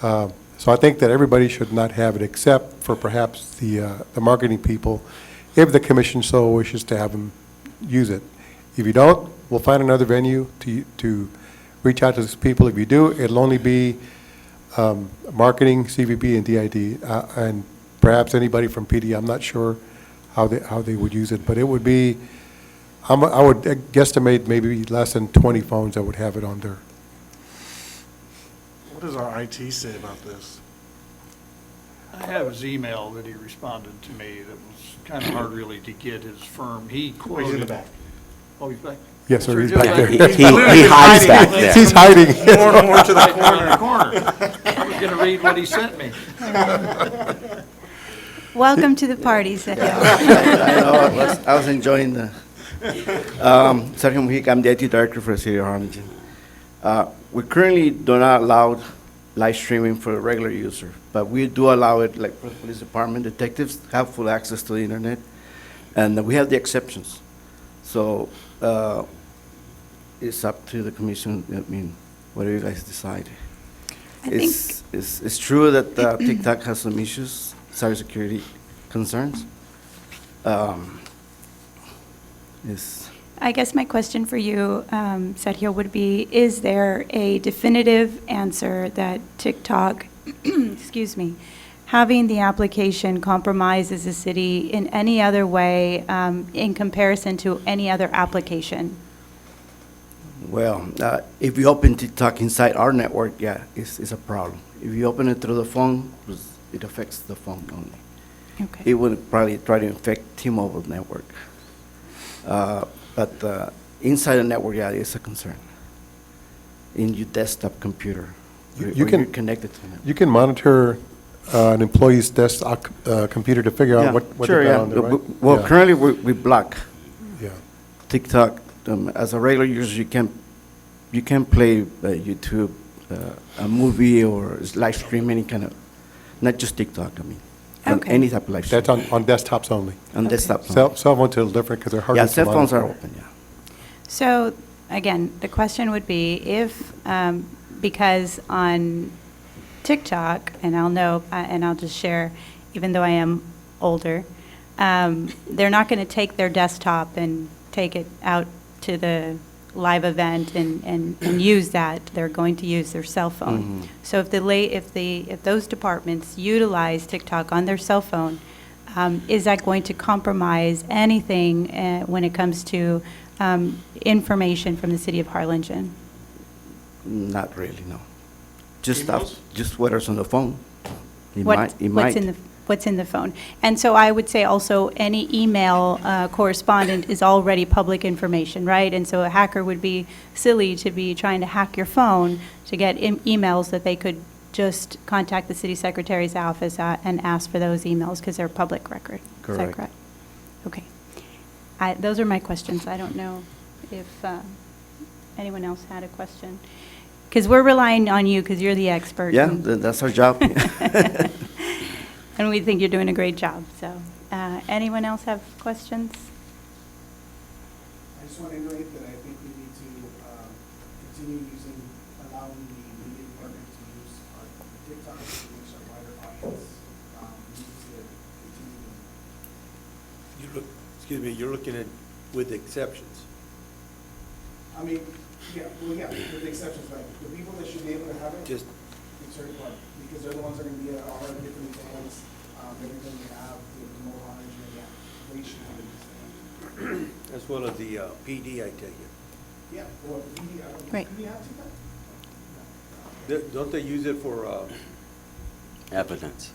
So I think that everybody should not have it, except for perhaps the marketing people, if the commission so wishes to have them use it. If you don't, we'll find another venue to reach out to these people. If you do, it'll only be marketing, CVP, and DID, and perhaps anybody from PD. I'm not sure how they would use it, but it would be, I would guesstimate maybe less than 20 phones that would have it on there. What does our IT say about this? I have his email that he responded to me that was kind of hard really to get his firm. He quoted. He's in the back. Oh, he's back? Yes, sir, he's Sure, back there. He hides back there. He's hiding. More to the corner. I was going to read what he sent me. Welcome to the party, Sergio. I was enjoying the, Sergio Mujica, I'm the IT director for the city of Harlingen. We currently do not allow live streaming for a regular user, but we do allow it, like for the police department, detectives have full access to the internet, and we have the exceptions. So it's up to the commission, I mean, whatever you guys decide. It's true that TikTok has some issues, cybersecurity concerns. I guess my question for you, Sergio, would be, is there a definitive answer that TikTok, excuse me, having the application compromises the city in any other way in comparison to any other application? Well, if you open TikTok inside our network, yeah, it's a problem. If you open it through the phone, it affects the phone only. Okay. It would probably try to infect T-Mobile network. But inside the network, yeah, it's a concern. In your desktop computer, You're connected to it. You can monitor an employee's desktop computer to figure out what sure, they've got yeah. on there, right? Well, Yeah. currently we block Yeah. TikTok. As a regular user, you can't play YouTube a movie or live stream, any kind of, not just TikTok, I mean. Okay. Any type of live stream. That's on desktops only. On desktops only. Cell phones are a little different because they're harder Yeah, to cell phones are monitor. open, yeah. So, again, the question would be if, because on TikTok, and I'll know, and I'll just share, even though I am older, they're not going to take their desktop and take it out to the live event and use that. They're going to use their cell phone. So if those departments utilize TikTok on their cell phone, is that going to compromise anything when it comes to information from the city of Harlingen? Not really, no. Just Emails? stuff, just whatever's on the phone. It What's might. in the phone? And so I would say also any email correspondent is already public information, right? And so a hacker would be silly to be trying to hack your phone to get emails that they could just contact the city secretary's office and ask for those emails because they're public record. Is that Correct. correct? Okay. Those are my questions. I don't know if anyone else had a question. Because we're relying on you because you're the expert. Yeah, and- that's our job. And we think you're doing a great job. So, anyone else have questions? I just want to iterate that I think we need to continue allowing the media department to use our TikTok to reach a wider audience. We need to continue. Excuse me, you're looking at with exceptions. I mean, with the exceptions, like, the people that should be able to have it, Just- it's very hard, because they're the ones that are going to be at all our different events, everything we have, the more knowledge, and they should have it. As well as the PD, I tell you. Yeah, well, PD, Right. PD have TikTok? Don't they use it for, Evidence.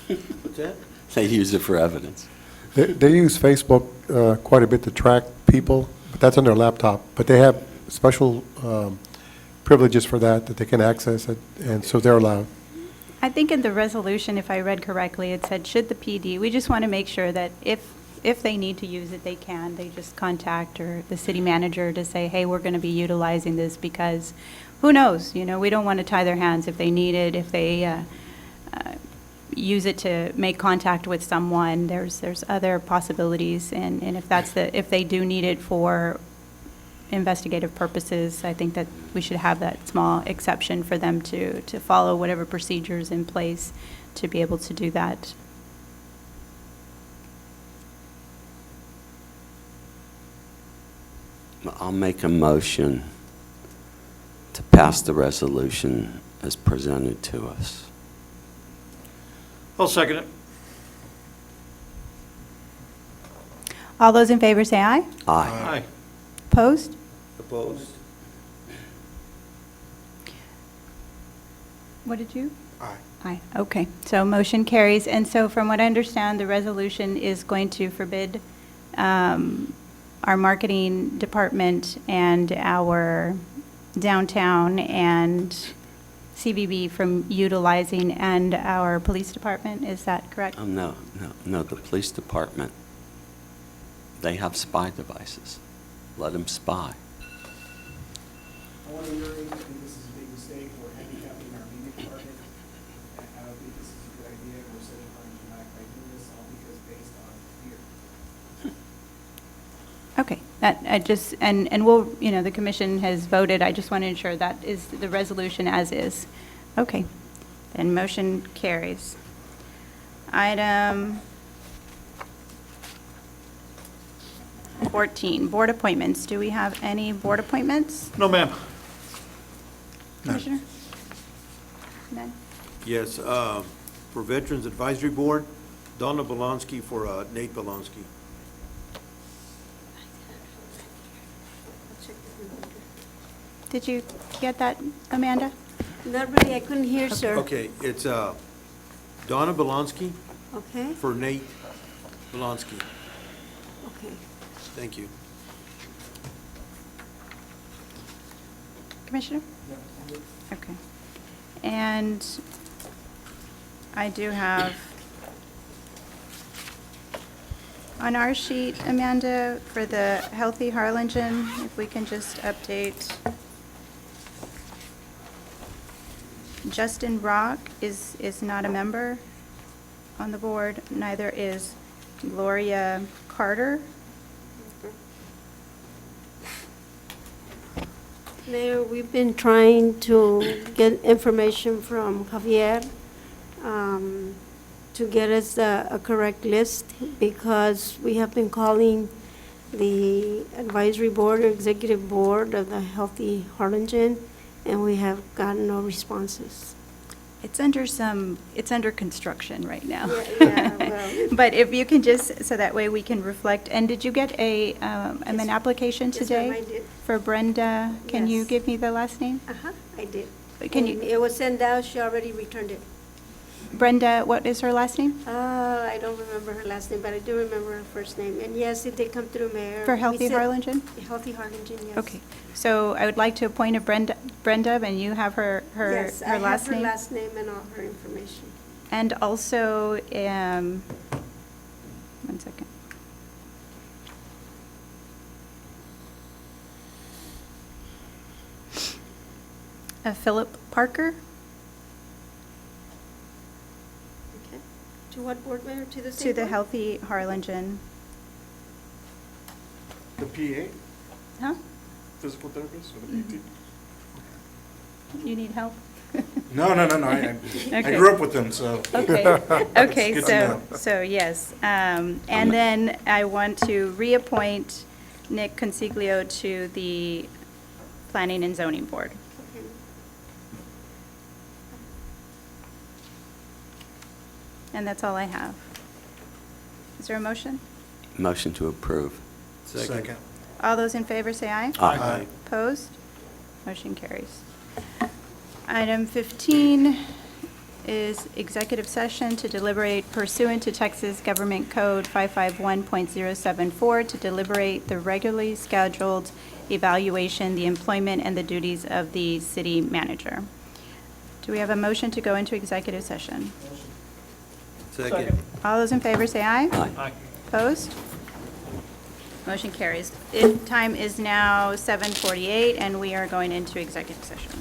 what's that? They use it for evidence. They use Facebook quite a bit to track people, but that's on their laptop. But they have special privileges for that they can access it, and so they're allowed. I think in the resolution, if I read correctly, it said, should the PD, we just want to make sure that if they need to use it, they can. They just contact the city manager to say, hey, we're going to be utilizing this because who knows? We don't want to tie their hands if they need it, if they use it to make contact with someone. There's other possibilities, and if they do need it for investigative purposes, I think that we should have that small exception for them to follow whatever procedures in place to be able to do that. I'll make a motion to pass the resolution as presented to us. I'll second it. All those in favor say aye. Aye. Aye. Opposed? Opposed? What did you? Aye. Aye, okay. So motion carries. And so from what I understand, the resolution is going to forbid our marketing department and our downtown and CBB from utilizing, and our police department, is that correct? No, the police department, they have spy devices. Let them spy. I want to reiterate, I think this is a big mistake, we're handicapping our media department, and I don't think this is a good idea, we're setting Harlingen back by doing this, all because based on fear. Okay, that, I just, and we'll, the commission has voted, I just want to ensure that is the resolution as is. Okay, then motion carries. Item 14, board appointments. Do we have any board appointments, No, ma'am. Commissioner? None? Yes, for Veterans Advisory Board, Donna Bolonsky for Nate Bolonsky. Did you get that, Amanda? Not really, I couldn't hear, sir. Okay, it's Donna Bolonsky Okay, for Nate Bolonsky. okay. Thank you. Commissioner? Okay. And I do have, on our sheet, Amanda, for the Healthy Harlingen, if we can just update. Justin Rock is not a member on the board, neither is Gloria Carter. Mayor, we've been trying to get information from Javier to get us a correct list, because we have been calling the advisory board or executive board of the Healthy Harlingen, and we have gotten no responses. It's under construction right now. Yeah, well. But if you can just, so that way we can reflect, and did you get an application Yes, today? ma'am, I did. For Brenda, can you Yes. give me the last name? I did. Can And you, it was sent out, she already returned it. Brenda, what is her last name? I don't remember her last name, but I do remember her first name. And yes, it did come through, Mayor. For We Healthy sent- Harlingen? Healthy Harlingen, yes. Okay, so I would like to appoint a Brenda, and you have her Yes, I her have last her name? last name and all her information. And also, one second. Philip Parker? Okay. To what board, Mayor? To the same To the board? Healthy Harlingen. The PA, Huh? physical therapist, or the PT? You need help? No. I Okay. grew up with them, so. Okay, okay, It's good to so know. yes. And then I want to reappoint Nick Consiglio to the Planning and Zoning Board. Okay. And that's all I have. Is there a motion? Motion to approve. Second. All those in favor say aye. Aye. Opposed? Motion carries. Item 15 is executive session to deliberate pursuant to Texas Government Code 551.074 to deliberate the regularly scheduled evaluation, the employment, and the duties of the city manager. Do we have a motion to go into executive session? Second. All those in favor say aye. Aye. Opposed? Motion carries. Time is now 7:48, and we are going into executive session.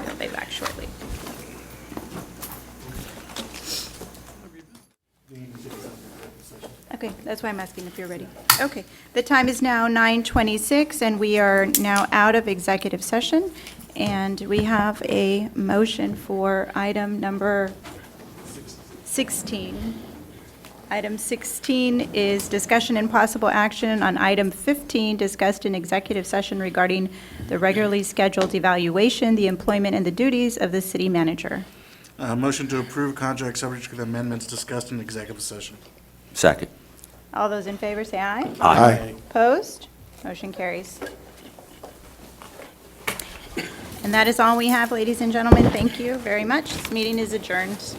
We'll be back shortly. Okay, that's why I'm asking if you're ready. Okay, the time is now 9:26, and we are now out of executive session, and we have a motion for item number 16. Item 16 is discussion and possible action on item 15, discussed in executive session regarding the regularly scheduled evaluation, the employment, and the duties of the city manager. Motion to approve contract subject to the amendments discussed in executive session. Second. All those in favor say aye. Aye. Opposed? Motion carries. And that is all we have, ladies and gentlemen. Thank you very much. This meeting is adjourned.